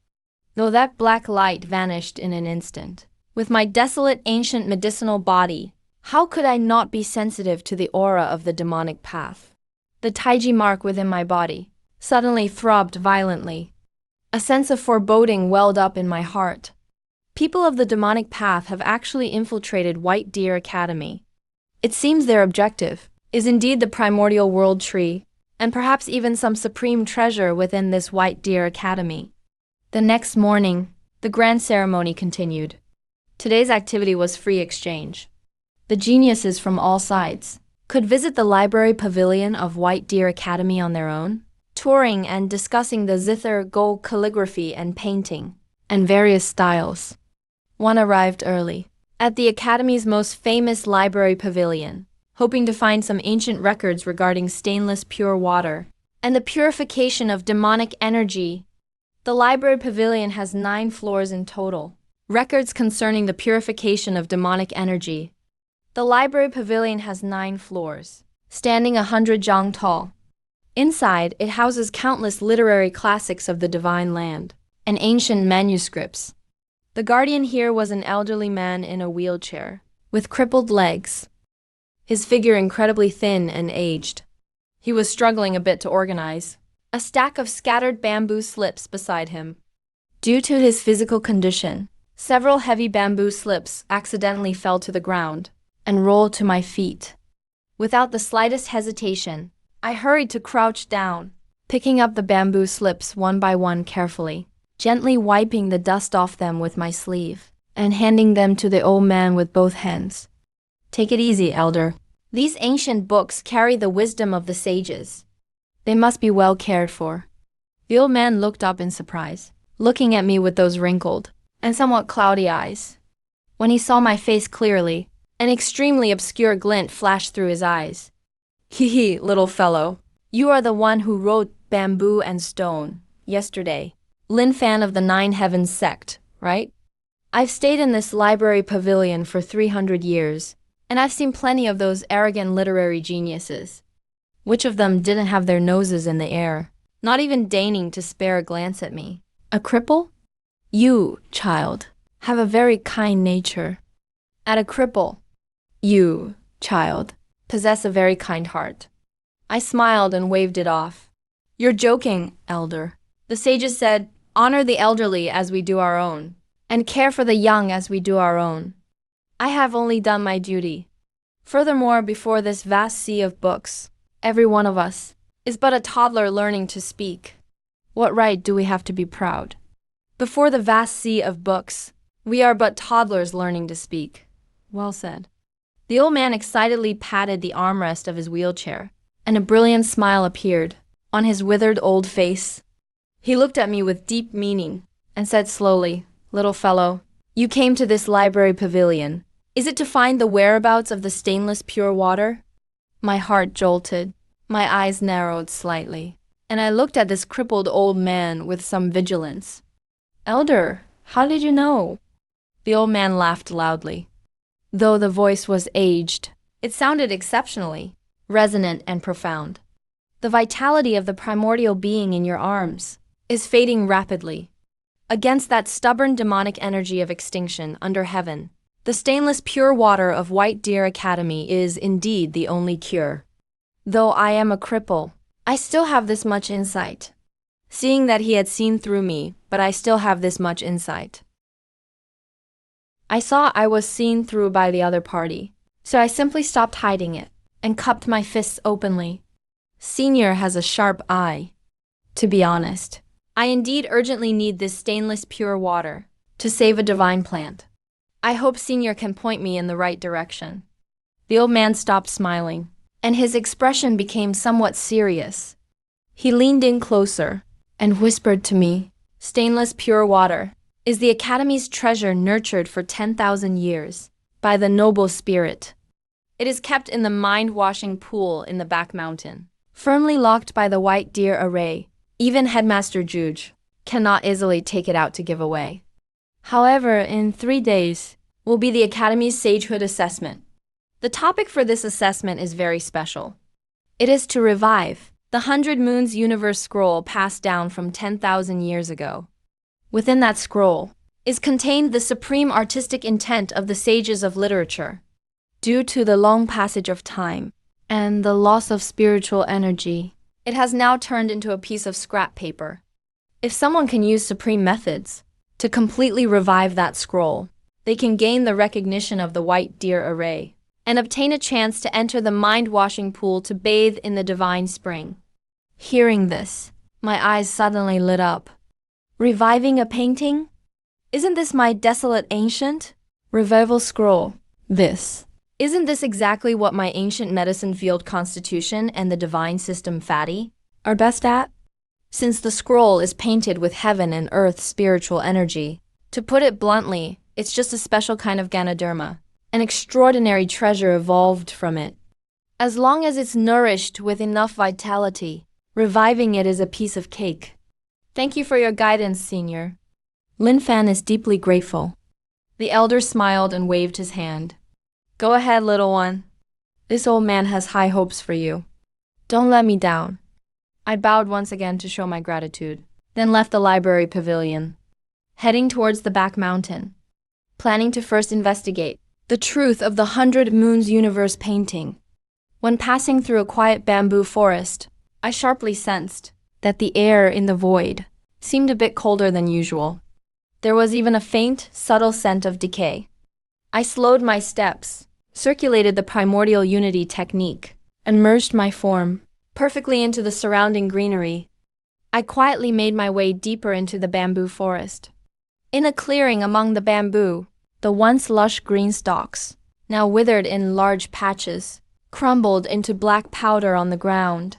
Though that black light vanished in an instant, with my desolate ancient medicinal body, how could I not be sensitive to the aura of the demonic path? The Taiji mark within my body suddenly throbbed violently. A sense of foreboding welled up in my heart. People of the demonic path have actually infiltrated White Deer Academy. It seems their objective is indeed the primordial world tree, and perhaps even some supreme treasure within this White Deer Academy. The next morning, the grand ceremony continued. Today's activity was free exchange. The geniuses from all sides could visit the library pavilion of White Deer Academy on their own, touring and discussing the zither gold calligraphy and painting, and various styles. One arrived early, at the Academy's most famous library pavilion, hoping to find some ancient records regarding stainless pure water and the purification of demonic energy. The library pavilion has 9 floors in total. Records concerning the purification of demonic energy. The library pavilion has 9 floors, standing 100 zhang tall. Inside, it houses countless literary classics of the divine land and ancient manuscripts. The guardian here was an elderly man in a wheelchair, with crippled legs. His figure incredibly thin and aged. He was struggling a bit to organize a stack of scattered bamboo slips beside him. Due to his physical condition, several heavy bamboo slips accidentally fell to the ground and rolled to my feet. Without the slightest hesitation, I hurried to crouch down, picking up the bamboo slips one by one carefully, gently wiping the dust off them with my sleeve, and handing them to the old man with both hands. Take it easy, elder. These ancient books carry the wisdom of the sages. They must be well cared for. The old man looked up in surprise, looking at me with those wrinkled and somewhat cloudy eyes. When he saw my face clearly, an extremely obscure glint flashed through his eyes. Hee, little fellow. You are the one who wrote Bamboo and Stone yesterday. Lin Fan of the 9 Heavens sect, right? I've stayed in this library pavilion for 300 years, and I've seen plenty of those arrogant literary geniuses. Which of them didn't have their noses in the air, not even deigning to spare a glance at me? A cripple? You, child, have a very kind nature. At a cripple, you, child, possess a very kind heart. I smiled and waved it off. You're joking, elder. The sages said, honor the elderly as we do our own, and care for the young as we do our own. I have only done my duty. Furthermore, before this vast sea of books, every one of us is but a toddler learning to speak. What right do we have to be proud? Before the vast sea of books, we are but toddlers learning to speak. Well said. The old man excitedly patted the armrest of his wheelchair, and a brilliant smile appeared on his withered old face. He looked at me with deep meaning and said slowly, little fellow, you came to this library pavilion. Is it to find the whereabouts of the stainless pure water? My heart jolted, my eyes narrowed slightly, and I looked at this crippled old man with some vigilance. Elder, how did you know? The old man laughed loudly. Though the voice was aged, it sounded exceptionally resonant and profound. The vitality of the primordial being in your arms is fading rapidly. Against that stubborn demonic energy of extinction under heaven, the stainless pure water of White Deer Academy is indeed the only cure. Though I am a cripple, I still have this much insight. Seeing that he had seen through me, but I still have this much insight. I saw I was seen through by the other party, so I simply stopped hiding it and cupped my fists openly. Senior has a sharp eye. To be honest, I indeed urgently need this stainless pure water to save a divine plant. I hope Senior can point me in the right direction. The old man stopped smiling. and his expression became somewhat serious. He leaned in closer and whispered to me, "Stainless pure water is the Academy's treasure, nurtured for 10,000 years by the noble spirit. It is kept in the mind-washing pool in the back mountain, firmly locked by the white deer array. Even Headmaster Juge cannot easily take it out to give away. However, in 3 days will be the Academy's sagehood assessment. The topic for this assessment is very special. It is to revive the 100 Moons Universe Scroll passed down from 10,000 years ago. Within that scroll is contained the supreme artistic intent of the sages of literature. Due to the long passage of time and the loss of spiritual energy, it has now turned into a piece of scrap paper. If someone can use supreme methods to completely revive that scroll, they can gain the recognition of the white deer array and obtain a chance to enter the mind-washing pool to bathe in the divine spring." Hearing this, my eyes suddenly lit up. Reviving a painting? Isn't this my desolate ancient revival scroll? Isn't this exactly what my ancient medicine field constitution and the divine system fatty are best at? Since the scroll is painted with heaven and earth spiritual energy, to put it bluntly, it's just a special kind of Ganoderma. An extraordinary treasure evolved from it. As long as it's nourished with enough vitality, reviving it is a piece of cake. Thank you for your guidance, Senior. Lin Fan is deeply grateful. The elder smiled and waved his hand. Go ahead, little one. This old man has high hopes for you. Don't let me down. I bowed once again to show my gratitude, then left the library pavilion, heading towards the back mountain, planning to first investigate the truth of the 100 Moons Universe painting. When passing through a quiet bamboo forest, I sharply sensed that the air in the void seemed a bit colder than usual. There was even a faint, subtle scent of decay. I slowed my steps, circulated the primordial unity technique, and merged my form perfectly into the surrounding greenery. I quietly made my way deeper into the bamboo forest. In a clearing among the bamboo, the once lush green stalks, now withered in large patches, crumbled into black powder on the ground.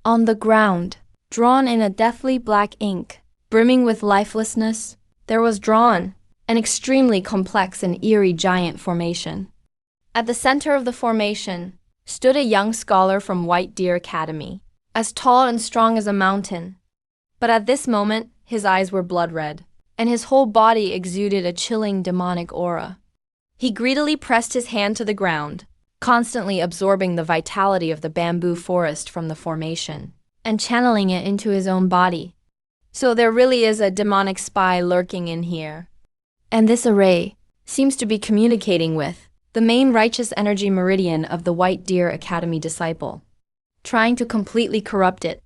On the ground, drawn in a deathly black ink, brimming with lifelessness, there was drawn an extremely complex and eerie giant formation. At the center of the formation stood a young scholar from White Deer Academy, as tall and strong as a mountain. But at this moment, his eyes were blood red, and his whole body exuded a chilling demonic aura. He greedily pressed his hand to the ground, constantly absorbing the vitality of the bamboo forest from the formation, and channeling it into his own body. So there really is a demonic spy lurking in here. And this array seems to be communicating with the main righteous energy meridian of the White Deer Academy disciple, trying to completely corrupt it.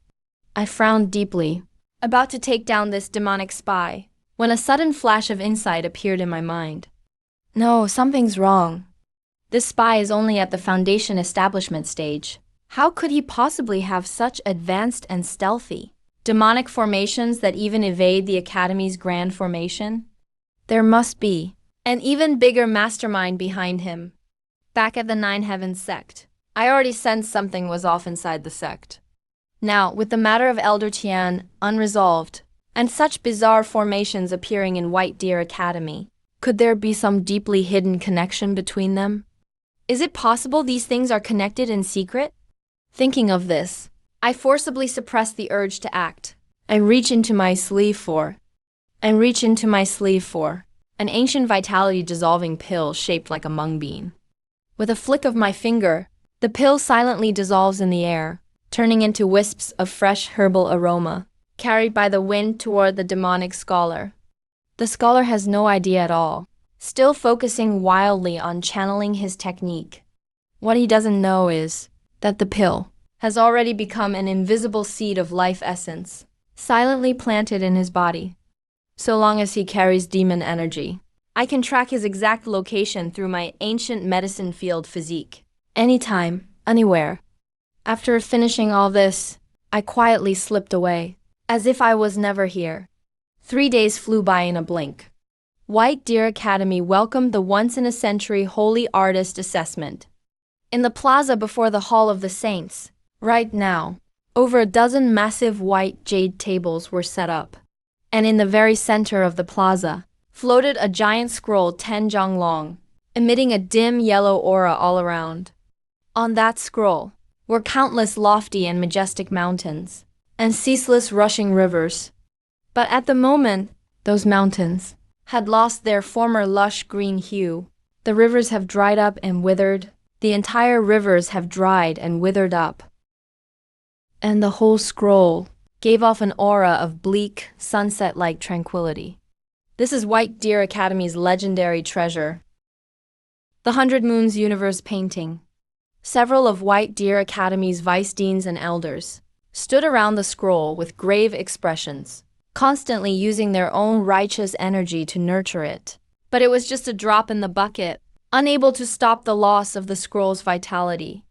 I frowned deeply, about to take down this demonic spy, when a sudden flash of insight appeared in my mind. No, something's wrong. This spy is only at the Foundation establishment stage. How could he possibly have such advanced and stealthy demonic formations that even evade the Academy's grand formation? There must be an even bigger mastermind behind him. Back at the Nine Heavens sect, I already sensed something was off inside the sect. Now, with the matter of Elder Tian unresolved, and such bizarre formations appearing in White Deer Academy, could there be some deeply hidden connection between them? Is it possible these things are connected in secret? Thinking of this, I forcibly suppressed the urge to act. I reach into my sleeve for an ancient vitality dissolving pill shaped like a mung bean. With a flick of my finger, the pill silently dissolves in the air, turning into wisps of fresh herbal aroma, carried by the wind toward the demonic scholar. The scholar has no idea at all, still focusing wildly on channeling his technique. What he doesn't know is that the pill has already become an invisible seed of life essence, silently planted in his body. So long as he carries demon energy, I can track his exact location through my ancient medicine field physique. Anytime, anywhere. After finishing all this, I quietly slipped away, as if I was never here. 3 days flew by in a blink. White Deer Academy welcomed the once-in-a-century Holy Artist Assessment. In the plaza before the Hall of the Saints, right now, over a dozen massive white jade tables were set up. And in the very center of the plaza, floated a giant scroll 10 jong long, emitting a dim yellow aura all around. On that scroll were countless lofty and majestic mountains, and ceaseless rushing rivers. But at the moment, those mountains had lost their former lush green hue. The rivers have dried up and withered. The entire rivers have dried and withered up. And the whole scroll gave off an aura of bleak, sunset-like tranquility. This is White Deer Academy's legendary treasure. The 100 Moons Universe painting. Several of White Deer Academy's vice deans and elders stood around the scroll with grave expressions, constantly using their own righteous energy to nurture it. But it was just a drop in the bucket, unable to stop the loss of the scroll's vitality.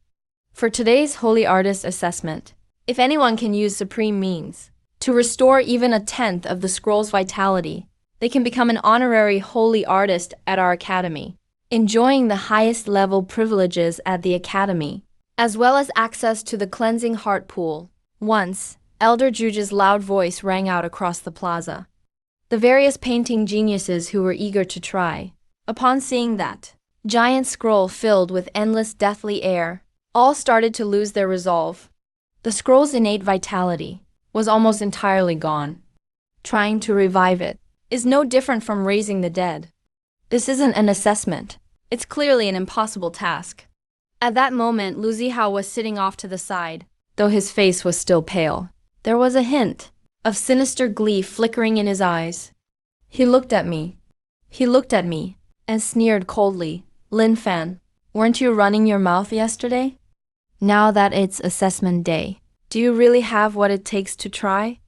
For today's Holy Artist assessment, if anyone can use supreme means to restore even a tenth of the scroll's vitality, they can become an honorary Holy Artist at our Academy, enjoying the highest level privileges at the Academy, as well as access to the cleansing heart pool. Once, Elder Juge's loud voice rang out across the plaza. The various painting geniuses who were eager to try, upon seeing that giant scroll filled with endless deathly air, all started to lose their resolve. The scroll's innate vitality was almost entirely gone. Trying to revive it is no different from raising the dead. This isn't an assessment. It's clearly an impossible task. At that moment, Lu Zihao was sitting off to the side, though his face was still pale. There was a hint of sinister glee flickering in his eyes. He looked at me, and sneered coldly. Lin Fan, weren't you running your mouth yesterday? Now that it's assessment day, do you really have what it takes to try?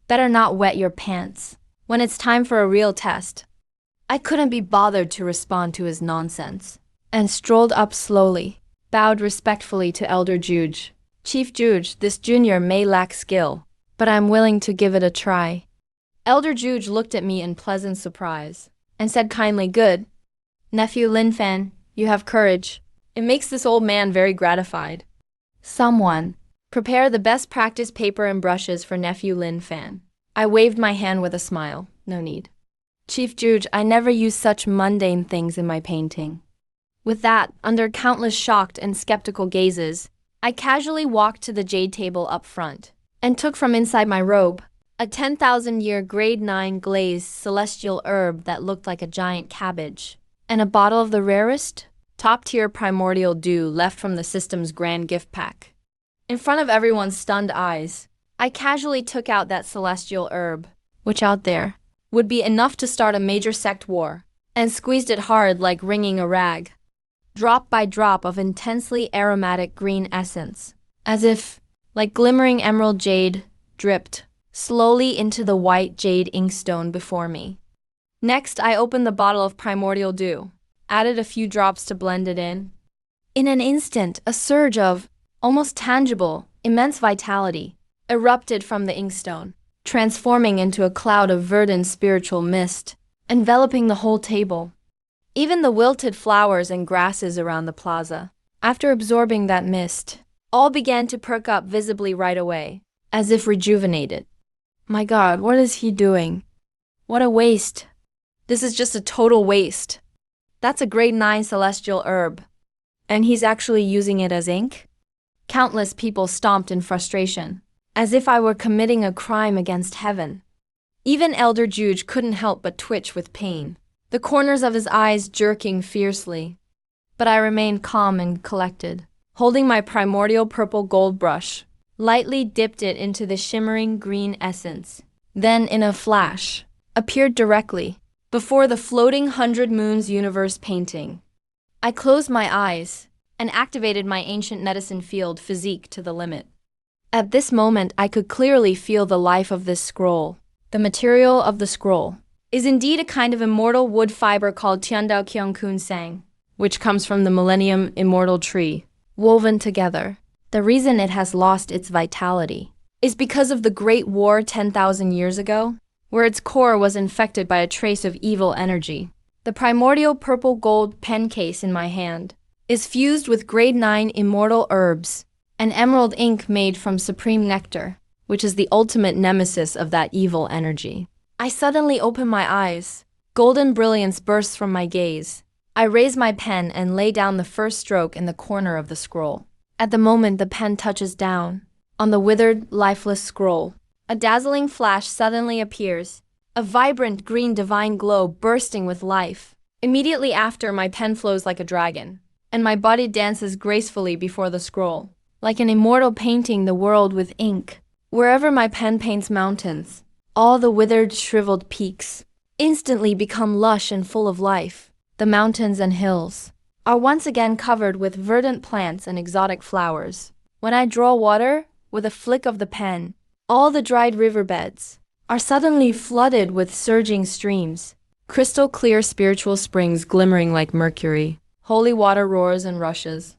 Better not wet your pants when it's time for a real test. I couldn't be bothered to respond to his nonsense, and strolled up slowly, bowed respectfully to Elder Juge. Chief Juge, this junior may lack skill, but I'm willing to give it a try. Elder Juge looked at me in pleasant surprise, and said kindly, "Good. Nephew Lin Fan, you have courage." It makes this old man very gratified. Someone, prepare the best practice paper and brushes for Nephew Lin Fan. I waved my hand with a smile. No need. Chief Juge, I never use such mundane things in my painting. With that, under countless shocked and skeptical gazes, I casually walked to the jade table up front, and took from inside my robe a 10,000-year grade 9 glazed celestial herb that looked like a giant cabbage, and a bottle of the rarest, top-tier primordial dew left from the system's grand gift pack. In front of everyone's stunned eyes, I casually took out that celestial herb, which out there would be enough to start a major sect war, and squeezed it hard like wringing a rag. Drop by drop of intensely aromatic green essence, as if, like glimmering emerald jade, dripped slowly into the white jade inkstone before me. Next, I opened the bottle of primordial dew, added a few drops to blend it in. In an instant, a surge of, almost tangible, immense vitality erupted from the inkstone, transforming into a cloud of verdant spiritual mist, enveloping the whole table. Even the wilted flowers and grasses around the plaza, after absorbing that mist, all began to perk up visibly right away, as if rejuvenated. My God, what is he doing? What a waste. This is just a total waste. That's a grade 9 celestial herb. And he's actually using it as ink? Countless people stomped in frustration, as if I were committing a crime against heaven. Even Elder Juge couldn't help but twitch with pain, the corners of his eyes jerking fiercely. But I remained calm and collected, holding my primordial purple gold brush, lightly dipped it into the shimmering green essence, then in a flash, appeared directly before the floating 100 Moons Universe painting. I closed my eyes and activated my ancient medicine field physique to the limit. At this moment, I could clearly feel the life of this scroll. The material of the scroll is indeed a kind of immortal wood fiber called Tiandao Kyongkun Sang, which comes from the Millennium Immortal Tree, woven together. The reason it has lost its vitality is because of the Great War 10,000 years ago, where its core was infected by a trace of evil energy. The primordial purple gold pen case in my hand is fused with grade 9 immortal herbs, and emerald ink made from supreme nectar, which is the ultimate nemesis of that evil energy. I suddenly open my eyes. Golden brilliance bursts from my gaze. I raise my pen and lay down the first stroke in the corner of the scroll. At the moment the pen touches down, on the withered, lifeless scroll, a dazzling flash suddenly appears, a vibrant green divine glow bursting with life. Immediately after, my pen flows like a dragon, and my body dances gracefully before the scroll, like an immortal painting the world with ink. Wherever my pen paints mountains, all the withered, shriveled peaks instantly become lush and full of life. The mountains and hills are once again covered with verdant plants and exotic flowers. When I draw water, with a flick of the pen, all the dried riverbeds are suddenly flooded with surging streams, crystal clear spiritual springs glimmering like mercury. Holy water roars and rushes,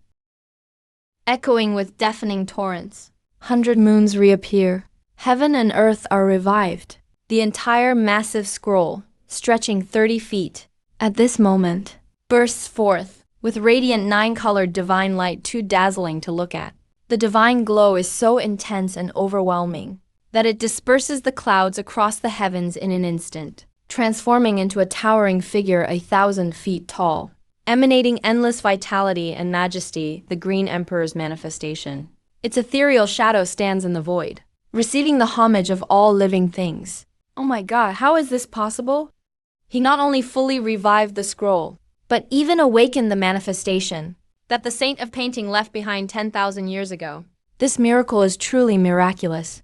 echoing with deafening torrents. 100 moons reappear. Heaven and earth are revived. The entire massive scroll, stretching 30 feet, at this moment, bursts forth with radiant 9-colored divine light too dazzling to look at. The divine glow is so intense and overwhelming that it disperses the clouds across the heavens in an instant, transforming into a towering figure 1,000 feet tall, emanating endless vitality and majesty, the Green Emperor's manifestation. Its ethereal shadow stands in the void, receiving the homage of all living things. Oh my god, how is this possible? He not only fully revived the scroll, but even awakened the manifestation that the saint of painting left behind 10,000 years ago. This miracle is truly miraculous.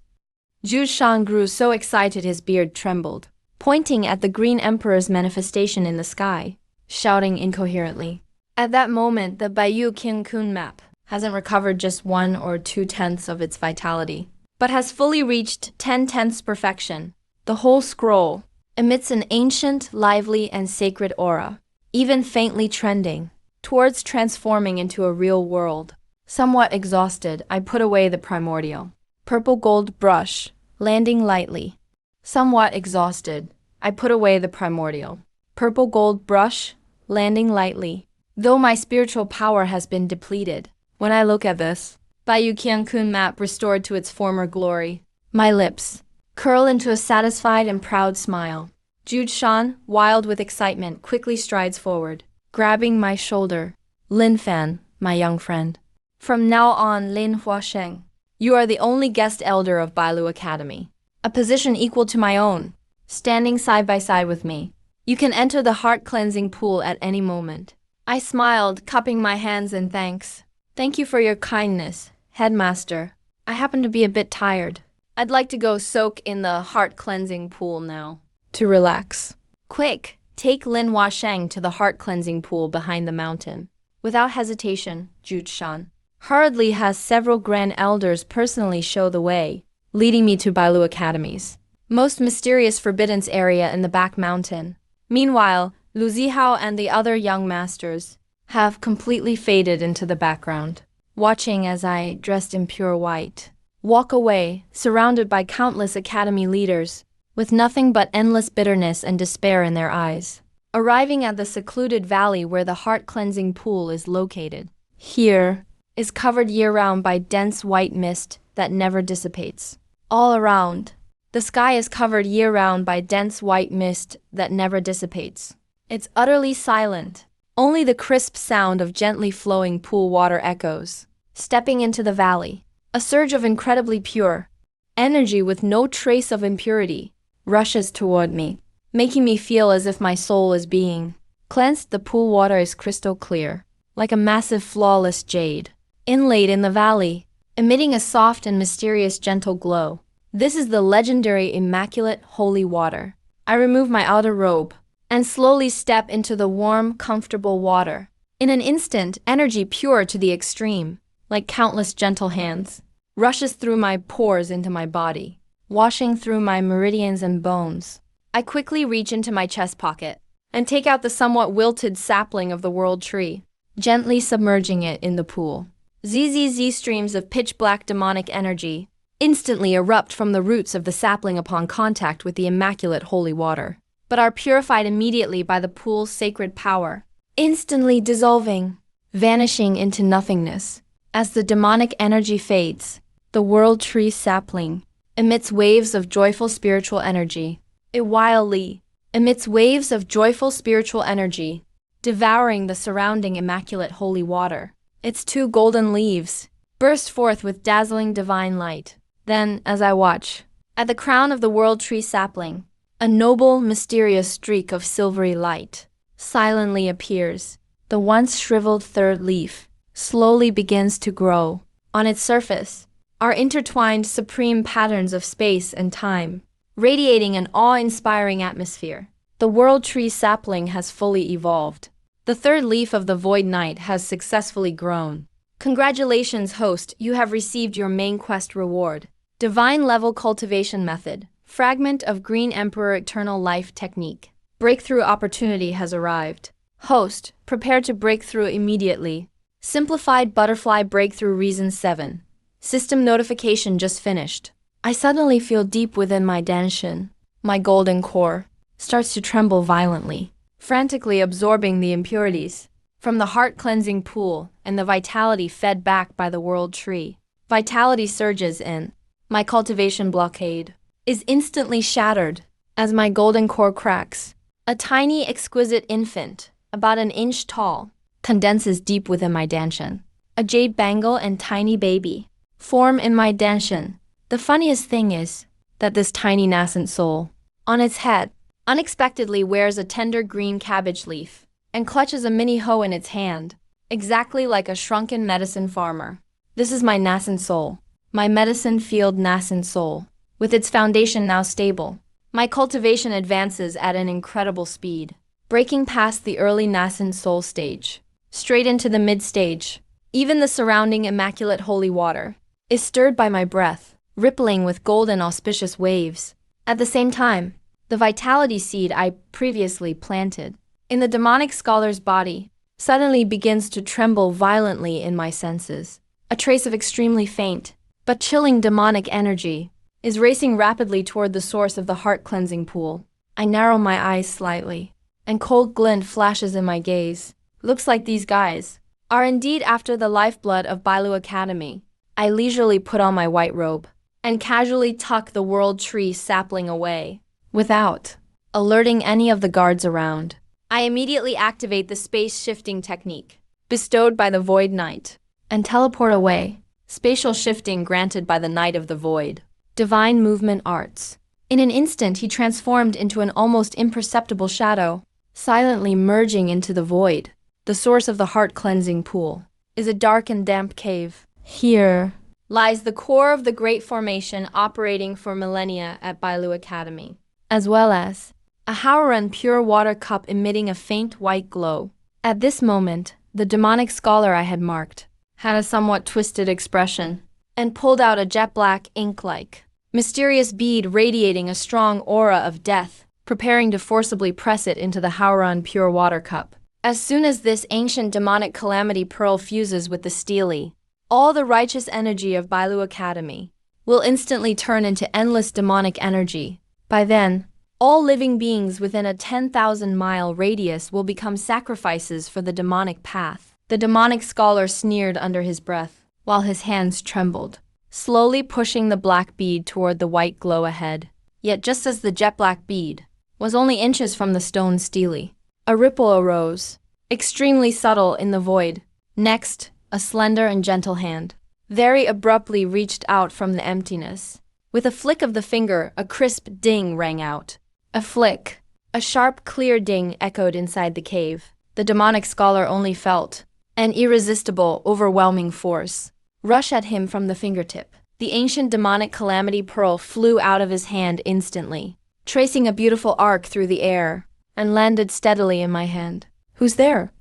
Zhu Shan grew so excited his beard trembled, pointing at the Green Emperor's manifestation in the sky, shouting incoherently. At that moment, the Baiyu Qiankun map hasn't recovered just 1 or 2/10 of its vitality, but has fully reached 10/10 perfection. The whole scroll emits an ancient, lively, and sacred aura, even faintly trending, towards transforming into a real world. Somewhat exhausted, I put away the primordial purple gold brush, landing lightly. Somewhat exhausted, I put away the primordial purple gold brush, landing lightly. Though my spiritual power has been depleted, when I look at this Baiyu Qiankun map restored to its former glory, my lips curl into a satisfied and proud smile. Zhu Shan, wild with excitement, quickly strides forward, grabbing my shoulder. Lin Fan, my young friend. From now on, Lin Huasheng, you are the only guest elder of Bailu Academy, a position equal to my own, standing side by side with me. You can enter the heart-cleansing pool at any moment. I smiled, cupping my hands in thanks. Thank you for your kindness, headmaster. I happen to be a bit tired. I'd like to go soak in the heart-cleansing pool now, to relax. Quick, take Lin Huasheng to the heart-cleansing pool behind the mountain. Without hesitation, Zhu Shan hurriedly has several grand elders personally show the way, leading me to Bailu Academy's most mysterious forbiddance area in the back mountain. Meanwhile, Lu Zihao and the other young masters have completely faded into the background, watching as I, dressed in pure white, walk away, surrounded by countless academy leaders, with nothing but endless bitterness and despair in their eyes. Arriving at the secluded valley where the heart-cleansing pool is located, here is covered year-round by dense white mist that never dissipates. All around, the sky is covered year-round by dense white mist that never dissipates. It's utterly silent. Only the crisp sound of gently flowing pool water echoes. Stepping into the valley, a surge of incredibly pure energy with no trace of impurity rushes toward me, making me feel as if my soul is being cleansed. The pool water is crystal clear, like a massive flawless jade, inlaid in the valley, emitting a soft and mysterious gentle glow. This is the legendary immaculate holy water. I remove my outer robe and slowly step into the warm, comfortable water. In an instant, energy pure to the extreme, like countless gentle hands, rushes through my pores into my body, washing through my meridians and bones. I quickly reach into my chest pocket and take out the somewhat wilted sapling of the world tree, gently submerging it in the pool. ZZZ streams of pitch-black demonic energy instantly erupt from the roots of the sapling upon contact with the immaculate holy water, but are purified immediately by the pool's sacred power, instantly dissolving. vanishing into nothingness. As the demonic energy fades, the world tree sapling emits waves of joyful spiritual energy. It wildly emits waves of joyful spiritual energy, devouring the surrounding immaculate holy water. Its two golden leaves burst forth with dazzling divine light. Then, as I watch, at the crown of the world tree sapling, a noble, mysterious streak of silvery light silently appears. The once shriveled third leaf slowly begins to grow. On its surface are intertwined supreme patterns of space and time, radiating an awe-inspiring atmosphere. The world tree sapling has fully evolved. The third leaf of the Void Knight has successfully grown. Congratulations, host, you have received your main quest reward. Divine Level Cultivation Method. Fragment of Green Emperor Eternal Life Technique. Breakthrough opportunity has arrived. Host, prepare to break through immediately. Simplified Butterfly Breakthrough Reason 7. System notification just finished. I suddenly feel deep within my Danshin. My golden core starts to tremble violently, frantically absorbing the impurities from the heart-cleansing pool and the vitality fed back by the world tree. Vitality surges in. My cultivation blockade is instantly shattered as my golden core cracks. A tiny, exquisite infant, about an inch tall, condenses deep within my Danshin. A jade bangle and tiny baby form in my Danshin. The funniest thing is that this tiny nascent soul, on its head, unexpectedly wears a tender green cabbage leaf and clutches a mini hoe in its hand, exactly like a shrunken medicine farmer. This is my nascent soul, my medicine field nascent soul. With its foundation now stable, my cultivation advances at an incredible speed, breaking past the early nascent soul stage, straight into the mid-stage. Even the surrounding immaculate holy water is stirred by my breath, rippling with golden auspicious waves. At the same time, the vitality seed I previously planted in the demonic scholar's body suddenly begins to tremble violently in my senses. A trace of extremely faint but chilling demonic energy is racing rapidly toward the source of the heart-cleansing pool. I narrow my eyes slightly, and cold glint flashes in my gaze. Looks like these guys are indeed after the lifeblood of Bailu Academy. I leisurely put on my white robe and casually tuck the world tree sapling away, without alerting any of the guards around. I immediately activate the space-shifting technique bestowed by the Void Knight and teleport away. Spatial shifting granted by the Knight of the Void. Divine Movement Arts. In an instant, he transformed into an almost imperceptible shadow, silently merging into the void. The source of the heart-cleansing pool is a dark and damp cave. Here lies the core of the great formation operating for millennia at Bailu Academy, as well as a Howren pure water cup emitting a faint white glow. At this moment, the demonic scholar I had marked had a somewhat twisted expression and pulled out a jet-black ink-like mysterious bead radiating a strong aura of death, preparing to forcibly press it into the Howren pure water cup. As soon as this ancient demonic calamity pearl fuses with the steely, all the righteous energy of Bailu Academy will instantly turn into endless demonic energy. By then, all living beings within a 10,000-mile radius will become sacrifices for the demonic path. The demonic scholar sneered under his breath, while his hands trembled, slowly pushing the black bead toward the white glow ahead. Yet just as the jet-black bead was only inches from the stone steely, a ripple arose, extremely subtle in the void. Next, a slender and gentle hand very abruptly reached out from the emptiness. With a flick of the finger, a crisp ding rang out. A flick. A sharp, clear ding echoed inside the cave. The demonic scholar only felt an irresistible, overwhelming force rush at him from the fingertip. The ancient demonic calamity pearl flew out of his hand instantly, tracing a beautiful arc through the air, and landed steadily in my hand. "Who's there?"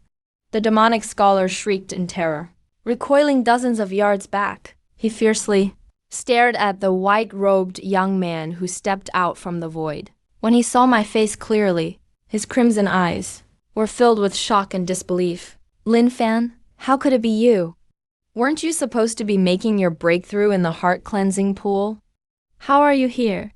The demonic scholar shrieked in terror. Recoiling dozens of yards back, he fiercely stared at the white-robed young man who stepped out from the void. When he saw my face clearly, his crimson eyes were filled with shock and disbelief. "Lin Fan, how could it be you? Weren't you supposed to be making your breakthrough in the heart-cleansing pool? How are you here?"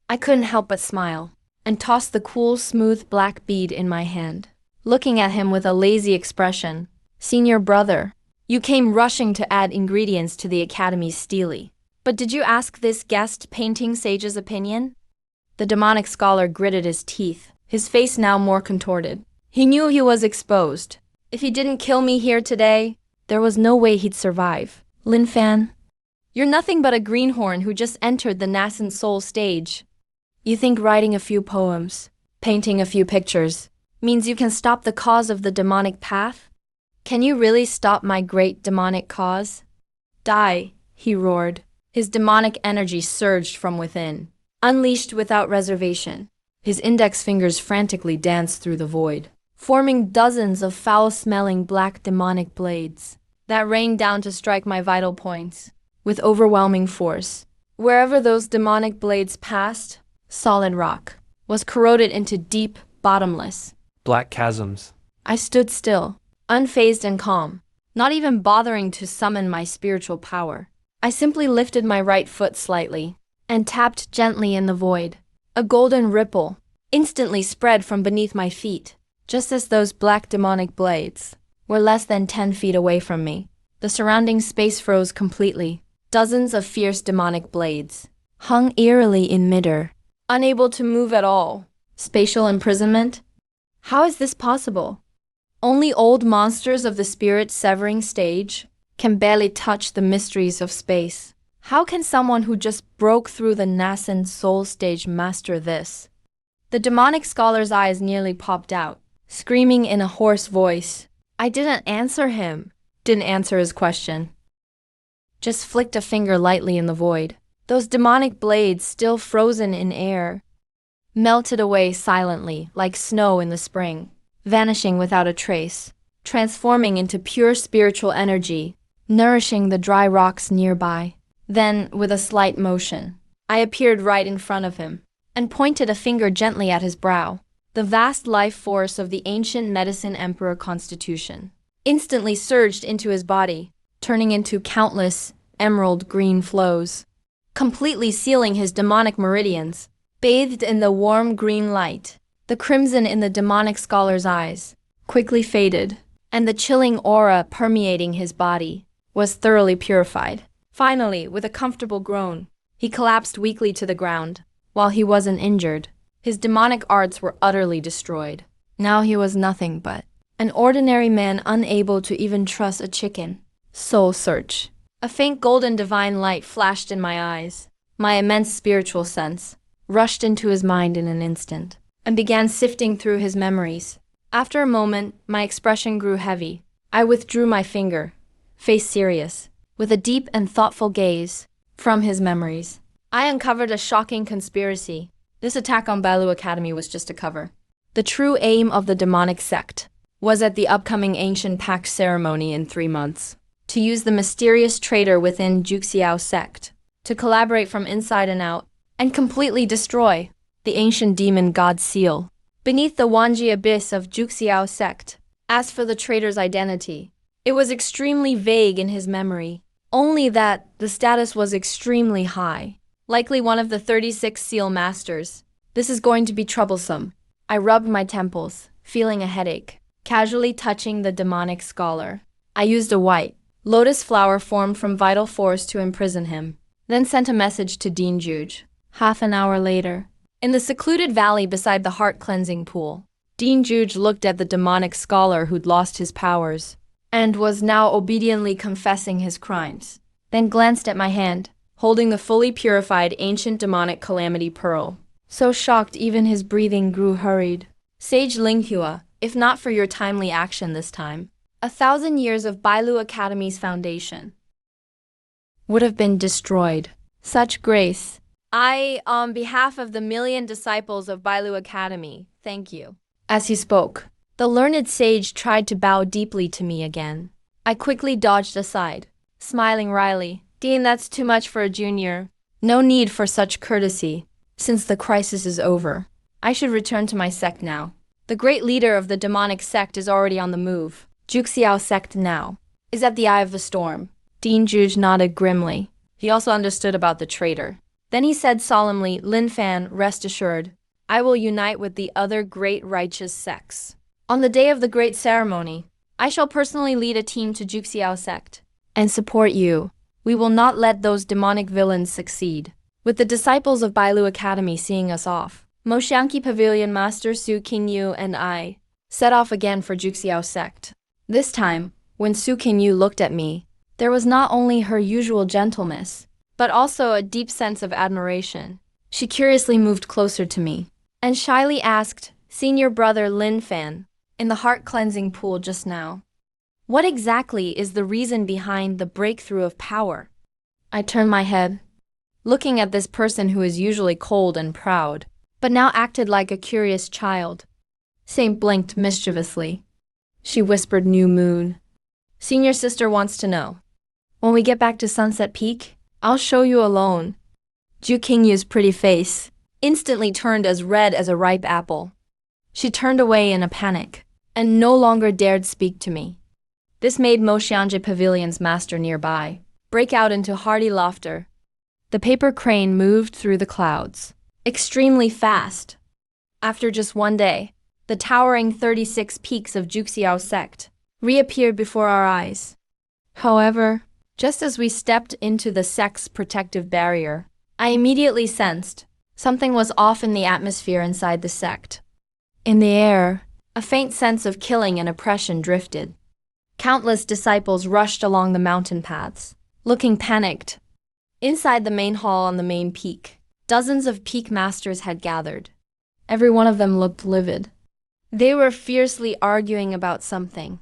I couldn't help but smile, and tossed the cool, smooth black bead in my hand. Looking at him with a lazy expression, Senior brother, you came rushing to add ingredients to the Academy's steely. But did you ask this guest painting sage's opinion? The demonic scholar gritted his teeth, his face now more contorted. He knew he was exposed. If he didn't kill me here today, there was no way he'd survive. Lin Fan, you're nothing but a greenhorn who just entered the nascent soul stage. You think writing a few poems, painting a few pictures, means you can stop the cause of the demonic path? Can you really stop my great demonic cause? Die, he roared. His demonic energy surged from within, unleashed without reservation. His index fingers frantically danced through the void, forming dozens of foul-smelling black demonic blades that rained down to strike my vital points with overwhelming force. Wherever those demonic blades passed, solid rock was corroded into deep, bottomless Black chasms. I stood still, unfazed and calm, not even bothering to summon my spiritual power. I simply lifted my right foot slightly and tapped gently in the void. A golden ripple instantly spread from beneath my feet, just as those black demonic blades were less than 10 feet away from me. The surrounding space froze completely. Dozens of fierce demonic blades hung eerily in midair, unable to move at all. Spatial imprisonment? How is this possible? Only old monsters of the spirit-severing stage can barely touch the mysteries of space. How can someone who just broke through the nascent soul stage master this? The demonic scholar's eyes nearly popped out, screaming in a hoarse voice. I didn't answer him. Didn't answer his question. Just flicked a finger lightly in the void. Those demonic blades, still frozen in air, melted away silently like snow in the spring, vanishing without a trace, transforming into pure spiritual energy, nourishing the dry rocks nearby. Then, with a slight motion, I appeared right in front of him and pointed a finger gently at his brow. The vast life force of the ancient Medicine Emperor Constitution instantly surged into his body, turning into countless emerald green flows, completely sealing his demonic meridians. Bathed in the warm green light, the crimson in the demonic scholar's eyes quickly faded, and the chilling aura permeating his body was thoroughly purified. Finally, with a comfortable groan, he collapsed weakly to the ground. While he wasn't injured, his demonic arts were utterly destroyed. Now he was nothing but an ordinary man unable to even trust a chicken. Soul search. A faint golden divine light flashed in my eyes. My immense spiritual sense rushed into his mind in an instant and began sifting through his memories. After a moment, my expression grew heavy. I withdrew my finger, face serious, with a deep and thoughtful gaze from his memories. I uncovered a shocking conspiracy. This attack on Bailu Academy was just a cover. The true aim of the demonic sect was at the upcoming ancient pact ceremony in 3 months, to use the mysterious traitor within Juxiao sect to collaborate from inside and out and completely destroy the ancient demon god seal beneath the Wanji abyss of Juxiao sect. As for the traitor's identity, it was extremely vague in his memory, only that the status was extremely high, likely one of the 36 seal masters. This is going to be troublesome. I rubbed my temples, feeling a headache, casually touching the demonic scholar. I used a white lotus flower formed from vital force to imprison him, then sent a message to Dean Juge. Half an hour later, in the secluded valley beside the heart-cleansing pool, Dean Juge looked at the demonic scholar who'd lost his powers and was now obediently confessing his crimes, then glanced at my hand, holding the fully purified ancient demonic calamity pearl. So shocked even his breathing grew hurried. Sage Linghua, if not for your timely action this time, 1,000 years of Bailu Academy's foundation would have been destroyed. Such grace. I, on behalf of the million disciples of Bailu Academy, thank you. As he spoke, the learned sage tried to bow deeply to me again. I quickly dodged aside, smiling wryly. Dean, that's too much for a junior. No need for such courtesy. Since the crisis is over, I should return to my sect now. The great leader of the demonic sect is already on the move. Juxiao sect now is at the eye of the storm. Dean Juge nodded grimly. He also understood about the traitor. Then he said solemnly, Lin Fan, rest assured, I will unite with the other great righteous sects. On the day of the great ceremony, I shall personally lead a team to Juxiao sect and support you. We will not let those demonic villains succeed. With the disciples of Bailu Academy seeing us off, Moxiangqi Pavilion Master Su Qingyu and I set off again for Juxiao sect. This time, when Su Qingyu looked at me, there was not only her usual gentleness, but also a deep sense of admiration. She curiously moved closer to me and shyly asked, "Senior brother Lin Fan, in the heart-cleansing pool just now, what exactly is the reason behind the breakthrough of power?" I turned my head, looking at this person who is usually cold and proud, but now acted like a curious child. Saint blinked mischievously. She whispered, "New moon. Senior sister wants to know. When we get back to Sunset Peak, I'll show you alone." Ju Qingyu's pretty face instantly turned as red as a ripe apple. She turned away in a panic and no longer dared speak to me. This made Moxiangqi Pavilion's master nearby break out into hearty laughter. The paper crane moved through the clouds extremely fast. After just one day, the towering 36 peaks of Juxiao sect reappeared before our eyes. However, just as we stepped into the sect's protective barrier, I immediately sensed something was off in the atmosphere inside the sect. In the air, a faint sense of killing and oppression drifted. Countless disciples rushed along the mountain paths, looking panicked. Inside the main hall on the main peak, dozens of peak masters had gathered. Every one of them looked livid. They were fiercely arguing about something.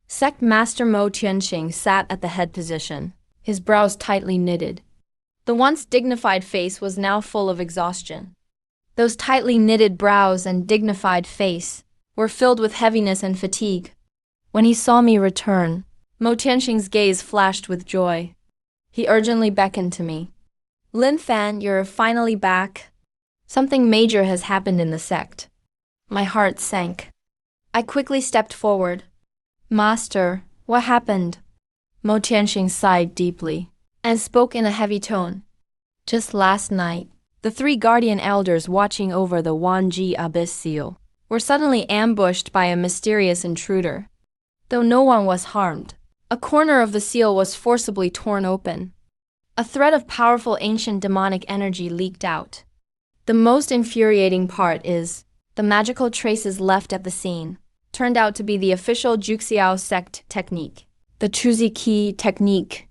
Sect Master Mo Tianqing sat at the head position, his brows tightly knitted. The once dignified face was now full of exhaustion. Those tightly knitted brows and dignified face were filled with heaviness and fatigue. When he saw me return, Mo Tianqing's gaze flashed with joy. He urgently beckoned to me. "Lin Fan, you're finally back. Something major has happened in the sect." My heart sank. I quickly stepped forward. "Master, what happened?" Mo Tianqing sighed deeply and spoke in a heavy tone. "Just last night, the 3 guardian elders watching over the Wanji Abyss seal were suddenly ambushed by a mysterious intruder. Though no one was harmed, a corner of the seal was forcibly torn open. A thread of powerful ancient demonic energy leaked out. The most infuriating part is, the magical traces left at the scene turned out to be the official Juxiao sect technique, the Chuziki technique.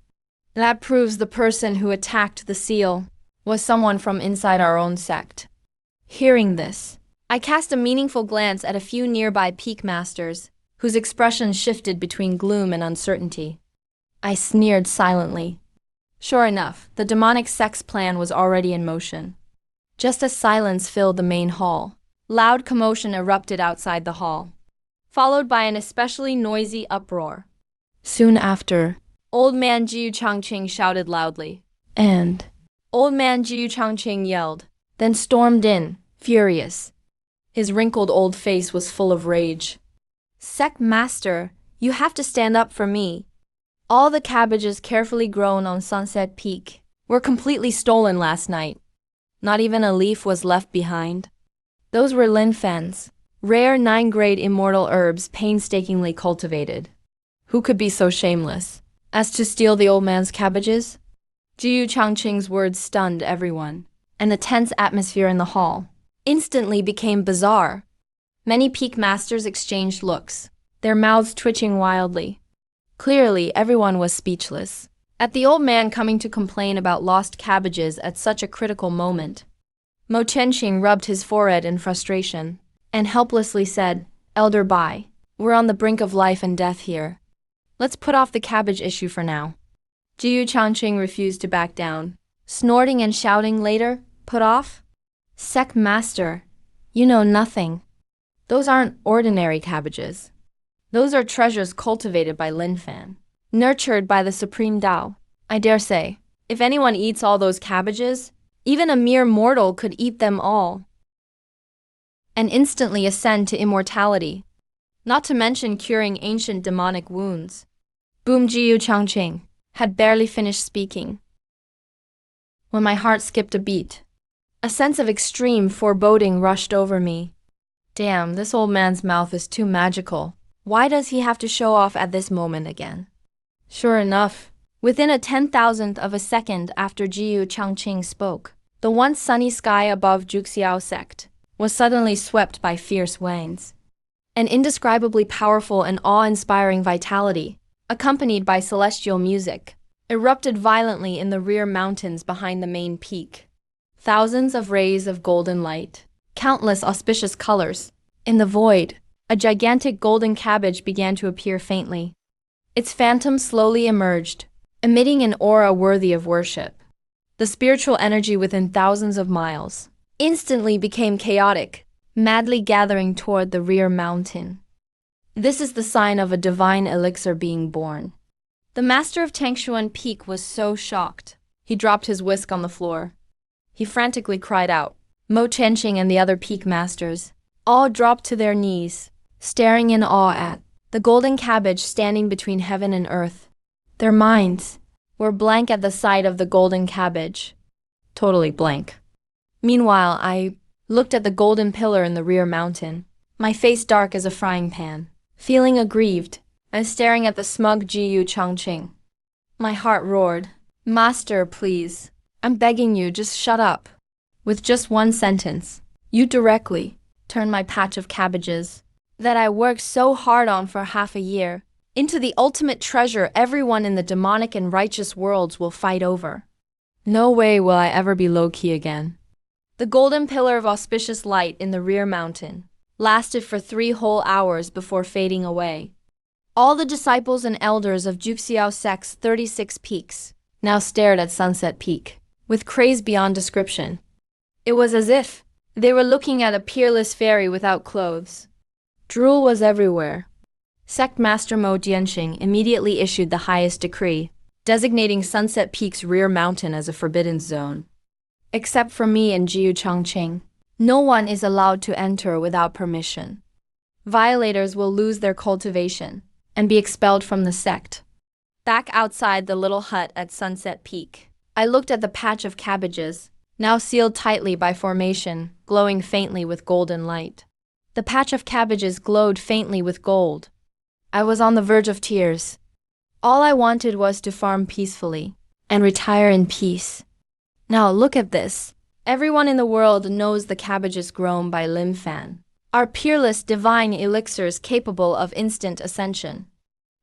That proves the person who attacked the seal was someone from inside our own sect." Hearing this, I cast a meaningful glance at a few nearby peak masters, whose expressions shifted between gloom and uncertainty. I sneered silently. Sure enough, the demonic sect's plan was already in motion. Just as silence filled the main hall, loud commotion erupted outside the hall, followed by an especially noisy uproar. Soon after, Old Man Jiu Changqing shouted loudly, and Old Man Jiu Changqing yelled, then stormed in, furious. His wrinkled old face was full of rage. "Sect Master, you have to stand up for me. All the cabbages carefully grown on Sunset Peak were completely stolen last night. Not even a leaf was left behind. Those were Lin Fan's rare 9-grade immortal herbs painstakingly cultivated. Who could be so shameless as to steal the old man's cabbages?" Jiu Changqing's words stunned everyone, and the tense atmosphere in the hall instantly became bizarre. Many peak masters exchanged looks, their mouths twitching wildly. Clearly, everyone was speechless at the old man coming to complain about lost cabbages at such a critical moment. Mo Tianqing rubbed his forehead in frustration and helplessly said, "Elder Bai, we're on the brink of life and death here. Let's put off the cabbage issue for now." Jiu Changqing refused to back down, snorting and shouting later, "Put off? Sect Master, you know nothing. Those aren't ordinary cabbages. Those are treasures cultivated by Lin Fan, nurtured by the Supreme Tao. I dare say, if anyone eats all those cabbages, even a mere mortal could eat them all and instantly ascend to immortality, not to mention curing ancient demonic wounds." Boom Jiu Changqing had barely finished speaking when my heart skipped a beat. A sense of extreme foreboding rushed over me. Damn, this old man's mouth is too magical. Why does he have to show off at this moment again? Sure enough, within a 10,000th of a second after Jiyu Changqing spoke, the once sunny sky above Juxiao sect was suddenly swept by fierce winds. An indescribably powerful and awe-inspiring vitality, accompanied by celestial music, erupted violently in the rear mountains behind the main peak. Thousands of rays of golden light, countless auspicious colors. In the void, a gigantic golden cabbage began to appear faintly. Its phantom slowly emerged, emitting an aura worthy of worship. The spiritual energy within thousands of miles instantly became chaotic, madly gathering toward the rear mountain. This is the sign of a divine elixir being born. The master of Tangshuan Peak was so shocked, he dropped his whisk on the floor. He frantically cried out. Mo Chenqing and the other peak masters all dropped to their knees, staring in awe at the golden cabbage standing between heaven and earth. Their minds were blank at the sight of the golden cabbage. Totally blank. Meanwhile, I looked at the golden pillar in the rear mountain, my face dark as a frying pan, feeling aggrieved and staring at the smug Jiyu Changqing. My heart roared, "Master, please. I'm begging you, just shut up." With just one sentence, you directly turned my patch of cabbages that I worked so hard on for half a year into the ultimate treasure everyone in the demonic and righteous worlds will fight over. No way will I ever be low-key again. The golden pillar of auspicious light in the rear mountain lasted for 3 whole hours before fading away. All the disciples and elders of Juxiao Sect's 36 peaks now stared at Sunset Peak with craze beyond description. It was as if they were looking at a peerless fairy without clothes. Drool was everywhere. Sect Master Mo Jianxing immediately issued the highest decree, designating Sunset Peak's rear mountain as a forbidden zone. Except for me and Jiyu Changqing, no one is allowed to enter without permission. Violators will lose their cultivation and be expelled from the sect. Back outside the little hut at Sunset Peak, I looked at the patch of cabbages, now sealed tightly by formation, glowing faintly with golden light. The patch of cabbages glowed faintly with gold. I was on the verge of tears. All I wanted was to farm peacefully and retire in peace. Now look at this. Everyone in the world knows the cabbages grown by Lim Fan are peerless divine elixirs capable of instant ascension.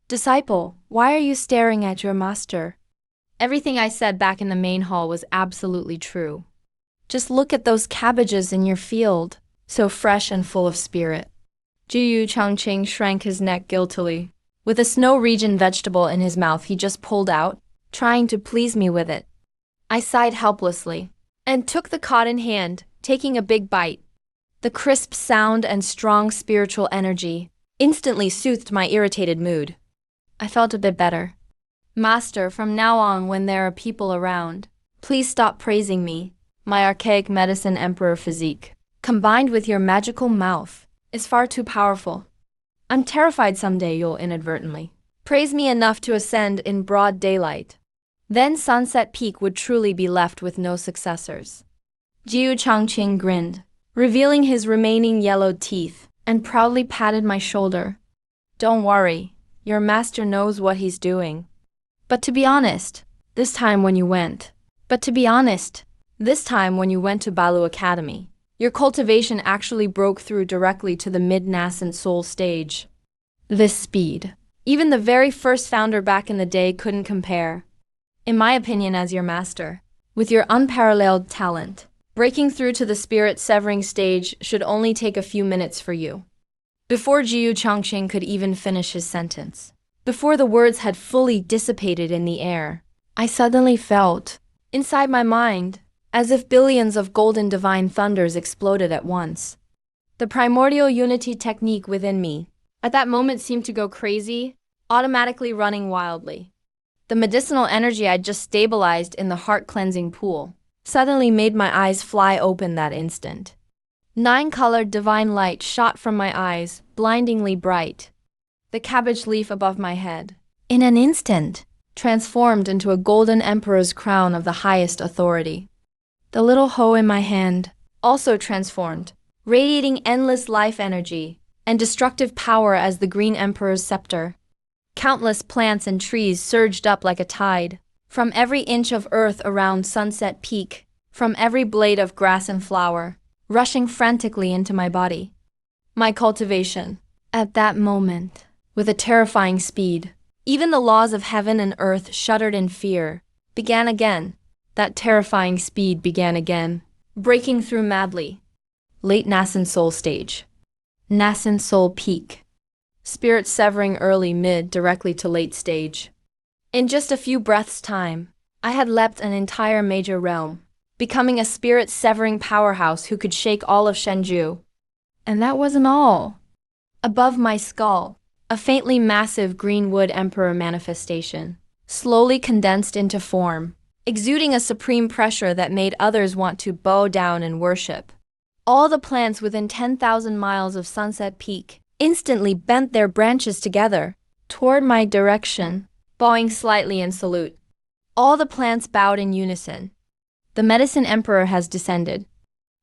Disciple, why are you staring at your master? Everything I said back in the main hall was absolutely true. Just look at those cabbages in your field, so fresh and full of spirit. Jiyu Changqing shrank his neck guiltily. With a snow region vegetable in his mouth he just pulled out, trying to please me with it. I sighed helplessly and took the cod in hand, taking a big bite. The crisp sound and strong spiritual energy instantly soothed my irritated mood. I felt a bit better. Master, from now on when there are people around, please stop praising me. My archaic medicine emperor physique, combined with your magical mouth, is far too powerful. I'm terrified someday you'll inadvertently praise me enough to ascend in broad daylight. Then Sunset Peak would truly be left with no successors. Jiyu Changqing grinned, revealing his remaining yellowed teeth, and proudly patted my shoulder. Don't worry, your master knows what he's doing. But to be honest, this time when you went to Balu Academy, your cultivation actually broke through directly to the mid-nascent soul stage. This speed, even the very first founder back in the day couldn't compare. In my opinion, as your master, with your unparalleled talent, breaking through to the spirit-severing stage should only take a few minutes for you. Before Jiyu Changqing could even finish his sentence, before the words had fully dissipated in the air, I suddenly felt, inside my mind, as if billions of golden divine thunders exploded at once. The primordial unity technique within me, at that moment seemed to go crazy, automatically running wildly. The medicinal energy I'd just stabilized in the heart-cleansing pool suddenly made my eyes fly open that instant. 9-colored divine light shot from my eyes, blindingly bright. The cabbage leaf above my head, in an instant, transformed into a golden emperor's crown of the highest authority. The little hoe in my hand also transformed, radiating endless life energy, and destructive power as the Green Emperor's scepter. Countless plants and trees surged up like a tide, from every inch of earth around Sunset Peak, from every blade of grass and flower, rushing frantically into my body. My cultivation, at that moment, with a terrifying speed, even the laws of heaven and earth shuddered in fear, began again. That terrifying speed began again, breaking through madly. Late nascent soul stage. Nascent soul peak. Spirit severing early, mid, directly to late stage. In just a few breaths' time, I had leapt an entire major realm, becoming a spirit-severing powerhouse who could shake all of Shenzhou. And that wasn't all. Above my skull, a faintly massive Greenwood Emperor manifestation, slowly condensed into form, exuding a supreme pressure that made others want to bow down and worship. All the plants within 10,000 miles of Sunset Peak instantly bent their branches together toward my direction, bowing slightly in salute. All the plants bowed in unison. The Medicine Emperor has descended.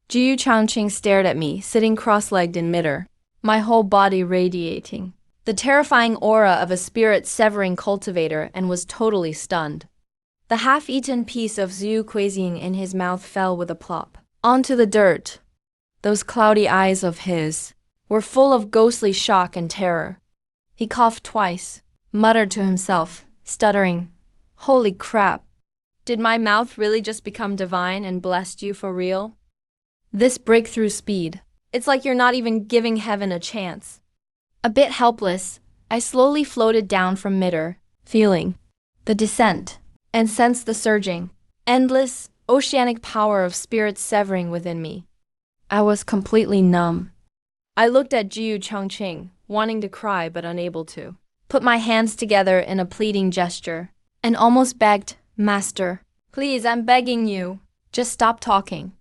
Jiu Changqing stared at me, sitting cross-legged in midair, my whole body radiating the terrifying aura of a spirit-severing cultivator, and was totally stunned. The half-eaten piece of Zhu Kuizing in his mouth fell with a plop onto the dirt. Those cloudy eyes of his were full of ghostly shock and terror. He coughed twice, muttered to himself, stuttering, "Holy crap. Did my mouth really just become divine and blessed you for real? This breakthrough speed. It's like you're not even giving heaven a chance." A bit helpless, I slowly floated down from midair, feeling the descent, and sensed the surging, endless, oceanic power of spirit severing within me. I was completely numb. I looked at Jiu Changqing, wanting to cry but unable to, put my hands together in a pleading gesture, and almost begged, "Master, please, I'm begging you, just stop talking.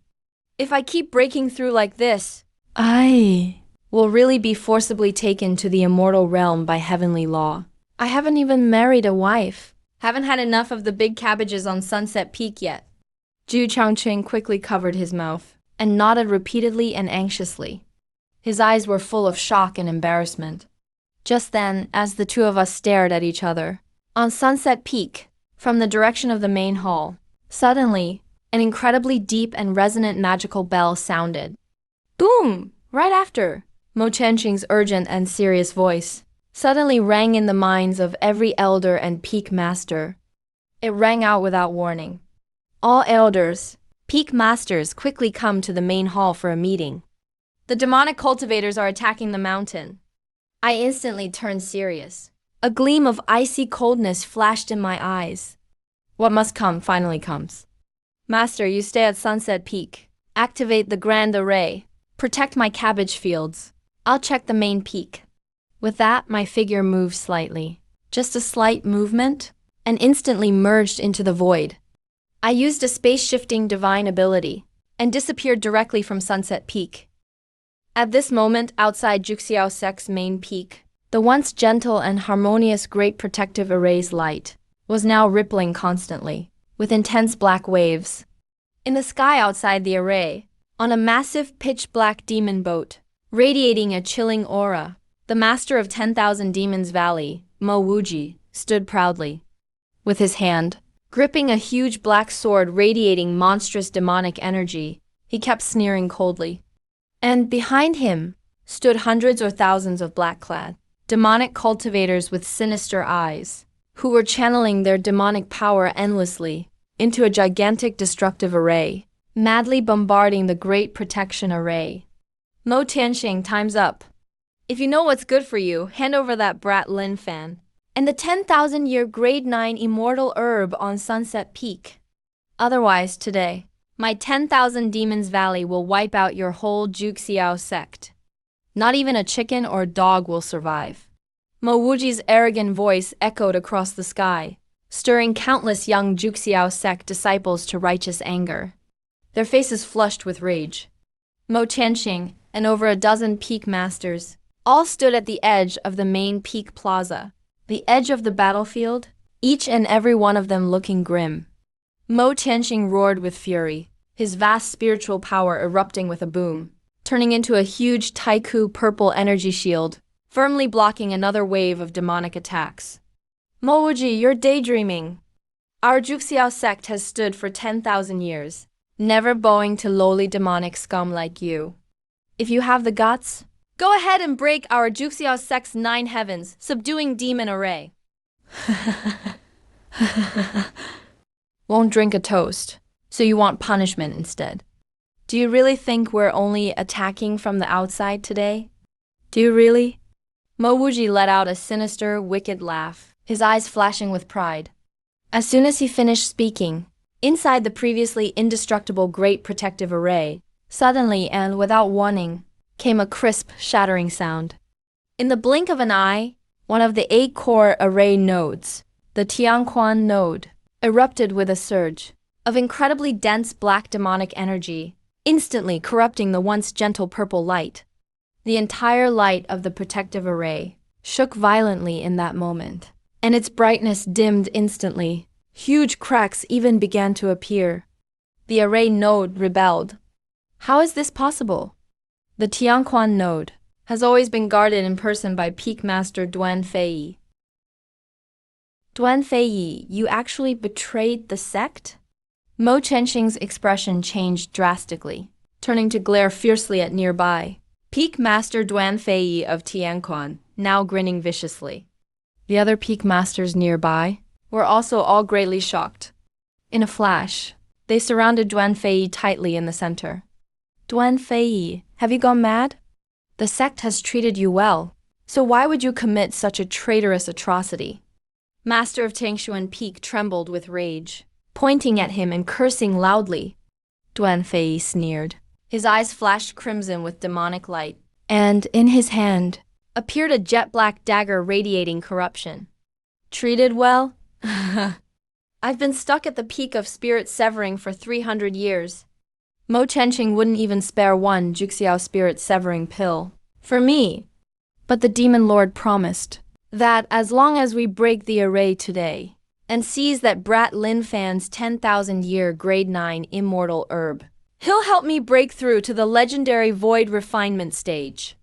If I keep breaking through like this, I will really be forcibly taken to the immortal realm by heavenly law. I haven't even married a wife. Haven't had enough of the big cabbages on Sunset Peak yet." Jiu Changqing quickly covered his mouth and nodded repeatedly and anxiously. His eyes were full of shock and embarrassment. Just then, as the two of us stared at each other, on Sunset Peak, from the direction of the main hall, suddenly, an incredibly deep and resonant magical bell sounded. Boom! Right after, Mo Tianqing's urgent and serious voice suddenly rang in the minds of every elder and peak master. It rang out without warning. All elders, peak masters, quickly come to the main hall for a meeting. The demonic cultivators are attacking the mountain. I instantly turned serious. A gleam of icy coldness flashed in my eyes. What must come finally comes. Master, you stay at Sunset Peak. Activate the Grand Array. Protect my cabbage fields. I'll check the main peak. With that, my figure moved slightly. Just a slight movement, and instantly merged into the void. I used a space-shifting divine ability, and disappeared directly from Sunset Peak. At this moment, outside Juxiao Sec's main peak, the once gentle and harmonious Great Protective Array's light was now rippling constantly, with intense black waves. In the sky outside the array, on a massive pitch-black demon boat, radiating a chilling aura, the master of 10,000 Demons Valley, Mo Wuji, stood proudly. With his hand, gripping a huge black sword radiating monstrous demonic energy, he kept sneering coldly. And behind him stood hundreds or thousands of black-clad, demonic cultivators with sinister eyes, who were channeling their demonic power endlessly into a gigantic destructive array, madly bombarding the Great Protection Array. Mo Tianqing, time's up. If you know what's good for you, hand over that brat Lin Fan and the 10,000-year Grade 9 immortal herb on Sunset Peak. Otherwise, today, my 10,000 Demons Valley will wipe out your whole Juxiao sect. Not even a chicken or dog will survive. Mo Wuji's arrogant voice echoed across the sky, stirring countless young Juxiao sect disciples to righteous anger. Their faces flushed with rage. Mo Tianqing and over a dozen peak masters all stood at the edge of the main peak plaza, the edge of the battlefield, each and every one of them looking grim. Mo Tianqing roared with fury, his vast spiritual power erupting with a boom, turning into a huge Taiku purple energy shield, firmly blocking another wave of demonic attacks. Mouji, you're daydreaming. Our Juxiao sect has stood for 10,000 years, never bowing to lowly demonic scum like you. If you have the guts, go ahead and break our Juxiao sect's 9 heavens, subduing demon array. Won't drink a toast, so you want punishment instead. Do you really think we're only attacking from the outside today? Do you really? Mouji let out a sinister, wicked laugh, his eyes flashing with pride. As soon as he finished speaking, inside the previously indestructible Great Protective Array, suddenly and without warning, came a crisp, shattering sound. In the blink of an eye, one of the 8-core array nodes, the Tianquan node, erupted with a surge of incredibly dense black demonic energy, instantly corrupting the once gentle purple light. The entire light of the protective array shook violently in that moment, and its brightness dimmed instantly. Huge cracks even began to appear. The array node rebelled. How is this possible? The Tianquan node has always been guarded in person by Peak Master Duan Feiyi. Duan Feiyi, you actually betrayed the sect? Mo Chenxing's expression changed drastically, turning to glare fiercely at nearby Peak Master Duan Feiyi of Tianquan, now grinning viciously. The other Peak Masters nearby were also all greatly shocked. In a flash, they surrounded Duan Feiyi tightly in the center. Duan Feiyi, have you gone mad? The sect has treated you well, so why would you commit such a traitorous atrocity? Master of Tangshuan Peak trembled with rage, pointing at him and cursing loudly. Duan Feiyi sneered. His eyes flashed crimson with demonic light, and in his hand appeared a jet-black dagger radiating corruption. Treated well? I've been stuck at the peak of spirit severing for 300 years. Mo Chenxing wouldn't even spare one Juxiao spirit severing pill for me. But the Demon Lord promised that as long as we break the array today and seize that brat Lin Fan's 10,000-year grade 9 immortal herb, he'll help me break through to the legendary void refinement stage.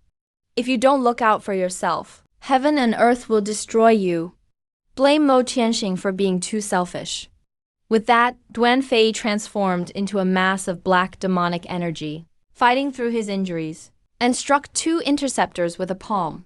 If you don't look out for yourself, heaven and earth will destroy you. Blame Mo Qianxing for being too selfish. With that, Duan Feiyi transformed into a mass of black demonic energy, fighting through his injuries, and struck 2 interceptors with a palm.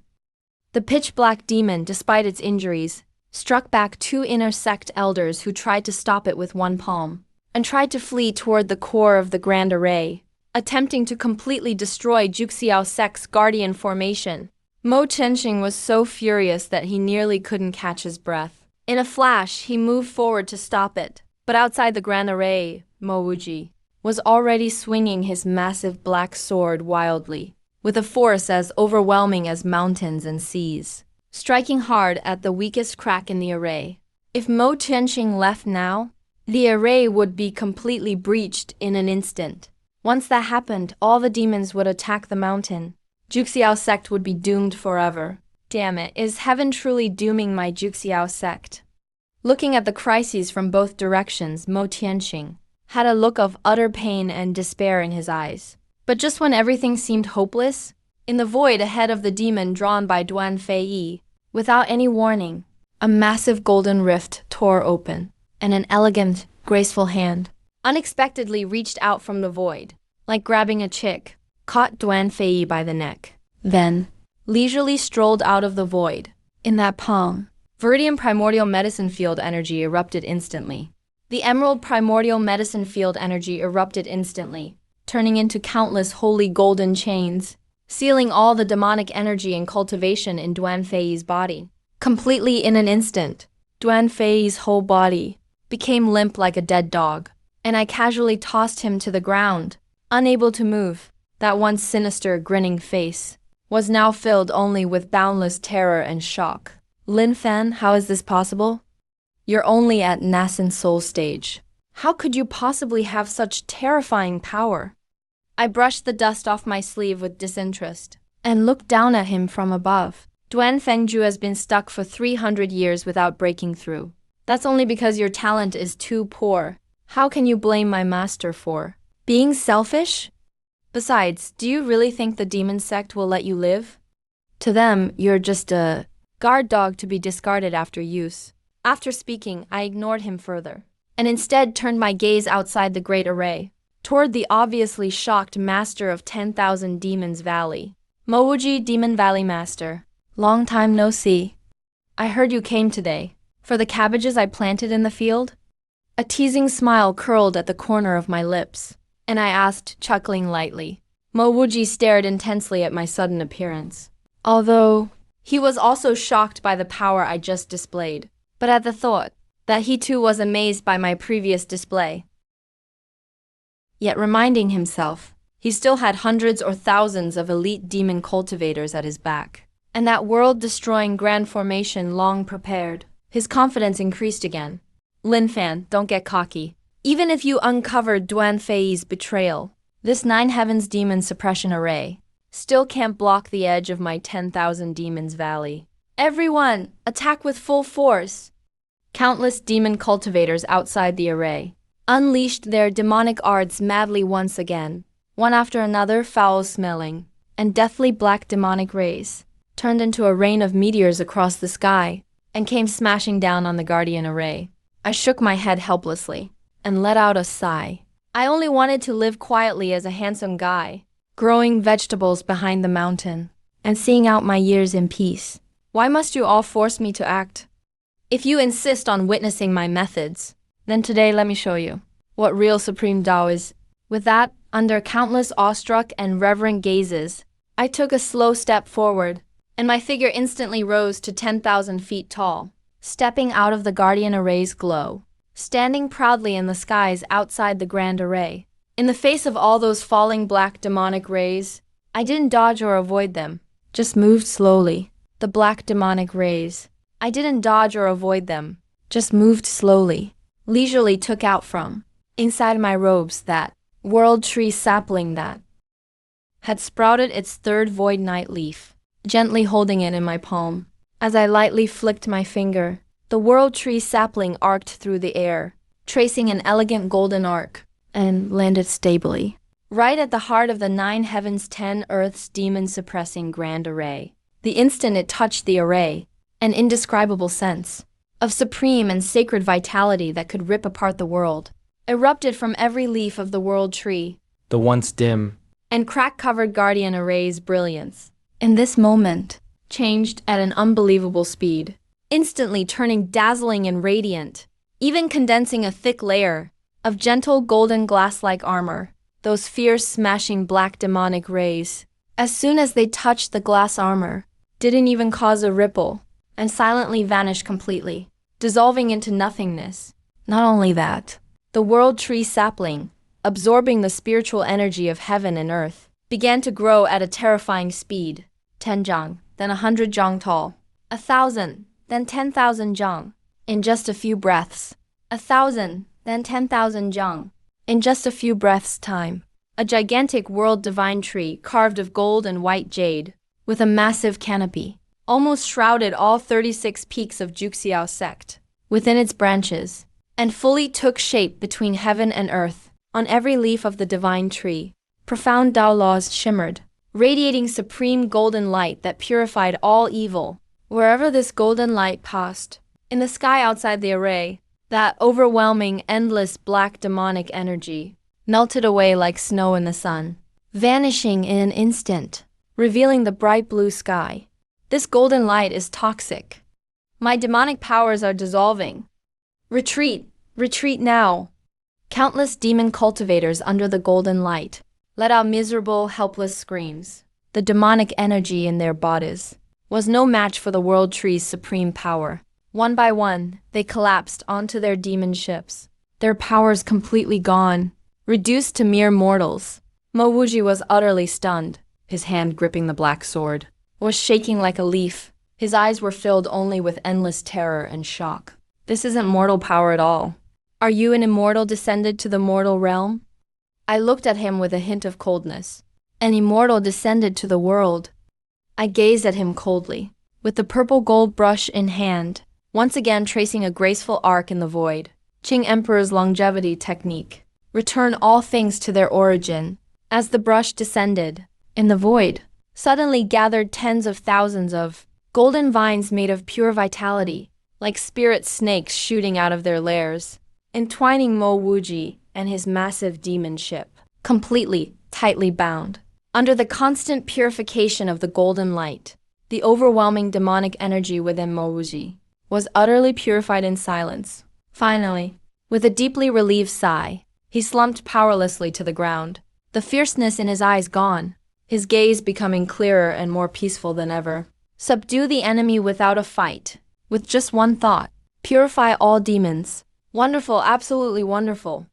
The pitch-black demon, despite its injuries, struck back 2 inner sect elders who tried to stop it with 1 palm, and tried to flee toward the core of the Grand Array, attempting to completely destroy Juxiao sect's guardian formation. Mo Chenxing was so furious that he nearly couldn't catch his breath. In a flash, he moved forward to stop it, but outside the Grand Array, Mouji was already swinging his massive black sword wildly, with a force as overwhelming as mountains and seas, striking hard at the weakest crack in the array. If Mo Chenxing left now, the array would be completely breached in an instant. Once that happened, all the demons would attack the mountain. Juxiao sect would be doomed forever. Damn it, is heaven truly dooming my Juxiao sect? Looking at the crises from both directions, Mo Tianxing had a look of utter pain and despair in his eyes. But just when everything seemed hopeless, in the void ahead of the demon drawn by Duan Feiyi, without any warning, a massive golden rift tore open, and an elegant, graceful hand unexpectedly reached out from the void, like grabbing a chick, caught Duan Feiyi by the neck, then leisurely strolled out of the void. In that palm, Viridian Primordial Medicine Field energy erupted instantly. The Emerald Primordial Medicine Field energy erupted instantly, turning into countless holy golden chains, sealing all the demonic energy and cultivation in Duan Feiyi's body. Completely in an instant, Duan Feiyi's whole body became limp like a dead dog, and I casually tossed him to the ground, unable to move. That once sinister, grinning face was now filled only with boundless terror and shock. Lin Fan, how is this possible? You're only at nascent soul stage. How could you possibly have such terrifying power? I brushed the dust off my sleeve with disinterest and looked down at him from above. Duan Fengju has been stuck for 300 years without breaking through. That's only because your talent is too poor. How can you blame my master for being selfish? Besides, do you really think the demon sect will let you live? To them, you're just a guard dog to be discarded after use. After speaking, I ignored him further, and instead turned my gaze outside the great array, toward the obviously shocked master of 10,000 Demons Valley. Mowuji, Demon Valley Master. Long time no see. I heard you came today, for the cabbages I planted in the field? A teasing smile curled at the corner of my lips, and I asked, chuckling lightly. Mowuji stared intensely at my sudden appearance, although he was also shocked by the power I just displayed, but at the thought that he too was amazed by my previous display. Yet reminding himself, he still had hundreds or thousands of elite demon cultivators at his back, and that world-destroying grand formation long prepared. His confidence increased again. Lin Fan, don't get cocky. Even if you uncovered Duan Fei's betrayal, this Nine Heavens Demon Suppression Array still can't block the edge of my 10,000 Demons Valley. Everyone, attack with full force! Countless demon cultivators outside the array unleashed their demonic arts madly once again. One after another, foul-smelling and deathly black demonic rays turned into a rain of meteors across the sky and came smashing down on the Guardian Array. I shook my head helplessly and let out a sigh. I only wanted to live quietly as a handsome guy, growing vegetables behind the mountain and seeing out my years in peace. Why must you all force me to act? If you insist on witnessing my methods, then today let me show you what real Supreme Tao is. With that, under countless awestruck and reverent gazes, I took a slow step forward, and my figure instantly rose to 10,000 feet tall, stepping out of the Guardian Array's glow, standing proudly in the skies outside the Grand Array. In the face of all those falling black demonic rays, I didn't dodge or avoid them, just moved slowly. The black demonic rays. I didn't dodge or avoid them, just moved slowly, leisurely took out from inside my robes that world tree sapling that had sprouted its third void night leaf, gently holding it in my palm. As I lightly flicked my finger, the world tree sapling arced through the air, tracing an elegant golden arc, and landed stably, right at the heart of the 9 Heavens 10 Earth's demon-suppressing Grand Array. The instant it touched the array, an indescribable sense of supreme and sacred vitality that could rip apart the world erupted from every leaf of the world tree, The once dim and crack-covered Guardian Array's brilliance, in this moment, changed at an unbelievable speed, instantly turning dazzling and radiant, even condensing a thick layer of gentle golden glass-like armor. Those fierce, smashing black demonic rays, as soon as they touched the glass armor, didn't even cause a ripple, and silently vanished completely, dissolving into nothingness. Not only that, the world tree sapling, absorbing the spiritual energy of heaven and earth, began to grow at a terrifying speed. 10 zhang, then 100 zhang tall. 1,000, then 10,000 zhang. In just a few breaths. 1,000, then 10,000 zhang. In just a few breaths' time. A gigantic world divine tree carved of gold and white jade, with a massive canopy, almost shrouded all 36 peaks of Juxiao sect within its branches, and fully took shape between heaven and earth. On every leaf of the divine tree, profound Tao laws shimmered, radiating supreme golden light that purified all evil. Wherever this golden light passed, in the sky outside the array, that overwhelming, endless black demonic energy melted away like snow in the sun, vanishing in an instant, revealing the bright blue sky. This golden light is toxic. My demonic powers are dissolving. Retreat! Retreat now! Countless demon cultivators under the golden light let out miserable, helpless screams. The demonic energy in their bodies was no match for the world tree's supreme power. One by one, they collapsed onto their demon ships, their powers completely gone, reduced to mere mortals. Mowuji was utterly stunned. His hand gripping the black sword was shaking like a leaf. His eyes were filled only with endless terror and shock. This isn't mortal power at all. Are you an immortal descended to the mortal realm? I looked at him with a hint of coldness. An immortal descended to the world. I gazed at him coldly, with the purple gold brush in hand, once again tracing a graceful arc in the void. Qing Emperor's longevity technique. Return all things to their origin. As the brush descended, in the void, suddenly gathered tens of thousands of golden vines made of pure vitality, like spirit snakes shooting out of their lairs, entwining Mo Wuji and his massive demon ship, completely, tightly bound. Under the constant purification of the golden light, the overwhelming demonic energy within Mo Wuji was utterly purified in silence. Finally, with a deeply relieved sigh, he slumped powerlessly to the ground, the fierceness in his eyes gone, his gaze becoming clearer and more peaceful than ever. Subdue the enemy without a fight, with just one thought. Purify all demons. Wonderful, absolutely wonderful.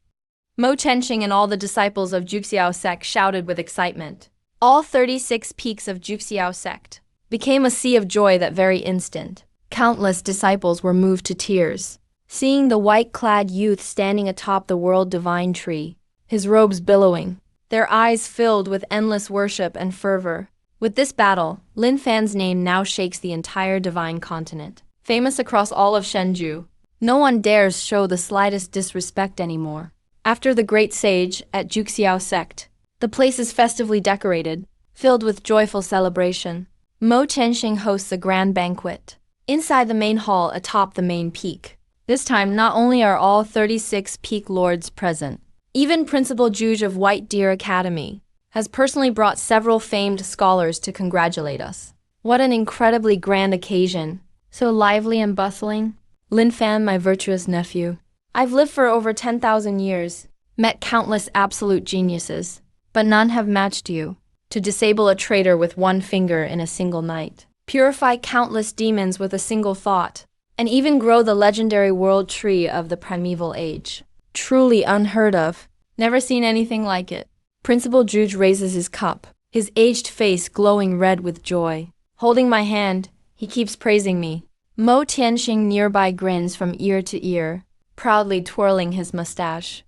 Mo Chenxing and all the disciples of Juxiao sect shouted with excitement. All 36 peaks of Juxiao sect became a sea of joy that very instant. Countless disciples were moved to tears, seeing the white-clad youth standing atop the world divine tree, his robes billowing, their eyes filled with endless worship and fervor. With this battle, Lin Fan's name now shakes the entire divine continent. Famous across all of Shenzhou, no one dares show the slightest disrespect anymore. After the great sage at Juxiao sect, the place is festively decorated, filled with joyful celebration. Mo Chenxing hosts a grand banquet inside the main hall atop the main peak. This time, not only are all 36 peak lords present, even Principal Juge of White Deer Academy has personally brought several famed scholars to congratulate us. What an incredibly grand occasion, so lively and bustling. Lin Fan, my virtuous nephew. I've lived for over 10,000 years, met countless absolute geniuses, but none have matched you. To disable a traitor with one finger in a single night, purify countless demons with a single thought, and even grow the legendary world tree of the primeval age. Truly unheard of. Never seen anything like it. Principal Juge raises his cup, his aged face glowing red with joy. Holding my hand, he keeps praising me. Mo Tianxing nearby grins from ear to ear, proudly twirling his mustache.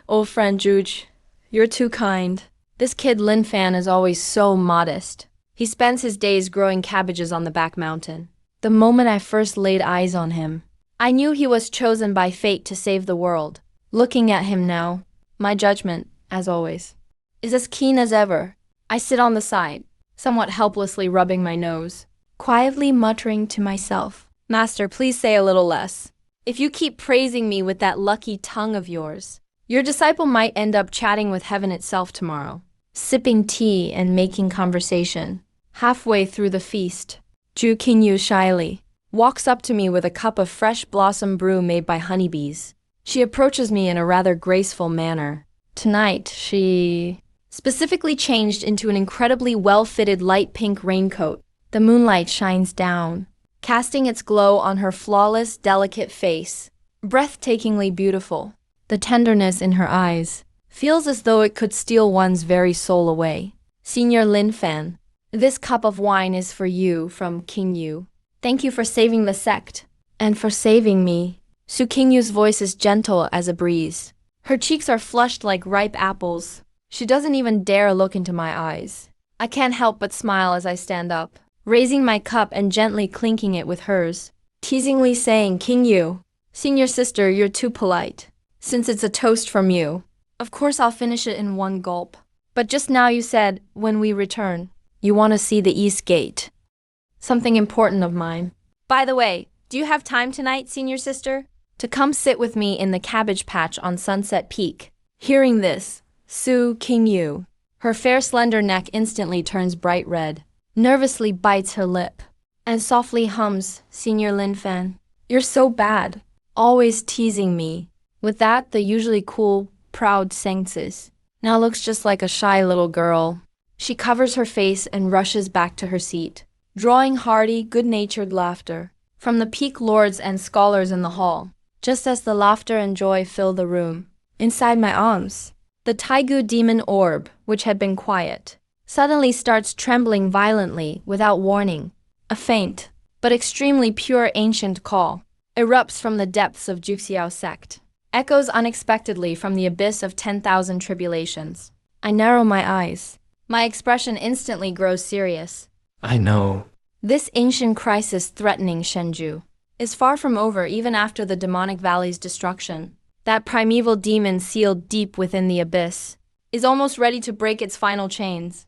Old friend Juge, you're too kind. This kid Lin Fan is always so modest. He spends his days growing cabbages on the back mountain. The moment I first laid eyes on him, I knew he was chosen by fate to save the world. Looking at him now, my judgment, as always, is as keen as ever. I sit on the side, somewhat helplessly rubbing my nose, quietly muttering to myself, Master, please say a little less. If you keep praising me with that lucky tongue of yours, your disciple might end up chatting with heaven itself tomorrow, sipping tea and making conversation. Halfway through the feast, Zhu Qingyu shyly walks up to me with a cup of fresh blossom brew made by honeybees. She approaches me in a rather graceful manner. Tonight, she specifically changed into an incredibly well-fitted light pink raincoat. The moonlight shines down, casting its glow on her flawless, delicate face. Breathtakingly beautiful. The tenderness in her eyes feels as though it could steal one's very soul away. Senior Lin Fan, this cup of wine is for you from Qingyu. Thank you for saving the sect. And for saving me. Su Qingyu's voice is gentle as a breeze. Her cheeks are flushed like ripe apples. She doesn't even dare look into my eyes. I can't help but smile as I stand up, raising my cup and gently clinking it with hers, teasingly saying, Qingyu, senior sister, you're too polite. Since it's a toast from you, of course I'll finish it in one gulp. But just now you said, when we return, you want to see the East Gate. Something important of mine. By the way, do you have time tonight, senior sister? To come sit with me in the cabbage patch on Sunset Peak. Hearing this, Su Qingyu, her fair slender neck instantly turns bright red, nervously bites her lip, and softly hums, Senior Lin Fan, you're so bad, always teasing me. With that, the usually cool, proud Sengsis now looks just like a shy little girl. She covers her face and rushes back to her seat, drawing hearty, good-natured laughter from the peak lords and scholars in the hall. Just as the laughter and joy fill the room, inside my arms, the Taigu demon orb, which had been quiet, suddenly starts trembling violently without warning. A faint, but extremely pure ancient call erupts from the depths of Juxiao sect, echoes unexpectedly from the abyss of 10,000 tribulations. I narrow my eyes. My expression instantly grows serious. I know. This ancient crisis threatening Shenzhou is far from over even after the demonic valley's destruction. That primeval demon sealed deep within the abyss is almost ready to break its final chains.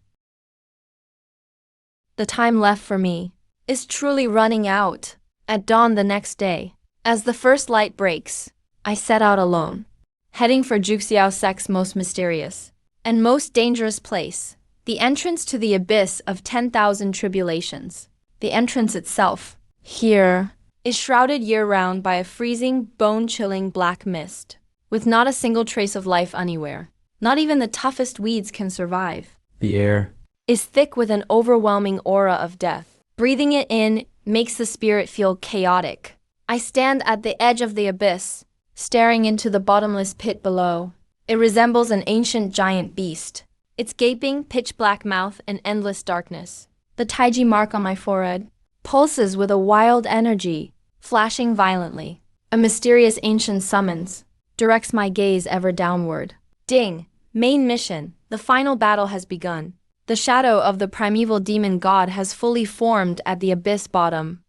The time left for me is truly running out. At dawn the next day, as the first light breaks, I set out alone, heading for Juxiao Sect's most mysterious and most dangerous place, the entrance to the abyss of 10,000 tribulations. The entrance itself, here, is shrouded year-round by a freezing, bone-chilling black mist, with not a single trace of life anywhere. Not even the toughest weeds can survive. The air Is thick with an overwhelming aura of death. Breathing it in makes the spirit feel chaotic. I stand at the edge of the abyss, staring into the bottomless pit below. It resembles an ancient giant beast, its gaping, pitch-black mouth and endless darkness. The Taiji mark on my forehead pulses with a wild energy, flashing violently. A mysterious ancient summons directs my gaze ever downward. Ding! Main mission. The final battle has begun. The shadow of the primeval demon god has fully formed at the abyss bottom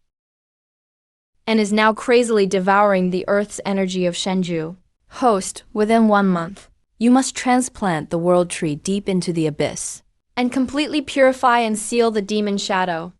and is now crazily devouring the earth's energy of Shenju. Host, within 1 month, you must transplant the world tree deep into the abyss and completely purify and seal the demon shadow.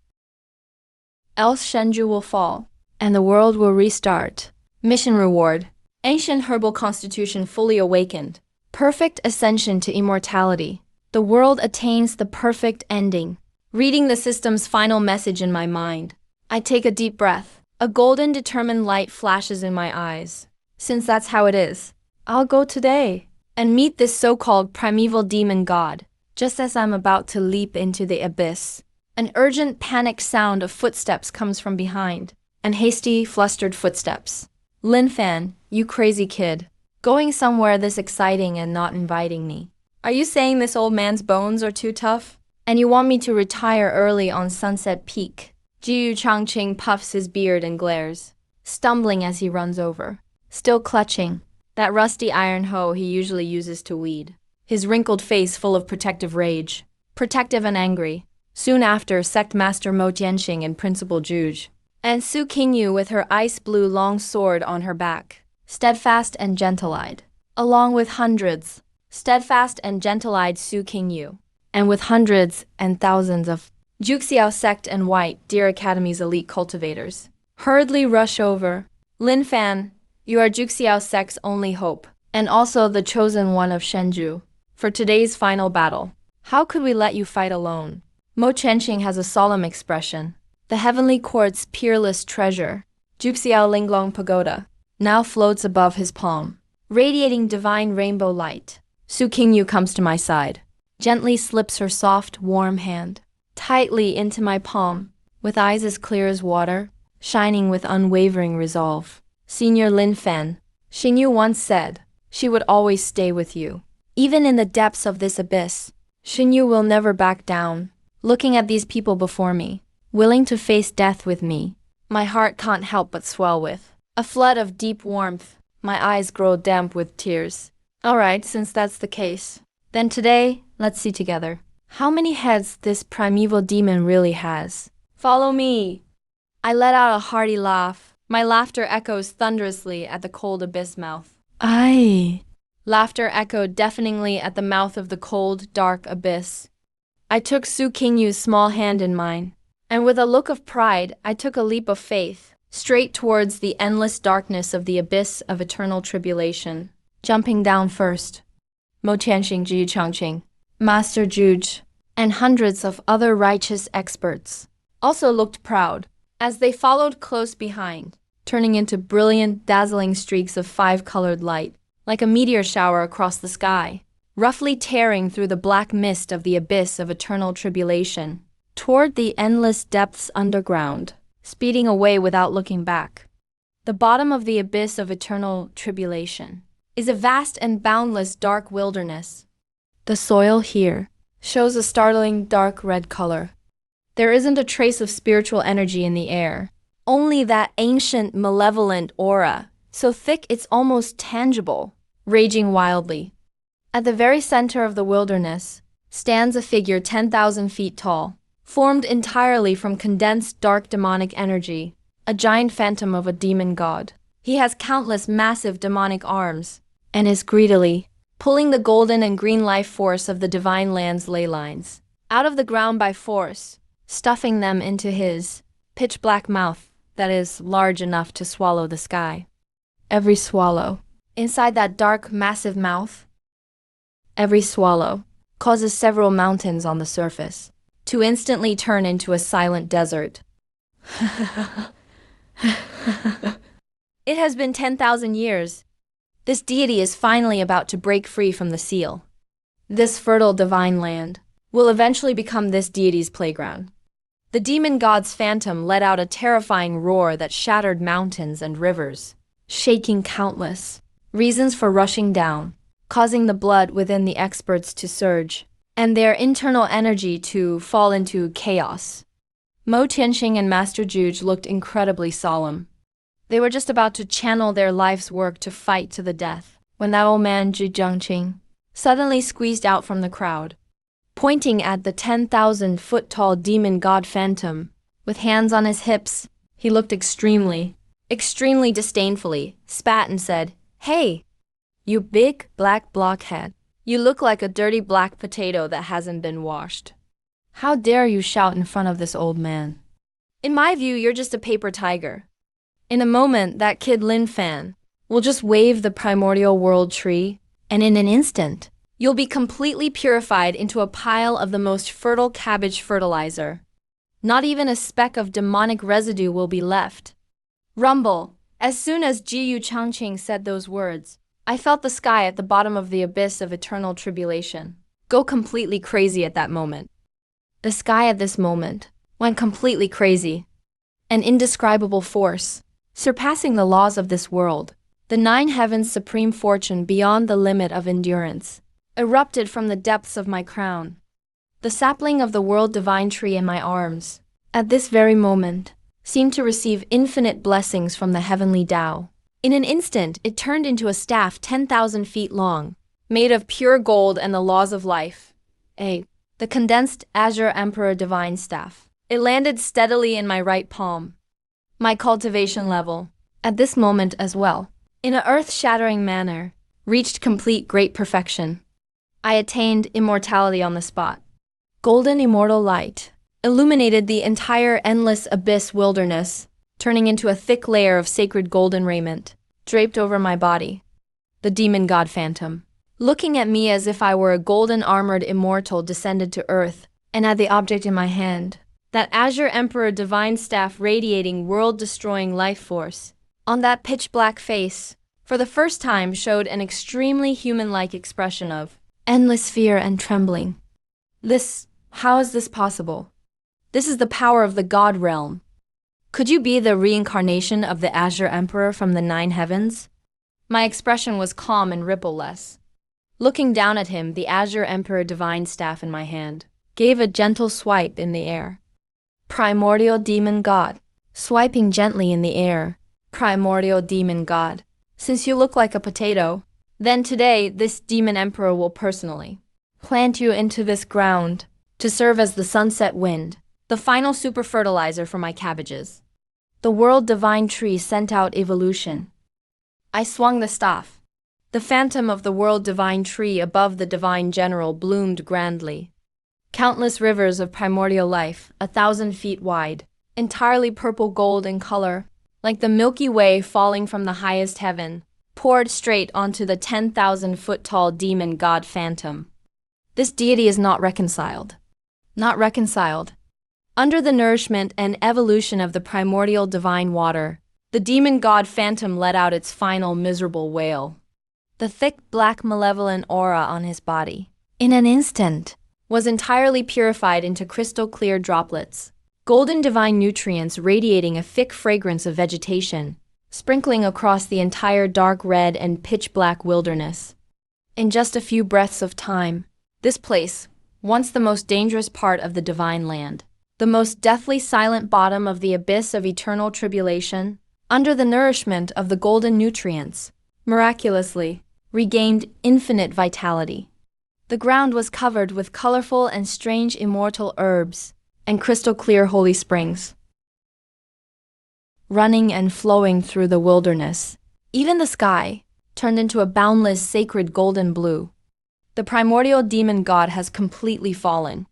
Else Shenju will fall, and the world will restart. Mission reward: ancient herbal constitution fully awakened. Perfect ascension to immortality. The world attains the perfect ending. Reading the system's final message in my mind, I take a deep breath. A golden determined light flashes in my eyes. Since that's how it is, I'll go today and meet this so-called primeval demon god. Just as I'm about to leap into the abyss, an urgent panic sound of footsteps comes from behind, and hasty, flustered footsteps. Lin Fan, you crazy kid. Going somewhere this exciting and not inviting me. Are you saying this old man's bones are too tough? And you want me to retire early on Sunset Peak? Jiyu Changqing puffs his beard and glares, stumbling as he runs over, still clutching that rusty iron hoe he usually uses to weed. His wrinkled face full of protective rage, protective and angry. Soon after, Sect Master Mo Tianxing and Principal Juge, and Su Qingyu with her ice blue long sword on her back, steadfast and gentle-eyed, along with hundreds, steadfast and gentle-eyed Su Qingyu, and with hundreds and thousands of Juxiao Sect and White Deer Academy's elite cultivators, hurriedly rush over. Lin Fan, you are Juxiao Sect's only hope, and also the chosen one of Shenju, for today's final battle. How could we let you fight alone? Mo Tianxing has a solemn expression. The heavenly court's peerless treasure, Juxiao Linglong Pagoda, now floats above his palm, radiating divine rainbow light. Su Qingyu comes to my side, gently slips her soft, warm hand tightly into my palm, with eyes as clear as water, shining with unwavering resolve. Senior Lin Fan, Xingyu once said she would always stay with you. Even in the depths of this abyss, Xingyu will never back down. Looking at these people before me, willing to face death with me, my heart can't help but swell with a flood of deep warmth. My eyes grow damp with tears. Alright, since that's the case, then today, let's see together how many heads this primeval demon really has. Follow me! I let out a hearty laugh. My laughter echoes thunderously at the cold abyss mouth. Aye! Laughter echoed deafeningly at the mouth of the cold, dark abyss. I took Su Qingyu's small hand in mine, and with a look of pride, I took a leap of faith, straight towards the endless darkness of the abyss of eternal tribulation. Jumping down first, Mo Tianxing, Jiyu Changqing, Master Juge, and hundreds of other righteous experts also looked proud as they followed close behind, turning into brilliant, dazzling streaks of five-colored light, like a meteor shower across the sky, roughly tearing through the black mist of the abyss of eternal tribulation, toward the endless depths underground, speeding away without looking back. The bottom of the abyss of eternal tribulation is a vast and boundless dark wilderness. The soil here shows a startling dark red color. There isn't a trace of spiritual energy in the air, only that ancient malevolent aura, so thick it's almost tangible, raging wildly. At the very center of the wilderness stands a figure 10,000 feet tall, formed entirely from condensed dark demonic energy, a giant phantom of a demon god. He has countless massive demonic arms, and is greedily pulling the golden and green life force of the divine land's ley lines out of the ground by force, stuffing them into his pitch-black mouth that is large enough to swallow the sky. Every swallow, inside that dark, massive mouth, every swallow causes several mountains on the surface to instantly turn into a silent desert. It has been 10,000 years. This deity is finally about to break free from the seal. This fertile divine land will eventually become this deity's playground. The demon god's phantom let out a terrifying roar that shattered mountains and rivers, shaking countless reasons for rushing down, causing the blood within the experts to surge, and their internal energy to fall into chaos. Mo Tianxing and Master Juge looked incredibly solemn. They were just about to channel their life's work to fight to the death, when that old man Zhi Jiangqing suddenly squeezed out from the crowd. Pointing at the 10,000-foot-tall demon god phantom, with hands on his hips, he looked extremely disdainfully, spat and said, "Hey, you big black blockhead. You look like a dirty black potato that hasn't been washed. How dare you shout in front of this old man? In my view, you're just a paper tiger." In a moment, that kid Lin Fan will just wave the primordial world tree, and in an instant, you'll be completely purified into a pile of the most fertile cabbage fertilizer. Not even a speck of demonic residue will be left. Rumble. As soon as Ji Changqing said those words, I felt the sky at the bottom of the abyss of eternal tribulation go completely crazy at that moment. The sky at this moment went completely crazy. An indescribable force, surpassing the laws of this world, the nine heavens' supreme fortune beyond the limit of endurance, erupted from the depths of my crown. The sapling of the world divine tree in my arms, at this very moment, seemed to receive infinite blessings from the heavenly Tao. In an instant, it turned into a staff 10,000 feet long, made of pure gold and the laws of life. The condensed Azure Emperor Divine Staff. It landed steadily in my right palm. My cultivation level, at this moment as well, in an earth-shattering manner, reached complete great perfection. I attained immortality on the spot. Golden immortal light illuminated the entire endless abyss wilderness, turning into a thick layer of sacred golden raiment, draped over my body. The demon god phantom, looking at me as if I were a golden armored immortal, descended to earth, and had the object in my hand, that Azure Emperor divine staff radiating world-destroying life force, on that pitch-black face, for the first time showed an extremely human-like expression of endless fear and trembling. How is this possible? This is the power of the God realm. Could you be the reincarnation of the Azure Emperor from the nine heavens? My expression was calm and ripple-less. Looking down at him, the Azure Emperor divine staff in my hand gave a gentle swipe in the air. Primordial demon god, swiping gently in the air. Primordial demon god, since you look like a potato, then today this demon emperor will personally plant you into this ground to serve as the sunset wind, the final super fertilizer for my cabbages. The world divine tree sent out evolution. I swung the staff. The phantom of the world divine tree above the divine general bloomed grandly. Countless rivers of primordial life, 1,000 feet wide, entirely purple gold in color, like the Milky Way falling from the highest heaven, poured straight onto the 10,000-foot-tall demon god phantom. This deity is not reconciled. Not reconciled. Under the nourishment and evolution of the primordial divine water, the demon god phantom let out its final miserable wail. The thick black malevolent aura on his body, in an instant, was entirely purified into crystal clear droplets, golden divine nutrients radiating a thick fragrance of vegetation, sprinkling across the entire dark red and pitch black wilderness. In just a few breaths of time, this place, once the most dangerous part of the divine land, the most deathly silent bottom of the abyss of eternal tribulation, under the nourishment of the golden nutrients, miraculously regained infinite vitality. The ground was covered with colorful and strange immortal herbs and crystal clear holy springs, running and flowing through the wilderness. Even the sky, turned into a boundless sacred golden blue. The primordial demon god has completely fallen.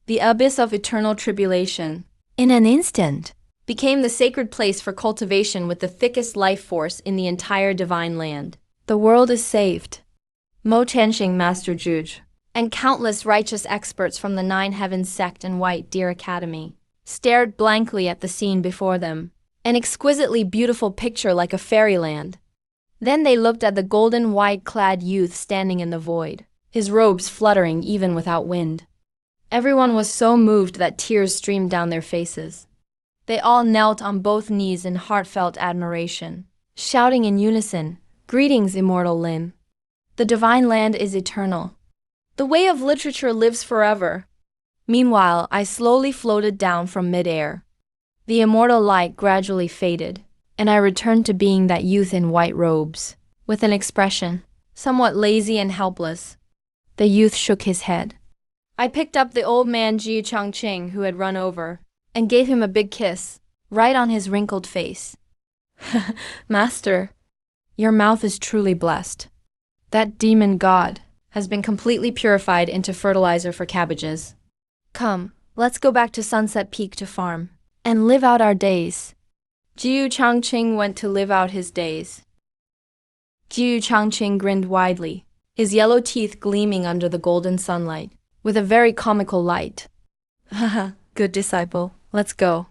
The abyss of eternal tribulation, in an instant, became the sacred place for cultivation with the thickest life force in the entire divine land. The world is saved. Mo Tianxing Master Juge, and countless righteous experts from the Nine Heavens sect and White Deer Academy, stared blankly at the scene before them, an exquisitely beautiful picture like a fairyland. Then they looked at the golden white-clad youth standing in the void, his robes fluttering even without wind. Everyone was so moved that tears streamed down their faces. They all knelt on both knees in heartfelt admiration, shouting in unison, "Greetings, immortal Lin. The divine land is eternal. The way of literature lives forever." Meanwhile, I slowly floated down from midair. The immortal light gradually faded, and I returned to being that youth in white robes, with an expression, somewhat lazy and helpless. The youth shook his head. I picked up the old man Ji Changqing who had run over, and gave him a big kiss, right on his wrinkled face. "Master, your mouth is truly blessed. That demon god has been completely purified into fertilizer for cabbages. Come, let's go back to Sunset Peak to farm, and live out our days." Jiu Changqing went to live out his days. Jiu Changqing grinned widely, his yellow teeth gleaming under the golden sunlight, with a very comical light. "Haha, good disciple, let's go.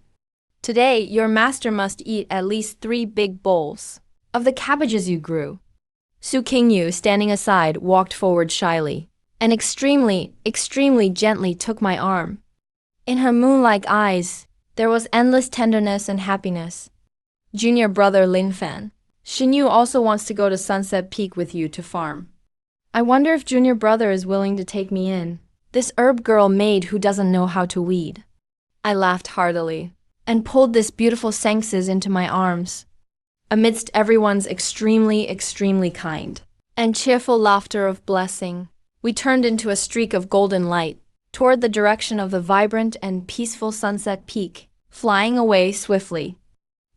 Today, your master must eat at least 3 big bowls of the cabbages you grew." Su Qingyu, standing aside, walked forward shyly, and extremely gently took my arm. In her moon-like eyes, there was endless tenderness and happiness. "Junior brother Lin Fan, Xinyu also wants to go to Sunset Peak with you to farm. I wonder if junior brother is willing to take me in, this herb girl maid who doesn't know how to weed." I laughed heartily, and pulled this beautiful Sangsis into my arms. Amidst everyone's extremely kind and cheerful laughter of blessing, we turned into a streak of golden light, toward the direction of the vibrant and peaceful Sunset Peak, flying away swiftly.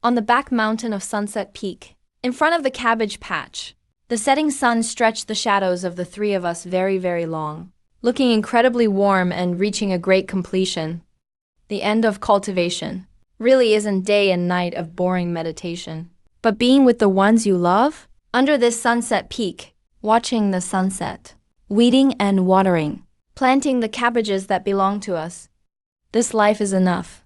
On the back mountain of Sunset Peak, in front of the cabbage patch, the setting sun stretched the shadows of the 3 of us very long, looking incredibly warm and reaching a great completion. The end of cultivation really isn't day and night of boring meditation, but being with the ones you love, under this Sunset Peak, watching the sunset, weeding and watering, planting the cabbages that belong to us. This life is enough.